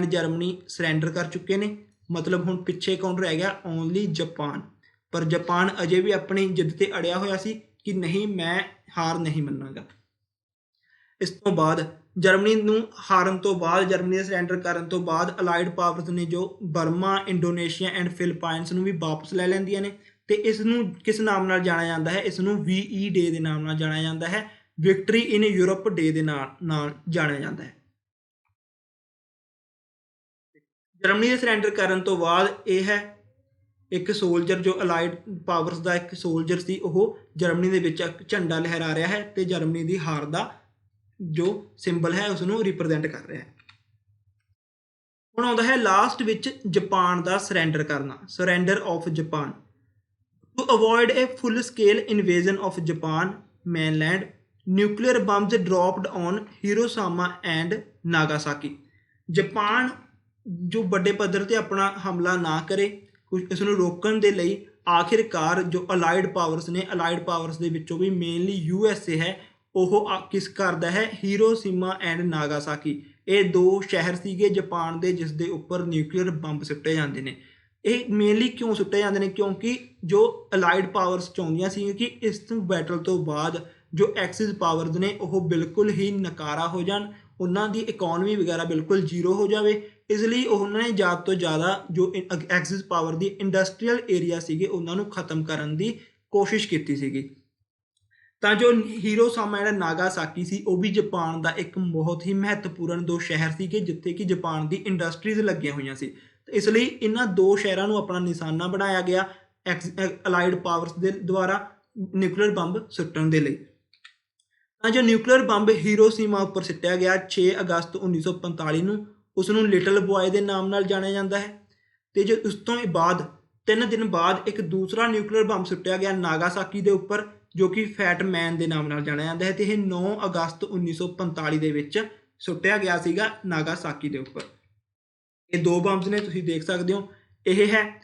ਜਰਮਨੀ ਸਰੈਂਡਰ ਕਰ ਚੁੱਕੇ ਨੇ। ਮਤਲਬ ਹੁਣ ਪਿੱਛੇ ਕੌਣ ਰਹਿ ਗਿਆ? Only Japan. ਪਰ ਜਾਪਾਨ ਅਜੇ ਵੀ ਆਪਣੀ ਜਿੱਦ ਤੇ ਅੜਿਆ ਹੋਇਆ ਸੀ ਕਿ ਨਹੀਂ, ਮੈਂ ਹਾਰ ਨਹੀਂ ਮੰਨਾਂਗਾ। ਇਸ ਤੋਂ ਬਾਅਦ ਜਰਮਨੀ ਨੂੰ ਹਾਰਨ ਤੋਂ ਬਾਅਦ, ਜਰਮਨੀ ਦੇ ਸਰੈਂਡਰ ਕਰਨ ਤੋਂ ਬਾਅਦ ਅਲਾਈਡ ਪਾਵਰਸ ਨੇ ਜੋ ਬਰਮਾ, ਇੰਡੋਨੇਸ਼ੀਆ ਐਂਡ ਫਿਲੀਪਾਈਨਸ ਨੂੰ ਵੀ ਵਾਪਸ ਲੈ ਲੈਂਦੀਆਂ ਨੇ। ਤੇ ਇਸ ਨੂੰ ਕਿਸ ਨਾਮ ਨਾਲ ਜਾਣਿਆ ਜਾਂਦਾ ਹੈ? ਇਸ ਨੂੰ VE ਡੇ ਦੇ ਨਾਮ ਨਾਲ ਜਾਣਿਆ ਜਾਂਦਾ ਹੈ। ਵਿਕਟਰੀ ਇਨ ਯੂਰਪ ਡੇ ਦੇ ਨਾਲ ਜਾਣਿਆ ਜਾਂਦਾ ਹੈ। ਜਰਮਨੀ ਦੇ ਸਰੈਂਡਰ ਕਰਨ ਤੋਂ ਬਾਅਦ ਇਹ ਹੈ ਇੱਕ ਸੋਲਜਰ ਜੋ ਅਲਾਈਡ ਪਾਵਰਸ ਦਾ ਇੱਕ ਸੋਲਜਰ ਸੀ, ਉਹ ਜਰਮਨੀ ਦੇ ਵਿੱਚ ਝੰਡਾ ਲਹਿਰਾ ਰਿਹਾ ਹੈ ਤੇ ਜਰਮਨੀ ਦੀ ਹਾਰ ਦਾ ਜੋ ਸਿੰਬਲ ਹੈ ਉਸ ਨੂੰ ਰਿਪਰੈਜ਼ੈਂਟ ਕਰ ਰਿਹਾ ਹੈ। ਹੁਣ ਆਉਂਦਾ ਹੈ ਲਾਸਟ ਵਿੱਚ ਜਾਪਾਨ ਦਾ ਸਰੈਂਡਰ ਕਰਨਾ, surrender of Japan. To avoid a full scale invasion of Japan mainland, nuclear bombs dropped on Hiroshima and Nagasaki. Japan ਜੋ ਵੱਡੇ ਪੱਧਰ ਤੇ ਆਪਣਾ ਹਮਲਾ ਨਾ ਕਰੇ, ਇਸ ਨੂੰ ਰੋਕਣ ਦੇ ਲਈ ਆਖਿਰਕਾਰ ਜੋ ਅਲਾਈਡ ਪਾਵਰਸ ਨੇ, ਅਲਾਈਡ ਪਾਵਰਸ ਦੇ ਵਿੱਚੋਂ ਵੀ ਮੇਨਲੀ USA ਹੈ, ਉਹ ਕਿਸ ਕਰਦਾ ਹੈ? Hiroshima and Nagasaki. ਇਹ ਦੋ ਸ਼ਹਿਰ ਸੀਗੇ ਜਾਪਾਨ ਦੇ ਜਿਸ ਦੇ ਉੱਪਰ ਨਿਊਕਲੀਅਰ ਬੰਬ ਸੁੱਟੇ ਜਾਂਦੇ ਨੇ। ਇਹ ਮੇਨਲੀ ਕਿਉਂ ਸੁੱਟੇ ਜਾਂਦੇ ਨੇ? ਕਿਉਂਕਿ ਜੋ ਅਲਾਈਡ ਪਾਵਰਸ ਚਾਹੁੰਦੀਆਂ ਸੀ ਕਿ ਇਸ ਬੈਟਲ ਤੋਂ ਬਾਅਦ ਜੋ ਐਕਸਿਸ ਪਾਵਰਸ ਨੇ ਉਹ ਬਿਲਕੁਲ ਹੀ ਨਕਾਰਾ ਹੋ ਜਾਣ, ਉਹਨਾਂ ਦੀ ਇਕੋਨਮੀ ਵਗੈਰਾ ਬਿਲਕੁਲ ਜ਼ੀਰੋ ਹੋ ਜਾਵੇ। ਇਸ ਲਈ ਉਹਨਾਂ ਨੇ ਜ਼ਿਆਦਾ ਤੋਂ ਜ਼ਿਆਦਾ ਜੋ ਐਕਸਿਸ ਪਾਵਰ ਦੀ ਇੰਡਸਟਰੀਅਲ ਏਰੀਆ ਸੀਗੇ ਉਹਨਾਂ ਨੂੰ ਖਤਮ ਕਰਨ ਦੀ ਕੋਸ਼ਿਸ਼ ਕੀਤੀ ਸੀਗੀ। ਤਾਂ ਜੋ ਹੀਰੋਸ਼ੀਮਾ ਐਂਡ ਨਾਗਾਸਾਕੀ ਸੀ ਉਹ ਵੀ ਜਾਪਾਨ ਦਾ ਇੱਕ ਬਹੁਤ ਹੀ ਮਹੱਤਵਪੂਰਨ ਦੋ ਸ਼ਹਿਰ ਸੀਗੇ ਜਿੱਥੇ ਕਿ ਜਾਪਾਨ ਦੀ ਇੰਡਸਟਰੀਜ਼ ਲੱਗੀਆਂ ਹੋਈਆਂ ਸੀ। ਇਸ ਲਈ ਇਹਨਾਂ ਦੋ ਸ਼ਹਿਰਾਂ ਨੂੰ ਆਪਣਾ ਨਿਸ਼ਾਨਾ ਬਣਾਇਆ ਗਿਆ ਅਲਾਈਡ ਪਾਵਰਸ ਦੇ ਦੁਆਰਾ ਨਿਊਕਲੀਅਰ ਬੰਬ ਸੁੱਟਣ ਦੇ ਲਈ। ਤਾਂ ਜੋ ਨਿਊਕਲੀਅਰ ਬੰਬ ਹੀਰੋਸ਼ੀਮਾ ਉੱਪਰ ਸੁੱਟਿਆ ਗਿਆ 6 ਅਗਸਤ 1945 ਨੂੰ, ਉਸ ਨੂੰ ਲਿਟਲ ਬੁਆਏ ਦੇ ਨਾਮ ਨਾਲ ਜਾਣਿਆ ਜਾਂਦਾ ਹੈ। ਤੇ ਜੋ ਉਸ ਤੋਂ ਬਾਅਦ 3 ਦਿਨ ਬਾਅਦ ਇੱਕ ਦੂਸਰਾ ਨਿਊਕਲੀਅਰ ਬੰਬ ਸੁੱਟਿਆ ਗਿਆ ਨਾਗਾਸਾਕੀ ਦੇ ਉੱਪਰ, ਜੋ ਕਿ ਫੈਟ ਮੈਨ ਦੇ ਨਾਮ ਨਾਲ ਜਾਣਿਆ ਜਾਂਦਾ ਹੈ। ਤੇ ਇਹ 9 ਅਗਸਤ 1945 ਦੇ ਵਿੱਚ ਸੁੱਟਿਆ ਗਿਆ ਸੀਗਾ ਨਾਗਾਸਾਕੀ ਦੇ ਉੱਪਰ। ਇਹ ਦੋ ਬੰਬਸ ਨੇ, ਤੁਸੀਂ ਦੇਖ ਸਕਦੇ ਹੋ। ਇਹ ਹੈ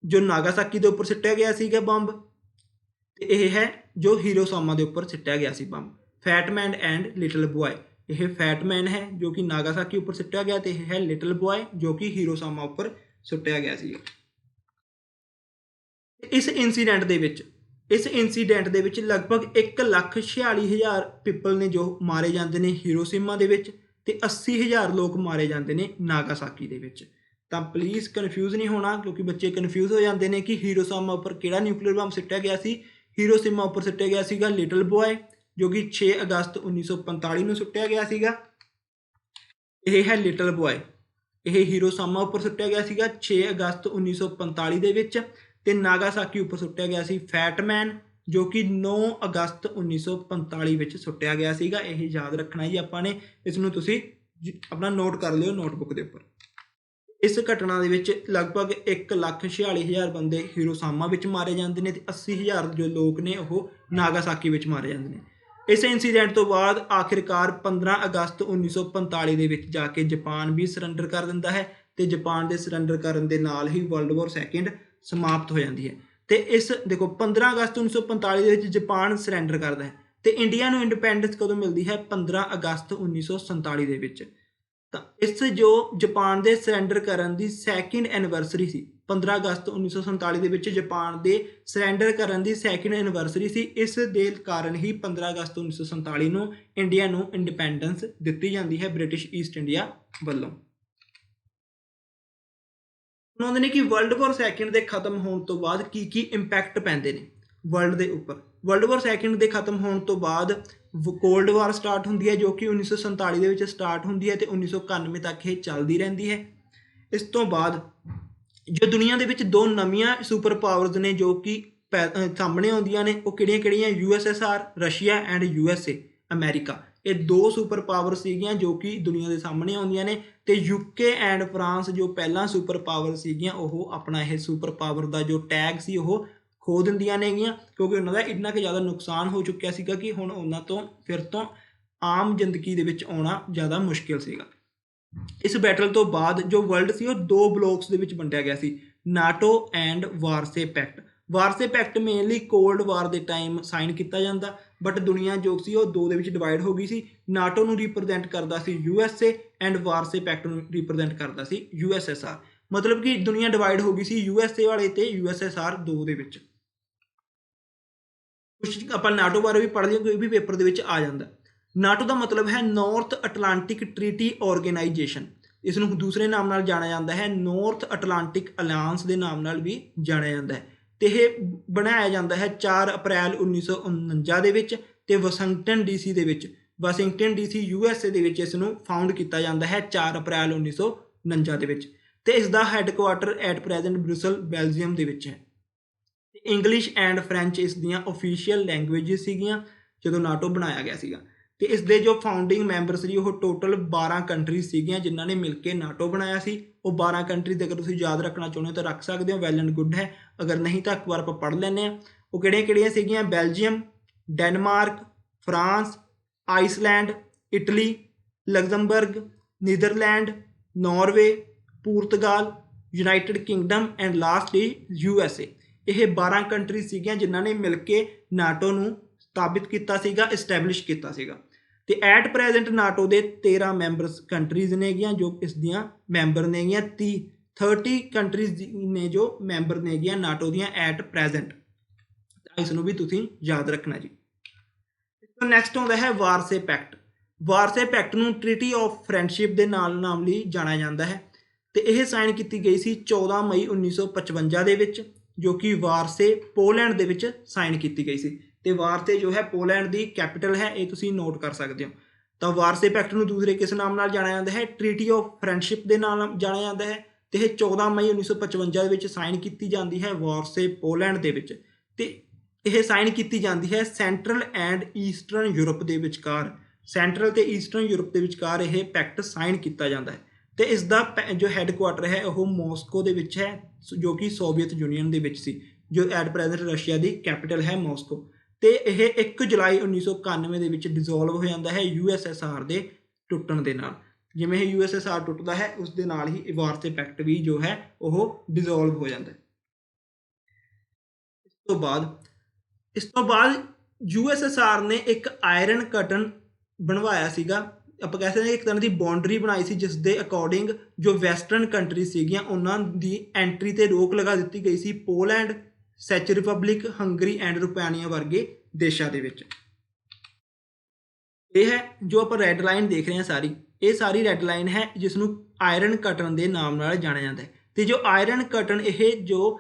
ਜੋ ਨਾਗਾਸਾਕੀ ਦੇ ਉੱਪਰ ਸੁੱਟਿਆ ਗਿਆ ਸੀਗਾ ਬੰਬ, ਤੇ ਇਹ ਹੈ ਜੋ ਹੀਰੋਸ਼ੀਮਾ ਦੇ ਉੱਪਰ ਸੁੱਟਿਆ ਗਿਆ ਸੀ bomb, fat man and little boy. ਇਹ ਫੈਟ ਮੈਨ ਹੈ ਜੋ ਕਿ ਨਾਗਾਸਾਕੀ ਉੱਪਰ ਸੁੱਟਿਆ ਗਿਆ, ਤੇ ਇਹ ਹੈ ਲਿਟਲ ਬੁਆਏ ਜੋ ਕਿ ਹੀਰੋਸ਼ੀਮਾ ਉੱਪਰ ਸੁੱਟਿਆ ਗਿਆ ਸੀ। ਇਸ ਇਨਸੀਡੈਂਟ ਦੇ ਵਿੱਚ ਲਗਭਗ 1,46,000 ਪੀਪਲ ਨੇ ਜੋ ਮਾਰੇ ਜਾਂਦੇ ਨੇ ਹੀਰੋਸ਼ੀਮਾ ਦੇ ਵਿੱਚ, ਤੇ 80,000 ਲੋਕ ਮਾਰੇ ਜਾਂਦੇ ਨੇ ਨਾਗਾਸਾਕੀ ਦੇ ਵਿੱਚ। ਤਾਂ ਪਲੀਜ਼ ਕਨਫਿਊਜ਼ ਨਹੀਂ ਹੋਣਾ, ਕਿਉਂਕਿ ਬੱਚੇ ਕਨਫਿਊਜ਼ ਹੋ ਜਾਂਦੇ ਨੇ ਕਿ ਹੀਰੋਸ਼ੀਮਾ ਉੱਪਰ ਕਿਹੜਾ ਨਿਊਕਲੀਅਰ ਬੰਬ ਸੁੱਟਿਆ ਗਿਆ ਸੀ। ਹੀਰੋਸ਼ੀਮਾ ਉੱਪਰ ਸੁੱਟਿਆ ਗਿਆ ਸੀਗਾ ਲਿਟਲ ਬੁਆਏ ਜੋ ਕਿ 6 ਅਗਸਤ 1945 ਨੂੰ ਸੁੱਟਿਆ ਗਿਆ ਸੀਗਾ। ਇਹ ਹੈ ਲਿਟਲ ਬੁਆਏ। ਇਹ ਹੀਰੋਸ਼ੀਮਾ ਉੱਪਰ ਸੁੱਟਿਆ ਗਿਆ ਸੀਗਾ 6 ਅਗਸਤ 1945 ਦੇ ਵਿੱਚ। ਤੇ ਨਾਗਾਸਾਕੀ ਉੱਪਰ ਸੁੱਟਿਆ ਗਿਆ ਸੀ ਫੈਟ ਮੈਨ ਜੋ ਕਿ 9 ਅਗਸਤ 1945 ਵਿੱਚ ਸੁੱਟਿਆ ਗਿਆ ਸੀਗਾ। ਇਹ ਯਾਦ ਰੱਖਣਾ ਜੀ ਆਪਾਂ ਨੇ, ਇਸ ਨੂੰ ਤੁਸੀਂ अपना नोट कर लियो नोटबुक के उपर। इस घटना दे विच लगभग 1,46,000 बंदे हिरोशिमा विच मारे जाते हैं, 80,000 जो लोग ने वो नागासाकी विच मारे जाते हैं। इस इंसीडेंट तो बाद आखिरकार 15 अगस्त 1945 ਦੇ ਵਿੱਚ ਜਾ ਕੇ ਜਾਪਾਨ ਵੀ ਸਰੈਂਡਰ ਕਰ ਦਿੰਦਾ ਹੈ ਤੇ ਜਾਪਾਨ ਦੇ ਸਰੈਂਡਰ ਕਰਨ ਦੇ ਨਾਲ ਹੀ ਵਰਲਡ ਵਾਰ ਸੈਕਿੰਡ ਸਮਾਪਤ ਹੋ ਜਾਂਦੀ ਹੈ। ਤੇ ਇਸ ਦੇਖੋ 15 ਅਗਸਤ 1945 ਦੇ ਵਿੱਚ ਜਾਪਾਨ ਸਰੈਂਡਰ ਕਰਦਾ ਹੈ ਤੇ ਇੰਡੀਆ ਨੂੰ ਇੰਡੀਪੈਂਡੈਂਸ ਕਦੋਂ ਮਿਲਦੀ ਹੈ 15 ਅਗਸਤ 1947 ਦੇ ਵਿੱਚ। ਤਾਂ ਇਸ ਜੋ ਜਾਪਾਨ ਦੇ ਸਰੈਂਡਰ ਕਰਨ ਦੀ ਸੈਕਿੰਡ ਐਨੀਵਰਸਰੀ ਸੀ 15 ਅਗਸਤ 1947 ਦੇ ਵਿੱਚ ਜਾਪਾਨ ਦੇ ਸਰੈਂਡਰ ਕਰਨ ਦੀ ਸੈਕਿੰਡ ਐਨੀਵਰਸਰੀ ਸੀ। ਇਸ ਦੇ ਕਾਰਨ ਹੀ 15 ਅਗਸਤ 1947 ਨੂੰ ਇੰਡੀਆ ਨੂੰ ਇੰਡੀਪੈਂਡੈਂਸ ਦਿੱਤੀ ਜਾਂਦੀ ਹੈ ਬ੍ਰਿਟਿਸ਼ ਈਸਟ ਇੰਡੀਆ ਵੱਲੋਂ। ਉਹਨਾਂ ਨੇ ਕਿ ਵਰਲਡ ਵਾਰ ਸੈਕਿੰਡ ਦੇ ਖਤਮ ਹੋਣ ਤੋਂ ਬਾਅਦ ਕੀ ਇੰਪੈਕਟ ਪੈਂਦੇ ਨੇ ਵਰਲਡ ਦੇ ਉੱਪਰ। ਵਰਲਡ ਵਾਰ ਸੈਕਿੰਡ ਦੇ ਖਤਮ ਹੋਣ ਤੋਂ ਬਾਅਦ ਕੋਲਡ ਵਾਰ ਸਟਾਰਟ ਹੁੰਦੀ ਹੈ ਜੋ ਕਿ 1947 ਦੇ ਵਿੱਚ ਸਟਾਰਟ ਹੁੰਦੀ ਹੈ ਤੇ 1991 ਤੱਕ ਇਹ ਚੱਲਦੀ ਰਹਿੰਦੀ ਹੈ। ਇਸ ਤੋਂ ਬਾਅਦ ਜੋ ਦੁਨੀਆ ਦੇ ਵਿੱਚ ਦੋ ਨਵੀਆਂ ਸੁਪਰ ਪਾਵਰਸ ਨੇ ਜੋ ਕਿ ਸਾਹਮਣੇ ਆਉਂਦੀਆਂ ਨੇ ਉਹ ਕਿਹੜੀਆਂ USSR Russia and USA America. ਇਹ ਦੋ ਸੁਪਰ ਪਾਵਰ ਸੀਗੀਆਂ ਜੋ ਕਿ ਦੁਨੀਆ ਦੇ ਸਾਹਮਣੇ ਆਉਂਦੀਆਂ ਨੇ ਤੇ UK ਐਂਡ ਫਰਾਂਸ ਜੋ ਪਹਿਲਾਂ ਸੁਪਰ ਪਾਵਰ ਸੀਗੀਆਂ ਉਹ ਆਪਣਾ ਇਹ ਸੁਪਰ ਪਾਵਰ ਦਾ ਜੋ ਟੈਗ ਸੀ ਉਹ ਖੋ ਦਿੰਦੀਆਂ ਨੇਗੀਆਂ ਕਿਉਂਕਿ ਉਹਨਾਂ ਦਾ ਇੰਨਾ ਕੁ ਜ਼ਿਆਦਾ ਨੁਕਸਾਨ ਹੋ ਚੁੱਕਿਆ ਸੀਗਾ ਕਿ ਹੁਣ ਉਹਨਾਂ ਤੋਂ ਫਿਰ ਤੋਂ ਆਮ ਜ਼ਿੰਦਗੀ ਦੇ ਵਿੱਚ ਆਉਣਾ ਜ਼ਿਆਦਾ ਮੁਸ਼ਕਿਲ ਸੀਗਾ। ਇਸ ਬੈਟਲ ਤੋਂ ਬਾਅਦ ਜੋ ਵਰਲਡ ਸੀ ਉਹ ਦੋ ਬਲੋਕਸ ਦੇ ਵਿੱਚ ਵੰਡਿਆ ਗਿਆ ਸੀ NATO and Warsaw pact. Warsaw pact mainly cold war ਦੇ ਟਾਈਮ ਸਾਈਨ ਕੀਤਾ ਜਾਂਦਾ ਬਟ ਦੁਨੀਆ ਜੋ ਸੀ ਉਹ ਦੋ ਦੇ ਵਿੱਚ ਡਿਵਾਈਡ ਹੋ ਗਈ ਸੀ। ਨਾਟੋ ਨੂੰ ਰਿਪਰੈਜ਼ੈਂਟ ਕਰਦਾ ਸੀ USA ਐਂਡ ਵਾਰਸੇ ਪੈਕਟ ਨੂੰ ਰਿਪਰੈਜ਼ੈਂਟ ਕਰਦਾ ਸੀ USSR। ਮਤਲਬ ਕਿ ਦੁਨੀਆ ਡਿਵਾਈਡ ਹੋ ਗਈ ਸੀ USA ਵਾਲੇ ਤੇ USSR ਦੋ ਦੇ ਵਿੱਚ। ਕੁਛ ਆਪਾਂ ਨਾਟੋ ਬਾਰੇ ਵੀ ਪੜ੍ਹ ਲਿਓ ਕੋਈ ਵੀ ਪੇਪਰ ਦੇ ਵਿੱਚ ਆ ਜਾਂਦਾ। ਨਾਟੋ ਦਾ ਮਤਲਬ ਹੈ ਨਾਰਥ ਅਟਲਾਂਟਿਕ ਟ੍ਰੀਟੀ ਆਰਗੇਨਾਈਜੇਸ਼ਨ। ਇਸ ਨੂੰ ਦੂਸਰੇ ਨਾਮ ਨਾਲ ਜਾਣਿਆ ਜਾਂਦਾ ਹੈ ਨਾਰਥ ਅਟਲਾਂਟਿਕ ਅਲਾਇੰਸ ਦੇ ਨਾਮ ਨਾਲ ਵੀ ਜਾਣਿਆ ਜਾਂਦਾ ਹੈ ਤੇ ਇਹ ਬਣਾਇਆ ਜਾਂਦਾ ਹੈ 4 ਅਪ੍ਰੈਲ 1949 ਦੇ ਵਿੱਚ ਤੇ ਵਾਸ਼ਿੰਗਟਨ DC ਦੇ ਵਿੱਚ। ਵਾਸ਼ਿੰਗਟਨ DC USA ਦੇ ਵਿੱਚ ਇਸ ਨੂੰ ਫਾਊਂਡ ਕੀਤਾ ਜਾਂਦਾ ਹੈ 4 ਅਪ੍ਰੈਲ 1949 ਦੇ ਵਿੱਚ ਤੇ ਇਸ ਦਾ ਹੈੱਡਕੁਆਟਰ ਐਟ ਪ੍ਰੈਜ਼ੈਂਟ ਬ੍ਰੁਸਲ ਬੈਲਜੀਅਮ ਦੇ ਵਿੱਚ ਹੈ। ਇੰਗਲਿਸ਼ ਐਂਡ ਫਰੈਂਚ ਇਸ ਦੀਆਂ ਓਫੀਸ਼ੀਅਲ ਲੈਂਗੁਏਜਿਸ ਸੀਗੀਆਂ ਜਦੋਂ ਨਾਟੋ ਬਣਾਇਆ ਗਿਆ ਸੀਗਾ ਤੇ ਇਸ ਦੇ ਜੋ ਫਾਊਂਡਿੰਗ ਮੈਂਬਰ ਸੀ ਉਹ ਟੋਟਲ 12 ਕੰਟਰੀਜ਼ ਸੀਗੀਆਂ ਜਿਨ੍ਹਾਂ ਨੇ ਮਿਲ ਕੇ ਨਾਟੋ ਬਣਾਇਆ ਸੀ। ਉਹ 12 ਕੰਟਰੀਜ਼ ਅਗਰ ਤੁਸੀਂ ਯਾਦ ਰੱਖਣਾ ਚਾਹੁੰਦੇ ਹੋ ਤਾਂ ਰੱਖ ਸਕਦੇ ਹੋ, ਵੈਲ ਐਂਡ ਗੁੱਡ ਹੈ। ਅਗਰ ਨਹੀਂ ਤਾਂ ਇੱਕ ਵਾਰ ਆਪਾਂ ਪੜ੍ਹ ਲੈਂਦੇ ਹਾਂ। ਉਹ ਕਿਹੜੀਆਂ ਸੀਗੀਆਂ Belgium, Denmark, France, Iceland, Italy, Luxembourg, Netherland, Norway, Portugal, United Kingdom and lastly USA। ਇਹ 12 ਕੰਟਰੀਜ਼ ਸੀਗੀਆਂ ਜਿਨ੍ਹਾਂ ਨੇ ਮਿਲ ਕੇ ਨਾਟੋ ਨੂੰ ਸਥਾਪਿਤ ਕੀਤਾ ਸੀਗਾ, ਇਸਟੈਬਲਿਸ਼ ਕੀਤਾ ਸੀਗਾ ਤੇ ਐਟ ਪ੍ਰੈਜ਼ੈਂਟ ਨਾਟੋ ਦੇ 13 ਮੈਂਬਰਸ ਕੰਟਰੀਜ਼ ਨੇਗੀਆਂ ਜੋ ਇਸ ਦੀਆਂ ਮੈਂਬਰ ਨੇਗੀਆਂ। 30 ਕੰਟਰੀਜ਼ ਨੇ ਜੋ ਮੈਂਬਰ ਨੇਗੀਆਂ ਨਾਟੋ ਦੀਆਂ ਐਟ ਪ੍ਰੈਜ਼ੈਂਟ। ਇਸ ਨੂੰ ਵੀ ਤੁਸੀਂ ਯਾਦ ਰੱਖਣਾ ਜੀ। ਨੈਕਸਟ ਆਉਂਦਾ ਹੈ ਵਾਰਸੇ ਪੈਕਟ। ਵਾਰਸੇ ਪੈਕਟ ਨੂੰ ਟ੍ਰੀਟੀ ਆਫ ਫਰੈਂਡਸ਼ਿਪ ਦੇ ਨਾਮ ਲਈ ਜਾਣਿਆ ਜਾਂਦਾ ਹੈ ਤੇ ਇਹ ਸਾਈਨ ਕੀਤੀ ਗਈ ਸੀ 14 ਮਈ 1955 ਦੇ ਵਿੱਚ ਜੋ ਕਿ ਵਾਰਸੇ ਪੋਲੈਂਡ ਦੇ ਵਿੱਚ ਸਾਈਨ ਕੀਤੀ ਗਈ ਸੀ ਤੇ ਵਾਰਸੇ ਜੋ ਹੈ ਪੋਲੈਂਡ ਦੀ ਕੈਪੀਟਲ ਹੈ, ਇਹ ਤੁਸੀਂ ਨੋਟ ਕਰ ਸਕਦੇ ਹੋ। ਤਾਂ ਵਾਰਸੇ ਪੈਕਟ ਨੂੰ ਦੂਸਰੇ ਕਿਸ ਨਾਮ ਨਾਲ ਜਾਣਿਆ ਜਾਂਦਾ ਹੈ ਟ੍ਰੀਟੀ ਆਫ ਫਰੈਂਡਸ਼ਿਪ ਦੇ ਨਾਲ ਜਾਣਿਆ ਜਾਂਦਾ ਹੈ ਤੇ ਇਹ 14 ਮਈ 1955 ਦੇ ਵਿੱਚ ਸਾਈਨ ਕੀਤੀ ਜਾਂਦੀ ਹੈ ਵਾਰਸੇ ਪੋਲੈਂਡ ਦੇ ਵਿੱਚ ਤੇ ਇਹ ਸਾਈਨ ਕੀਤੀ ਜਾਂਦੀ ਹੈ ਸੈਂਟਰਲ ਐਂਡ ਈਸਟਰਨ ਯੂਰਪ ਦੇ ਵਿਚਕਾਰ। ਸੈਂਟਰਲ ਤੇ ਈਸਟਰਨ ਯੂਰਪ ਦੇ ਵਿਚਕਾਰ ਇਹ ਪੈਕਟ ਸਾਈਨ ਕੀਤਾ ਜਾਂਦਾ ਹੈ ਤੇ ਇਸ ਦਾ ਜੋ ਹੈੱਡਕੁਆਟਰ ਹੈ ਉਹ ਮਾਸਕੋ ਦੇ ਵਿੱਚ ਹੈ ਜੋ ਕਿ ਸੋਵੀਅਤ ਯੂਨੀਅਨ ਦੇ ਵਿੱਚ ਸੀ ਜੋ at present Russia the capital ਹੈ ਮਾਸਕੋ। ਤੇ ਇਹ 1 ਜੁਲਾਈ 1991 ਦੇ ਵਿੱਚ ਡਿਸੋਲਵ ਹੋ ਜਾਂਦਾ ਹੈ USSR ਦੇ ਟੁੱਟਣ ਦੇ ਨਾਲ। ਜਿਵੇਂ ਇਹ USSR ਟੁੱਟਦਾ ਹੈ ਉਸ ਦੇ ਨਾਲ ਹੀ ਵਾਰਸੇ ਪੈਕਟ ਵੀ ਜੋ ਹੈ ਉਹ ਡਿਸੋਲਵ ਹੋ ਜਾਂਦਾ ਹੈ। ਇਸ ਤੋਂ ਬਾਅਦ USSR ਨੇ ਇੱਕ ਆਇਰਨ ਕਰਟਨ ਬਣਵਾਇਆ ਸੀਗਾ। ਆਪਾਂ ਕਹਿ ਸਕਦੇ ਹਾਂ ਇੱਕ ਤਰ੍ਹਾਂ ਦੀ ਬਾਉਂਡਰੀ ਬਣਾਈ ਸੀ ਜਿਸ ਦੇ ਅਕੋਰਡਿੰਗ ਜੋ ਵੈਸਟਰਨ ਕੰਟਰੀ ਸੀਗੀਆਂ ਉਹਨਾਂ ਦੀ ਐਂਟਰੀ ਤੇ ਰੋਕ ਲਗਾ ਦਿੱਤੀ ਗਈ ਸੀ ਪੋਲੈਂਡ, ਸੈਚ ਰਿਪਬਲਿਕ, ਹੰਗਰੀ ਐਂਡ ਰੁਪਾਨੀਆ ਵਰਗੇ ਦੇਸ਼ਾਂ ਦੇ ਵਿੱਚ। ਇਹ ਹੈ ਜੋ ਆਪਾਂ ਰੈੱਡ ਲਾਈਨ ਦੇਖ ਰਹੇ ਹਾਂ ਇਹ ਸਾਰੀ ਰੈੱਡ ਲਾਈਨ ਹੈ ਜਿਸ ਨੂੰ ਆਇਰਨ ਕਰਟਨ ਦੇ ਨਾਮ ਨਾਲ ਜਾਣਿਆ ਜਾਂਦਾ ਹੈ। ਤੇ ਜੋ ਆਇਰਨ ਕਰਟਨ ਇਹ ਜੋ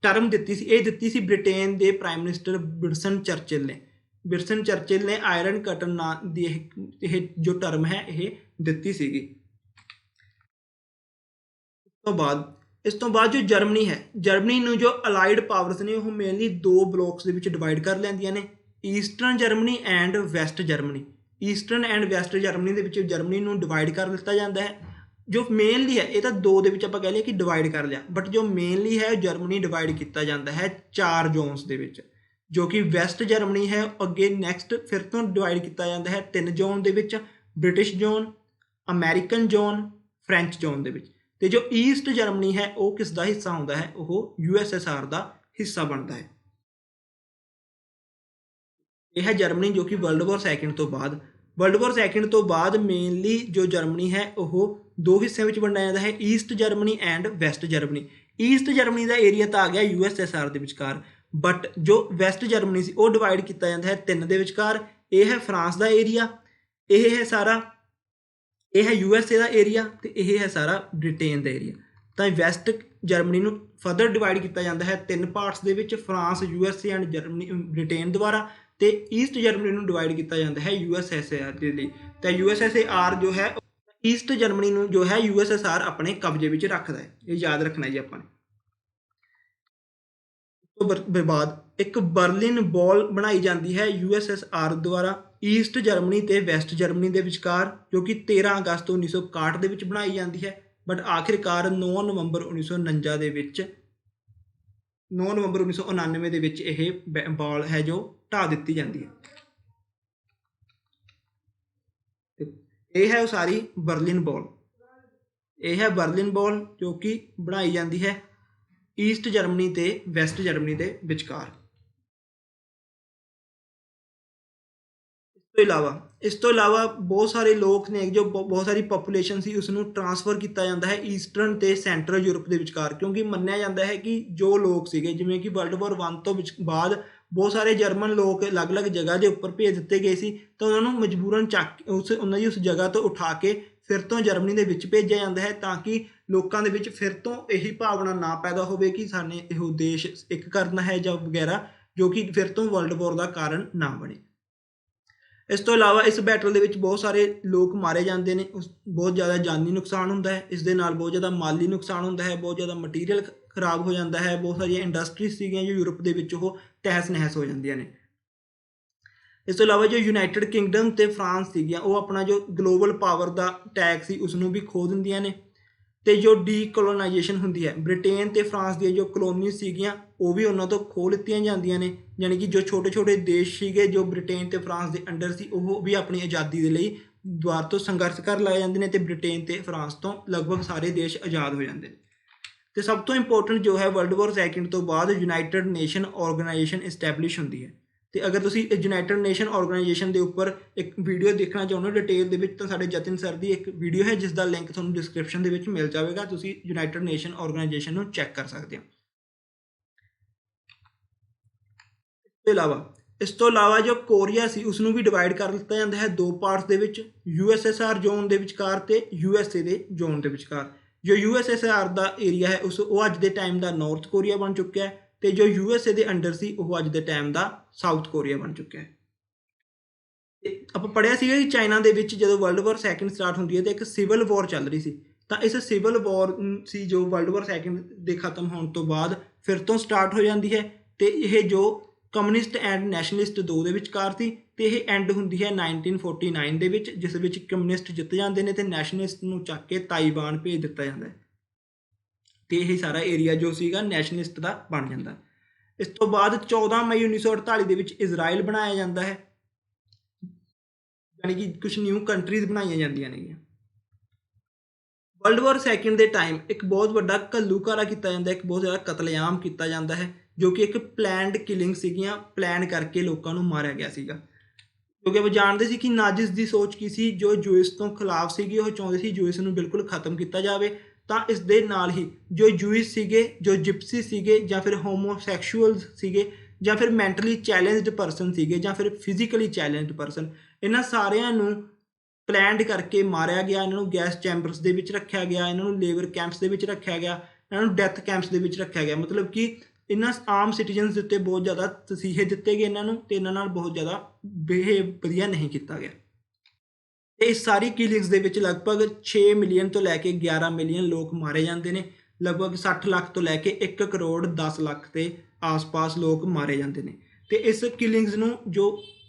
ਟਰਮ ਦਿੱਤੀ ਸੀ ਇਹ ਦਿੱਤੀ ਸੀ ਬ੍ਰਿਟੇਨ ਦੇ ਪ੍ਰਾਈਮ ਮਿਨਿਸਟਰ ਵਿੰਸਟਨ ਚਰਚਿਲ ਨੇ। ਵਿੰਸਟਨ ਚਰਚਿਲ ਨੇ ਆਇਰਨ ਕਰਟਨ ਨਾਂ ਦੀ ਇਹ ਜੋ ਟਰਮ ਹੈ ਇਹ ਦਿੱਤੀ ਸੀਗੀ। ਇਸ ਤੋਂ ਬਾਅਦ ਜੋ ਜਰਮਨੀ ਹੈ, ਜਰਮਨੀ ਨੂੰ ਜੋ ਅਲਾਈਡ ਪਾਵਰਸ ਨੇ ਉਹ ਮੇਨਲੀ ਦੋ ਬਲੋਕਸ ਦੇ ਵਿੱਚ ਡਿਵਾਈਡ ਕਰ ਲੈਂਦੀਆਂ ਨੇ eastern Germany and West Germany. Eastern and West Germany ਦੇ ਵਿੱਚ ਜਰਮਨੀ ਨੂੰ ਡਿਵਾਈਡ ਕਰ ਦਿੱਤਾ ਜਾਂਦਾ ਹੈ। ਜੋ ਮੇਨਲੀ ਹੈ ਇਹ ਤਾਂ ਦੋ ਦੇ ਵਿੱਚ ਆਪਾਂ ਕਹਿ ਲਈਏ ਕਿ ਡਿਵਾਈਡ ਕਰ ਲਿਆ, ਬਟ ਜੋ ਮੇਨਲੀ ਹੈ ਜਰਮਨੀ ਡਿਵਾਈਡ ਕੀਤਾ ਜਾਂਦਾ ਹੈ 4 ਜ਼ੋਨਸ ਦੇ ਵਿੱਚ। ਜੋ ਕਿ ਵੈਸਟ ਜਰਮਨੀ ਹੈ ਅੱਗੇ ਨੈਕਸਟ ਫਿਰ ਤੋਂ ਡਿਵਾਈਡ ਕੀਤਾ ਜਾਂਦਾ ਹੈ 3 ਜ਼ੋਨ ਦੇ ਵਿੱਚ, British zone, American zone, French zone ਦੇ ਵਿੱਚ। ਤੇ ਜੋ ਈਸਟ ਜਰਮਨੀ ਹੈ ਉਹ ਕਿਸ ਦਾ ਹਿੱਸਾ ਹੁੰਦਾ ਹੈ, ਉਹ USSR ਦਾ ਹਿੱਸਾ ਬਣਦਾ ਹੈ। ਇਹ ਹੈ ਜਰਮਨੀ ਜੋ ਕਿ ਵਰਲਡ ਵਾਰ ਸੈਕਿੰਡ ਤੋਂ ਬਾਅਦ ਮੇਨਲੀ ਜੋ ਜਰਮਨੀ ਹੈ ਉਹ 2 ਹਿੱਸਿਆਂ ਵਿੱਚ ਵੰਡਿਆ ਜਾਂਦਾ ਹੈ, East Germany and West Germany. East Germany the area ਤਾਂ ਆ ਗਿਆ USSR ਦੇ ਵਿਚਕਾਰ, ਬਟ ਜੋ ਵੈਸਟ ਜਰਮਨੀ ਸੀ ਉਹ ਡਿਵਾਈਡ ਕੀਤਾ ਜਾਂਦਾ ਹੈ 3 ਦੇ ਵਿਚਕਾਰ। ਇਹ ਹੈ ਫਰਾਂਸ ਦਾ ਏਰੀਆ, ਇਹ ਹੈ USA ਦਾ ਏਰੀਆ, ਤੇ ਇਹ ਹੈ ਸਾਰਾ ਬ੍ਰਿਟੇਨ ਦਾ ਏਰੀਆ। ਤਾਂ ਵੈਸਟ ਜਰਮਨੀ ਨੂੰ ਫਰਦਰ ਡਿਵਾਈਡ ਕੀਤਾ ਜਾਂਦਾ ਹੈ 3 ਪਾਰਟਸ ਦੇ ਵਿੱਚ, France, USA and Germany Britain ਦੁਆਰਾ। ਤੇ ਈਸਟ ਜਰਮਨੀ ਨੂੰ ਡਿਵਾਈਡ ਕੀਤਾ ਜਾਂਦਾ ਹੈ USSR ਦੇ ਲਈ। ਤਾਂ USSR ਜੋ ਹੈ ਈਸਟ ਜਰਮਨੀ ਨੂੰ ਜੋ ਹੈ USSR ਆਪਣੇ ਕਬਜ਼ੇ ਵਿੱਚ ਰੱਖਦਾ ਹੈ, ਇਹ ਯਾਦ ਰੱਖਣਾ ਜੀ ਆਪਾਂ ਨੇ। ਉਸ ਤੋਂ ਬਾਅਦ ਇੱਕ ਬਰਲਿਨ ਵਾਲ ਬਣਾਈ ਜਾਂਦੀ ਹੈ USSR ਦੁਆਰਾ ਈਸਟ ਜਰਮਨੀ ਤੇ ਵੈਸਟ ਜਰਮਨੀ ਦੇ ਵਿਚਕਾਰ, ਜੋ ਕਿ 13 ਅਗਸਤ 1961 ਦੇ ਵਿੱਚ ਬਣਾਈ ਜਾਂਦੀ ਹੈ, ਬਟ ਆਖਿਰਕਾਰ 9 ਨਵੰਬਰ 1949 ਦੇ ਵਿੱਚ ਇਹ ਵਾਲ ਹੈ ਜੋ ਢਾਹ ਦਿੱਤੀ ਜਾਂਦੀ ਹੈ। ਇਹ ਹੈ ਉਸਾਰੀ ਬਰਲਿਨ ਵਾਲ। ਇਹ ਹੈ ਬਰਲਿਨ ਵਾਲ ਜੋ ਕਿ ਬਣਾਈ ਜਾਂਦੀ ਹੈ ਈਸਟ ਜਰਮਨੀ ਤੇ ਵੈਸਟ ਜਰਮਨੀ ਦੇ ਵਿਚਕਾਰ। ਇਸ ਤੋਂ ਇਲਾਵਾ ਬਹੁਤ ਸਾਰੇ ਲੋਕ ਨੇ, ਜੋ ਬਹੁਤ ਸਾਰੀ ਪੋਪੂਲੇਸ਼ਨ ਸੀ ਉਸਨੂੰ ਟਰਾਂਸਫਰ ਕੀਤਾ ਜਾਂਦਾ ਹੈ ਈਸਟਰਨ ਤੇ ਸੈਂਟਰਲ ਯੂਰਪ ਦੇ ਵਿਚਕਾਰ, ਕਿਉਂਕਿ ਮੰਨਿਆ ਜਾਂਦਾ ਹੈ ਕਿ ਜੋ ਲੋਕ ਸੀਗੇ ਜਿਵੇਂ ਕਿ ਵਰਲਡ ਵਾਰ 1 ਤੋਂ ਬਾਅਦ ਬਹੁਤ ਸਾਰੇ ਜਰਮਨ ਲੋਕ ਅਲੱਗ-ਅਲੱਗ ਜਗ੍ਹਾ ਦੇ ਉੱਪਰ ਭੇਜ ਦਿੱਤੇ ਗਏ ਸੀ, ਤਾਂ ਉਹਨਾਂ ਨੂੰ ਮਜਬੂਰਨ ਉਹਨਾਂ ਦੀ ਉਸ ਜਗ੍ਹਾ ਤੋਂ ਉਠਾ ਕੇ ਫਿਰ ਤੋਂ ਜਰਮਨੀ ਦੇ ਵਿੱਚ ਭੇਜਿਆ ਜਾਂਦਾ ਹੈ, ਤਾਂ ਕਿ ਲੋਕਾਂ ਦੇ ਵਿੱਚ ਫਿਰ ਤੋਂ ਇਹੀ ਭਾਵਨਾ ਨਾ ਪੈਦਾ ਹੋਵੇ ਕਿ ਸਾਨੇ ਇਹੋ ਦੇਸ਼ ਇੱਕ ਕਰਨਾ ਹੈ ਜਾਂ ਵਗੈਰਾ, ਜੋ ਕਿ ਫਿਰ ਤੋਂ ਵਰਲਡ ਵਾਰ ਦਾ ਕਾਰਨ ਨਾ ਬਣੇ। ਇਸ ਤੋਂ ਇਲਾਵਾ ਇਸ ਬੈਟਲ ਦੇ ਵਿੱਚ ਬਹੁਤ ਸਾਰੇ ਲੋਕ ਮਾਰੇ ਜਾਂਦੇ ਨੇ, ਬਹੁਤ ਜ਼ਿਆਦਾ ਜਾਨੀ ਨੁਕਸਾਨ ਹੁੰਦਾ ਹੈ, ਇਸ ਦੇ ਨਾਲ ਬਹੁਤ ਜ਼ਿਆਦਾ ਮਾਲੀ ਨੁਕਸਾਨ ਹੁੰਦਾ ਹੈ, ਬਹੁਤ ਜ਼ਿਆਦਾ ਮਟੀਰੀਅਲ ਖਰਾਬ ਹੋ ਜਾਂਦਾ ਹੈ, ਬਹੁਤ ਸਾਰੀਆਂ ਇੰਡਸਟਰੀਜ਼ ਸੀਗੀਆਂ ਜੋ ਯੂਰਪ ਦੇ ਵਿੱਚ ਉਹ ਤਹਿਸ ਨਹਿਸ ਹੋ ਜਾਂਦੀਆਂ ਨੇ। ਇਸ ਤੋਂ ਇਲਾਵਾ ਜੋ ਯੂਨਾਈਟਿਡ ਕਿੰਗਡਮ ਤੇ ਫਰਾਂਸ ਸੀਗੀਆਂ ਉਹ ਆਪਣਾ ਜੋ ਗਲੋਬਲ ਪਾਵਰ ਦਾ ਟੈਗ ਸੀ ਉਸਨੂੰ ਵੀ ਖੋ ਦਿੰਦੀਆਂ ਨੇ। ਤੇ ਜੋ ਡੀਕੋਲੋਨਾਈਜੇਸ਼ਨ ਹੁੰਦੀ ਹੈ, ਬ੍ਰਿਟੇਨ ਤੇ ਫਰਾਂਸ ਦੀਆਂ ਜੋ ਕਲੋਨੀਜ਼ ਸੀਗੀਆਂ ਉਹ ਵੀ ਉਹਨਾਂ ਤੋਂ ਖੋਹ ਲਿੱਤੀਆਂ ਜਾਂਦੀਆਂ ਨੇ, ਯਾਨੀ ਕਿ ਜੋ ਛੋਟੇ ਛੋਟੇ ਦੇਸ਼ ਸੀਗੇ ਜੋ ਬ੍ਰਿਟੇਨ ਤੇ ਫਰਾਂਸ ਦੇ ਅੰਡਰ ਸੀ ਉਹ ਵੀ ਆਪਣੀ ਆਜ਼ਾਦੀ ਦੇ ਲਈ ਦੁਬਾਰਾ ਤੋਂ ਸੰਘਰਸ਼ ਕਰਨ ਲੱਗ ਜਾਂਦੇ ਨੇ, ਤੇ ਬ੍ਰਿਟੇਨ ਤੇ ਫਰਾਂਸ ਤੋਂ ਲਗਭਗ ਸਾਰੇ ਦੇਸ਼ ਆਜ਼ਾਦ ਹੋ ਜਾਂਦੇ ਨੇ। ਤੇ ਸਭ ਤੋਂ ਇੰਪੋਰਟੈਂਟ ਜੋ ਹੈ ਵਰਲਡ ਵਾਰ ਸੈਕਿੰਡ ਤੋਂ ਬਾਅਦ ਯੂਨਾਈਟਿਡ ਨੇਸ਼ਨ ਆਰਗੇਨਾਈਜੇਸ਼ਨ ਇਸਟੈਬਲਿਸ਼ ਹੁੰਦੀ ਹੈ। ਤੇ ਅਗਰ ਤੁਸੀਂ ਯੂਨਾਈਟਿਡ ਨੇਸ਼ਨ ਆਰਗੇਨਾਈਜੇਸ਼ਨ ਦੇ ਉੱਪਰ ਇੱਕ ਵੀਡੀਓ ਦੇਖਣਾ ਚਾਹੁੰਦੇ ਹੋ ਡਿਟੇਲ ਦੇ ਵਿੱਚ, ਤਾਂ ਸਾਡੇ ਜਤਿਨ ਸਰ ਦੀ ਇੱਕ ਵੀਡੀਓ ਹੈ ਜਿਸ ਦਾ ਲਿੰਕ ਤੁਹਾਨੂੰ ਡਿਸਕ੍ਰਿਪਸ਼ਨ ਦੇ ਵਿੱਚ ਮਿਲ ਜਾਵੇਗਾ, ਤੁਸੀਂ ਯੂਨਾਈਟਿਡ ਨੇਸ਼ਨ ਆਰਗੇਨਾਈਜੇਸ਼ਨ ਨੂੰ ਚੈੱਕ ਕਰ ਸਕਦੇ ਹੋ। ਇਸ ਤੋਂ ਇਲਾਵਾ ਜੋ ਕੋਰੀਆ ਸੀ ਉਸਨੂੰ ਵੀ ਡਿਵਾਈਡ ਕਰ ਦਿੱਤਾ ਜਾਂਦਾ ਹੈ 2 ਪਾਰਟਸ ਦੇ ਵਿੱਚ, USSR ਜ਼ੋਨ ਦੇ ਵਿਚਕਾਰ ਤੇ USA ਦੇ ਜ਼ੋਨ ਦੇ ਵਿਚਕਾਰ। ਜੋ USSR ਦਾ ਏਰੀਆ ਹੈ ਉਹ ਅੱਜ ਦੇ ਟਾਈਮ ਦਾ ਨਾਰਥ ਕੋਰੀਆ ਬਣ ਚੁੱਕਿਆ ਹੈ, ਤੇ ਜੋ USA ਦੇ ਅੰਡਰ ਸੀ ਉਹ ਅੱਜ ਦੇ ਟਾਈਮ ਦਾ ਸਾਊਥ ਕੋਰੀਆ ਬਣ ਚੁੱਕਿਆ ਹੈ। ਆਪਾਂ ਪੜ੍ਹਿਆ ਸੀਗਾ ਕਿ ਚਾਈਨਾ ਦੇ ਵਿੱਚ ਜਦੋਂ ਵਰਲਡ ਵਾਰ ਸੈਕਿੰਡ ਸਟਾਰਟ ਹੁੰਦੀ ਹੈ ਤਾਂ ਇੱਕ ਸਿਵਲ ਵਾਰ ਚੱਲ ਰਹੀ ਸੀ, ਤਾਂ ਇਸ ਸਿਵਲ ਵਾਰ ਸੀ ਜੋ ਵਰਲਡ ਵਾਰ ਸੈਕਿੰਡ ਦੇ ਖਤਮ ਹੋਣ ਤੋਂ ਬਾਅਦ ਫਿਰ ਤੋਂ ਸਟਾਰਟ ਹੋ ਜਾਂਦੀ ਹੈ, ਤੇ ਇਹ ਜੋ ਕਮਿਊਨਿਸਟ ਐਂਡ ਨੈਸ਼ਨਲਿਸਟ 2 ਦੇ ਵਿਚਕਾਰ ਸੀ, ਤੇ ਇਹ ਐਂਡ ਹੁੰਦੀ ਹੈ 1949 ਦੇ ਵਿੱਚ, ਜਿਸ ਵਿੱਚ ਕਮਿਊਨਿਸਟ ਜਿੱਤ ਜਾਂਦੇ ਨੇ ਤੇ ਨੈਸ਼ਨਲਿਸਟ ਨੂੰ ਚੱਕ ਕੇ ਤਾਈਵਾਨ ਭੇਜ ਦਿੱਤਾ ਜਾਂਦਾ ਹੈ, ਤੇ ਇਹ ਸਾਰਾ ਏਰੀਆ ਜੋ ਸੀਗਾ ਨੈਸ਼ਨਲਿਸਟ ਦਾ ਬਣ ਜਾਂਦਾ। ਇਸ ਤੋਂ ਬਾਅਦ 14 ਮਈ 1948 ਦੇ ਵਿੱਚ ਇਜ਼ਰਾਈਲ ਬਣਾਇਆ ਜਾਂਦਾ ਹੈ, ਯਾਨੀ ਕਿ ਕੁਝ ਨਿਊ ਕੰਟਰੀਜ਼ ਬਣਾਈਆਂ ਜਾਂਦੀਆਂ ਨੇਗੀਆਂ। ਵਰਲਡ ਵਾਰ ਸੈਕਿੰਡ ਦੇ ਟਾਈਮ ਇੱਕ ਬਹੁਤ ਵੱਡਾ ਘੱਲੂਘਾਰਾ ਕੀਤਾ ਜਾਂਦਾ, ਇੱਕ ਬਹੁਤ ਜ਼ਿਆਦਾ ਕਤਲੇਆਮ ਕੀਤਾ ਜਾਂਦਾ ਹੈ, ਜੋ ਕਿ ਇੱਕ ਪਲੈਨਡ ਕਿਲਿੰਗ ਸੀਗੀਆਂ, ਪਲਾਨ ਕਰਕੇ ਲੋਕਾਂ ਨੂੰ ਮਾਰਿਆ ਗਿਆ ਸੀਗਾ, ਕਿਉਂਕਿ ਉਹ ਜਾਣਦੇ ਸੀ ਕਿ ਨਾਜ਼ਿਸ ਦੀ ਸੋਚ ਕੀ ਸੀ, ਜੋ ਜੂਇਸ ਤੋਂ ਖਿਲਾਫ ਸੀਗੀ, ਉਹ ਚਾਹੁੰਦੇ ਸੀ ਜੂਇਸ ਨੂੰ ਬਿਲਕੁਲ ਖਤਮ ਕੀਤਾ ਜਾਵੇ। ਤਾਂ ਇਸ ਦੇ ਨਾਲ ਹੀ ਜੋ ਜੂਇਸ ਸੀਗੇ, ਜੋ ਜਿਪਸੀ ਸੀਗੇ, ਜਾਂ ਫਿਰ ਹੋਮੋਸੈਕਸ਼ੂਅਲਸ ਸੀਗੇ, ਜਾਂ ਫਿਰ ਮੈਂਟਲੀ ਚੈਲੰਜਡ ਪਰਸਨ ਸੀਗੇ, ਜਾਂ ਫਿਰ ਫਿਜ਼ੀਕਲੀ ਚੈਲੰਜਡ ਪਰਸਨ, ਇਹਨਾਂ ਸਾਰਿਆਂ ਨੂੰ ਪਲੈਨਡ ਕਰਕੇ ਮਾਰਿਆ ਗਿਆ। ਇਹਨਾਂ ਨੂੰ ਗੈਸ ਚੈਂਬਰਸ ਦੇ ਵਿੱਚ ਰੱਖਿਆ ਗਿਆ, ਇਹਨਾਂ ਨੂੰ ਲੇਬਰ ਕੈਂਪਸ ਦੇ ਵਿੱਚ ਰੱਖਿਆ ਗਿਆ, ਇਹਨਾਂ ਨੂੰ ਡੈਥ ਕੈਂਪਸ ਦੇ ਵਿੱਚ ਰੱਖਿਆ ਗਿਆ। ਮਤਲਬ ਕਿ ਇਹਨਾਂ ਆਮ ਸਿਟੀਜ਼ਨਸ ਦੇ ਉੱਤੇ ਬਹੁਤ ਜ਼ਿਆਦਾ ਤਸੀਹੇ ਦਿੱਤੇ ਗਏ ਇਹਨਾਂ ਨੂੰ, ਤੇ ਇਹਨਾਂ ਨਾਲ ਬਹੁਤ ਜ਼ਿਆਦਾ ਬਿਹੇਵ ਵਧੀਆ ਨਹੀਂ ਕੀਤਾ ਗਿਆ। ਤੇ ਇਸ ਸਾਰੀ ਕਿਲਿੰਗਸ ਦੇ ਵਿੱਚ ਲਗਭਗ 6 ਮਿਲੀਅਨ ਤੋਂ ਲੈ ਕੇ 11 ਮਿਲੀਅਨ ਲੋਕ ਮਾਰੇ ਜਾਂਦੇ ਨੇ, ਲਗਭਗ 60 ਲੱਖ ਤੋਂ ਲੈ ਕੇ 1 ਕਰੋੜ 10 ਲੱਖ ਦੇ ਆਸ-ਪਾਸ ਲੋਕ ਮਾਰੇ ਜਾਂਦੇ ਨੇ। ਤੇ ਇਸ ਕਿਲਿੰਗਸ ਨੂੰ ਜੋ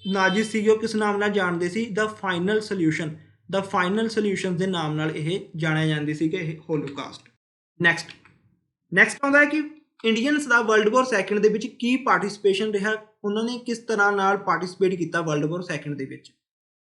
ਨਾਜ਼ਿਸ ਸੀਗੇ ਉਹ ਕਿਸ ਨਾਮ ਨਾਲ ਜਾਣਦੇ ਸੀ? ਦ ਫਾਈਨਲ ਸੋਲਿਊਸ਼ਨ। ਦ ਫਾਈਨਲ ਸੋਲਿਊਸ਼ਨ ਦੇ ਨਾਮ ਨਾਲ ਇਹ ਜਾਣਿਆ ਜਾਂਦੀ ਸੀ ਕਿ ਇਹ ਹੋਲੋਕਾਸਟ। ਨੈਕਸਟ ਆਉਂਦਾ ਹੈ ਕਿ ਇੰਡੀਅਨਸ ਦਾ ਵਰਲਡ ਵਾਰ ਸੈਕੰਡ ਦੇ ਵਿੱਚ ਕੀ ਪਾਰਟਿਸਿਪੇਸ਼ਨ ਰਿਹਾ, ਉਹਨਾਂ ਨੇ ਕਿਸ ਤਰ੍ਹਾਂ ਨਾਲ ਪਾਰਟਿਸਿਪੇਟ ਕੀਤਾ ਵਰਲਡ ਵਾਰ ਸੈਕੰਡ ਦੇ ਵਿੱਚ।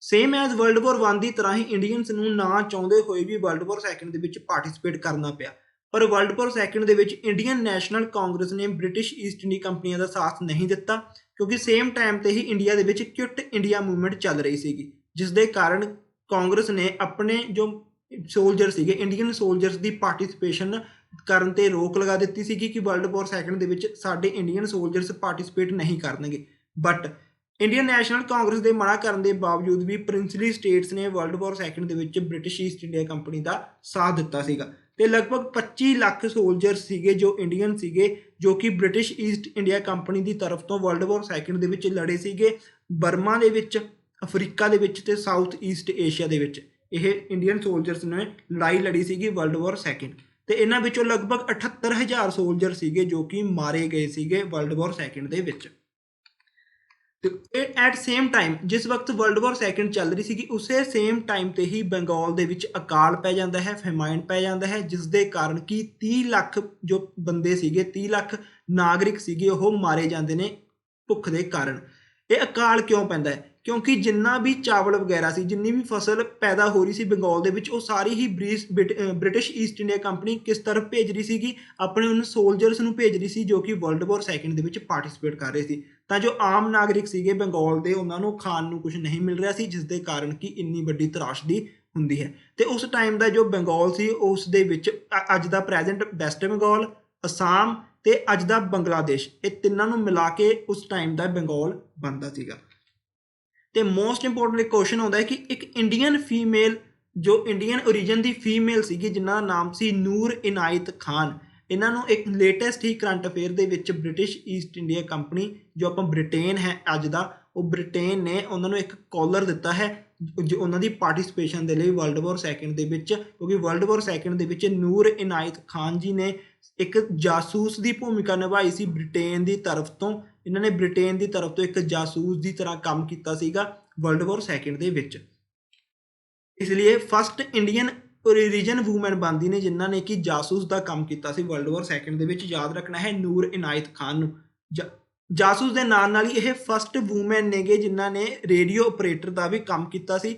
ਸੇਮ ਐਜ਼ ਵਰਲਡ ਵਾਰ 1 ਦੀ ਤਰ੍ਹਾਂ ਹੀ ਇੰਡੀਅਨਸ ਨੂੰ ਨਾ ਚਾਹੁੰਦੇ ਹੋਏ ਵੀ ਵਰਲਡ ਵਾਰ ਸੈਕੰਡ ਦੇ ਵਿੱਚ ਪਾਰਟਿਸਿਪੇਟ ਕਰਨਾ ਪਿਆ। ਪਰ ਵਰਲਡ ਵਾਰ ਸੈਕੰਡ ਦੇ ਵਿੱਚ ਇੰਡੀਅਨ ਨੈਸ਼ਨਲ ਕਾਂਗਰਸ ਨੇ ਬ੍ਰਿਟਿਸ਼ ਈਸਟ ਇੰਡੀਆ ਕੰਪਨੀਆਂ ਦਾ ਸਾਥ ਨਹੀਂ ਦਿੱਤਾ, ਕਿਉਂਕਿ ਸੇਮ ਟਾਈਮ ਤੇ ਹੀ ਇੰਡੀਆ ਦੇ ਵਿੱਚ ਕੁਇਟ ਇੰਡੀਆ ਮੂਵਮੈਂਟ ਚੱਲ ਰਹੀ ਸੀਗੀ, ਜਿਸ ਦੇ ਕਾਰਨ ਕਾਂਗਰਸ ਨੇ ਆਪਣੇ ਜੋ ਸੋਲਜਰ ਸੀਗੇ, ਇੰਡੀਅਨ ਸੋਲਜਰਸ ਦੀ ਪਾਰਟਿਸਿਪੇਸ਼ਨ ਕਰਨ ਤੇ ਰੋਕ ਲਗਾ ਦਿੱਤੀ ਸੀਗੀ ਕਿ ਵਰਲਡ ਵਾਰ ਸੈਕੰਡ ਦੇ ਵਿੱਚ ਸਾਡੇ ਇੰਡੀਅਨ ਸੋਲਜਰਸ ਪਾਰਟਿਸਿਪੇਟ ਨਹੀਂ ਕਰਨਗੇ। ਬਟ ਇੰਡੀਅਨ ਨੈਸ਼ਨਲ ਕਾਂਗਰਸ ਦੇ ਮਨਾ ਕਰਨ ਦੇ ਬਾਵਜੂਦ ਵੀ ਪ੍ਰਿੰਸਲੀ ਸਟੇਟਸ ਨੇ ਵਰਲਡ ਵਾਰ ਸੈਕੰਡ ਦੇ ਵਿੱਚ ਬ੍ਰਿਟਿਸ਼ ਈਸਟ ਇੰਡੀਆ ਕੰਪਨੀ ਦਾ ਸਾਥ ਦਿੱਤਾ ਸੀਗਾ ਤੇ ਲਗਭਗ 25 ਲੱਖ ਸੋਲਜਰ ਸੀਗੇ ਜੋ ਇੰਡੀਅਨ ਸੀਗੇ, ਜੋ ਕਿ ਬ੍ਰਿਟਿਸ਼ ਈਸਟ ਇੰਡੀਆ ਕੰਪਨੀ ਦੀ ਤਰਫ ਤੋਂ ਵਰਲਡ ਵਾਰ ਸੈਕੰਡ ਦੇ ਵਿੱਚ ਲੜੇ ਸੀਗੇ। ਬਰਮਾ ਦੇ ਵਿੱਚ, ਅਫਰੀਕਾ ਦੇ ਵਿੱਚ ਤੇ ਸਾਊਥ ਈਸਟ ਏਸ਼ੀਆ ਦੇ ਵਿੱਚ ਇਹ ਇੰਡੀਅਨ ਸੋਲਜਰਸ ਨੇ ਲੜਾਈ ਲੜੀ ਸੀਗੀ ਵਰਲਡ ਵਾਰ ਸੈਕੰਡ, ਤੇ ਇਹਨਾਂ ਵਿੱਚੋਂ ਲਗਭਗ 78,000 ਸੋਲਜਰ ਸੀਗੇ ਜੋ ਕਿ ਮਾਰੇ ਗਏ ਸੀਗੇ ਵਰਲਡ ਵਾਰ ਸੈਕੰਡ ਦੇ ਵਿੱਚ। ਤੇ ਐਟ ਸੇਮ ਟਾਈਮ ਜਿਸ ਵਕਤ ਵਰਲਡ ਵਾਰ ਸੈਕੰਡ ਚੱਲ ਰਹੀ ਸੀਗੀ, ਉਸੇ ਸੇਮ ਟਾਈਮ ਤੇ ਹੀ ਬੰਗਾਲ ਦੇ ਵਿੱਚ ਅਕਾਲ ਪੈ ਜਾਂਦਾ ਹੈ, ਫੈਮਾਈਨ ਪੈ ਜਾਂਦਾ ਹੈ, ਜਿਸ ਦੇ ਕਾਰਨ ਕਿ 30 ਲੱਖ ਜੋ ਬੰਦੇ ਸੀਗੇ, 30 ਲੱਖ ਨਾਗਰਿਕ ਸੀਗੇ, ਉਹ ਮਾਰੇ ਜਾਂਦੇ ਨੇ ਭੁੱਖ ਦੇ ਕਾਰਨ। ਇਹ ਅਕਾਲ ਕਿਉਂ ਪੈਂਦਾ ਹੈ? ਕਿਉਂਕਿ ਜਿੰਨਾ ਵੀ ਚਾਵਲ ਵਗੈਰਾ ਸੀ, ਜਿੰਨੀ ਵੀ ਫਸਲ ਪੈਦਾ ਹੋ ਰਹੀ ਸੀ ਬੰਗਾਲ ਦੇ ਵਿੱਚ, ਉਹ ਸਾਰੀ ਹੀ ਬ੍ਰਿਟਿਸ਼ ਈਸਟ ਇੰਡੀਆ ਕੰਪਨੀ ਕਿਸ ਤਰਫ ਭੇਜ ਰਹੀ ਸੀਗੀ? ਆਪਣੇ ਉਹਨਾਂ ਸੋਲਜਰਸ ਨੂੰ ਭੇਜ ਰਹੀ ਸੀ ਜੋ ਕਿ ਵਰਲਡ ਵਾਰ ਸੈਕੰਡ ਦੇ ਵਿੱਚ ਪਾਰਟਿਸਿਪੇਟ ਕਰ ਰਹੇ ਸੀ। ਤਾਂ ਜੋ ਆਮ ਨਾਗਰਿਕ ਸੀਗੇ ਬੰਗਾਲ ਦੇ, ਉਹਨਾਂ ਨੂੰ ਖਾਣ ਨੂੰ ਕੁਝ ਨਹੀਂ ਮਿਲ ਰਿਹਾ ਸੀ, ਜਿਸ ਦੇ ਕਾਰਨ ਕਿ ਇੰਨੀ ਵੱਡੀ ਤਰਾਸ਼ਦੀ ਹੁੰਦੀ ਹੈ। ਤੇ ਉਸ ਟਾਈਮ ਦਾ ਜੋ ਬੰਗਾਲ ਸੀ, ਉਸ ਦੇ ਵਿੱਚ ਅੱਜ ਦਾ ਪ੍ਰੈਜ਼ੈਂਟ ਵੈਸਟ ਬੰਗਾਲ, ਅਸਾਮ ਤੇ ਅੱਜ ਦਾ ਬੰਗਲਾਦੇਸ਼, ਇਹ ਤਿੰਨਾਂ ਨੂੰ ਮਿਲਾ ਕੇ ਉਸ ਟਾਈਮ ਦਾ ਬੰਗਾਲ ਬਣਦਾ ਸੀਗਾ। ਤੇ ਮੋਸਟ ਇੰਪੋਰਟੈਂਟ ਕੁਐਸਚਨ ਆਉਂਦਾ ਹੈ ਕਿ ਇੱਕ ਇੰਡੀਅਨ ਫੀਮੇਲ ਜੋ ਇੰਡੀਅਨ ਓਰੀਜਨ ਦੀ ਫੀਮੇਲ ਸੀਗੀ, ਜਿਨ੍ਹਾਂ ਦਾ ਨਾਮ ਸੀ ਨੂਰ ਇਨਾਇਤ ਖਾਨ, ਇਹਨਾਂ ਨੂੰ ਇੱਕ ਲੇਟੈਸਟ ਹੀ ਕਰੰਟ ਅਫੇਅਰ ਦੇ ਵਿੱਚ ਬ੍ਰਿਟਿਸ਼ ਈਸਟ ਇੰਡੀਆ ਕੰਪਨੀ, ਜੋ ਆਪਾਂ ਬ੍ਰਿਟੇਨ ਹੈ ਅੱਜ ਦਾ, ਉਹ ਬ੍ਰਿਟੇਨ ਨੇ ਉਹਨਾਂ ਨੂੰ ਇੱਕ ਕਾਲਰ ਦਿੱਤਾ ਹੈ ਜੋ ਉਹਨਾਂ ਦੀ ਪਾਰਟਿਸਿਪੇਸ਼ਨ ਦੇ ਲਈ ਵਰਲਡ ਵਾਰ ਸੈਕੰਡ ਦੇ ਵਿੱਚ, ਕਿਉਂਕਿ ਵਰਲਡ ਵਾਰ ਸੈਕੰਡ ਦੇ ਵਿੱਚ ਨੂਰ ਇਨਾਇਤ ਖਾਨ ਜੀ ਨੇ ਇੱਕ ਜਾਸੂਸ ਦੀ ਭੂਮਿਕਾ ਨਿਭਾਈ ਸੀ ਬ੍ਰਿਟੇਨ ਦੀ ਤਰਫ ਤੋਂ। ਇਹਨਾਂ ਨੇ ਬ੍ਰਿਟੇਨ ਦੀ ਤਰਫ ਤੋਂ ਇੱਕ ਜਾਸੂਸ ਦੀ ਤਰ੍ਹਾਂ ਕੰਮ ਕੀਤਾ ਸੀਗਾ ਵਰਲਡ ਵਾਰ ਸੈਕੰਡ ਦੇ ਵਿੱਚ, ਇਸ ਲਈ ਫਸਟ ਇੰਡੀਅਨ ਓਰੀਜਨ ਵੂਮਨ ਬਣਦੀ ਨੇ ਜਿਨ੍ਹਾਂ ਨੇ ਕਿ ਜਾਸੂਸ ਦਾ ਕੰਮ ਕੀਤਾ ਸੀ ਵਰਲਡ ਵਾਰ ਸੈਕੰਡ ਦੇ ਵਿੱਚ। ਯਾਦ ਰੱਖਣਾ ਹੈ ਨੂਰ ਇਨਾਇਤ ਖਾਨ ਨੂੰ। ਜਾਸੂਸ ਦੇ ਨਾਲ ਨਾਲ ਹੀ ਇਹ ਫਸਟ ਵੂਮਨ ਨੇਗੇ ਜਿਨ੍ਹਾਂ ਨੇ ਰੇਡੀਓ ਆਪਰੇਟਰ ਦਾ ਵੀ ਕੰਮ ਕੀਤਾ ਸੀ,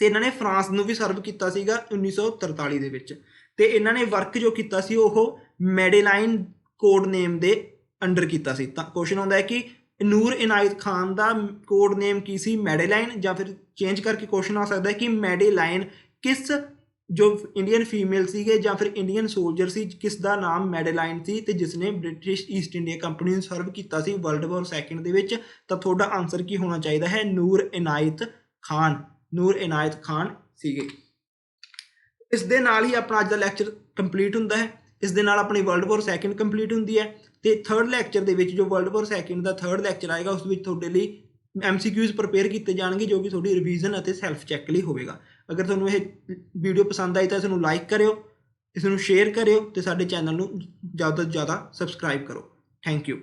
ਤੇ ਇਹਨਾਂ ਨੇ ਫਰਾਂਸ ਨੂੰ ਵੀ ਸਰਵ ਕੀਤਾ ਸੀਗਾ 1943 ਦੇ ਵਿੱਚ। ਤੇ ਇਹਨਾਂ ਨੇ ਵਰਕ ਜੋ ਕੀਤਾ ਸੀ ਉਹ ਮੈਡੇਲਾਈਨ ਕੋਡ ਨੇਮ ਦੇ ਅੰਡਰ ਕੀਤਾ ਸੀ। ਤਾਂ ਕੁਐਸਚਨ ਆਉਂਦਾ ਹੈ ਕਿ ਨੂਰ ਇਨਾਇਤ ਖਾਨ ਦਾ ਕੋਡ ਨੇਮ ਕੀ ਸੀ? ਮੈਡੇਲਾਈਨ, ਜਾਂ ਫਿਰ ਚੇਂਜ ਕਰਕੇ ਕੁਐਸਚਨ ਆ ਸਕਦਾ ਹੈ ਕਿ ਮੈਡੇਲਾਈਨ ਕਿਸ ਜੋ ਇੰਡੀਅਨ ਫੀਮੇਲ ਸੀਗੇ ਜਾਂ ਫਿਰ ਇੰਡੀਅਨ ਸੋਲਜਰ ਸੀ, ਕਿਸ ਦਾ ਨਾਮ ਮੈਡੇਲਾਈਨ ਸੀ ਤੇ ਜਿਸਨੇ ਬ੍ਰਿਟਿਸ਼ ਈਸਟ ਇੰਡੀਆ ਕੰਪਨੀ ਨੂੰ ਸਰਵ ਕੀਤਾ ਸੀ ਵਰਲਡ ਵਾਰ ਸੈਕੰਡ ਦੇ ਵਿੱਚ? ਤਾਂ ਤੁਹਾਡਾ ਆਨਸਰ ਕੀ ਹੋਣਾ ਚਾਹੀਦਾ ਹੈ? ਨੂਰ ਇਨਾਇਤ ਖਾਨ। ਨੂਰ ਇਨਾਇਤ ਖਾਨ ਸੀਗੇ। ਇਸ ਦੇ ਨਾਲ ਹੀ ਆਪਣਾ ਅੱਜ ਦਾ ਲੈਕਚਰ ਕੰਪਲੀਟ ਹੁੰਦਾ ਹੈ। ਇਸ ਦੇ ਨਾਲ ਆਪਣੀ ਵਰਲਡ ਵਾਰ ਸੈਕੰਡ ਕੰਪਲੀਟ ਹੁੰਦੀ ਹੈ। ਤੇ ਥਰਡ ਲੈਕਚਰ ਦੇ ਵਿੱਚ ਜੋ ਵਰਲਡ ਵਾਰ ਸੈਕੰਡ ਦਾ ਥਰਡ ਲੈਕਚਰ ਆਏਗਾ, ਉਸ ਵਿੱਚ ਤੁਹਾਡੇ ਲਈ MCQs ਪ੍ਰਪੇਅਰ ਕੀਤੇ ਜਾਣਗੇ ਜੋ ਕਿ ਤੁਹਾਡੀ ਰਿਵੀਜ਼ਨ ਅਤੇ ਸੈਲਫ ਚੈੱਕ ਲਈ ਹੋਵੇਗਾ। ਅਗਰ ਤੁਹਾਨੂੰ ਇਹ ਵੀਡੀਓ ਪਸੰਦ ਆਈ ਤਾਂ ਇਸ ਨੂੰ ਲਾਈਕ ਕਰਿਓ, ਇਸ ਨੂੰ ਸ਼ੇਅਰ ਕਰਿਓ ਤੇ ਸਾਡੇ ਚੈਨਲ ਨੂੰ ਜ਼ਿਆਦਾ ਤੋਂ ਜ਼ਿਆਦਾ ਸਬਸਕ੍ਰਾਈਬ ਕਰੋ। Thank you.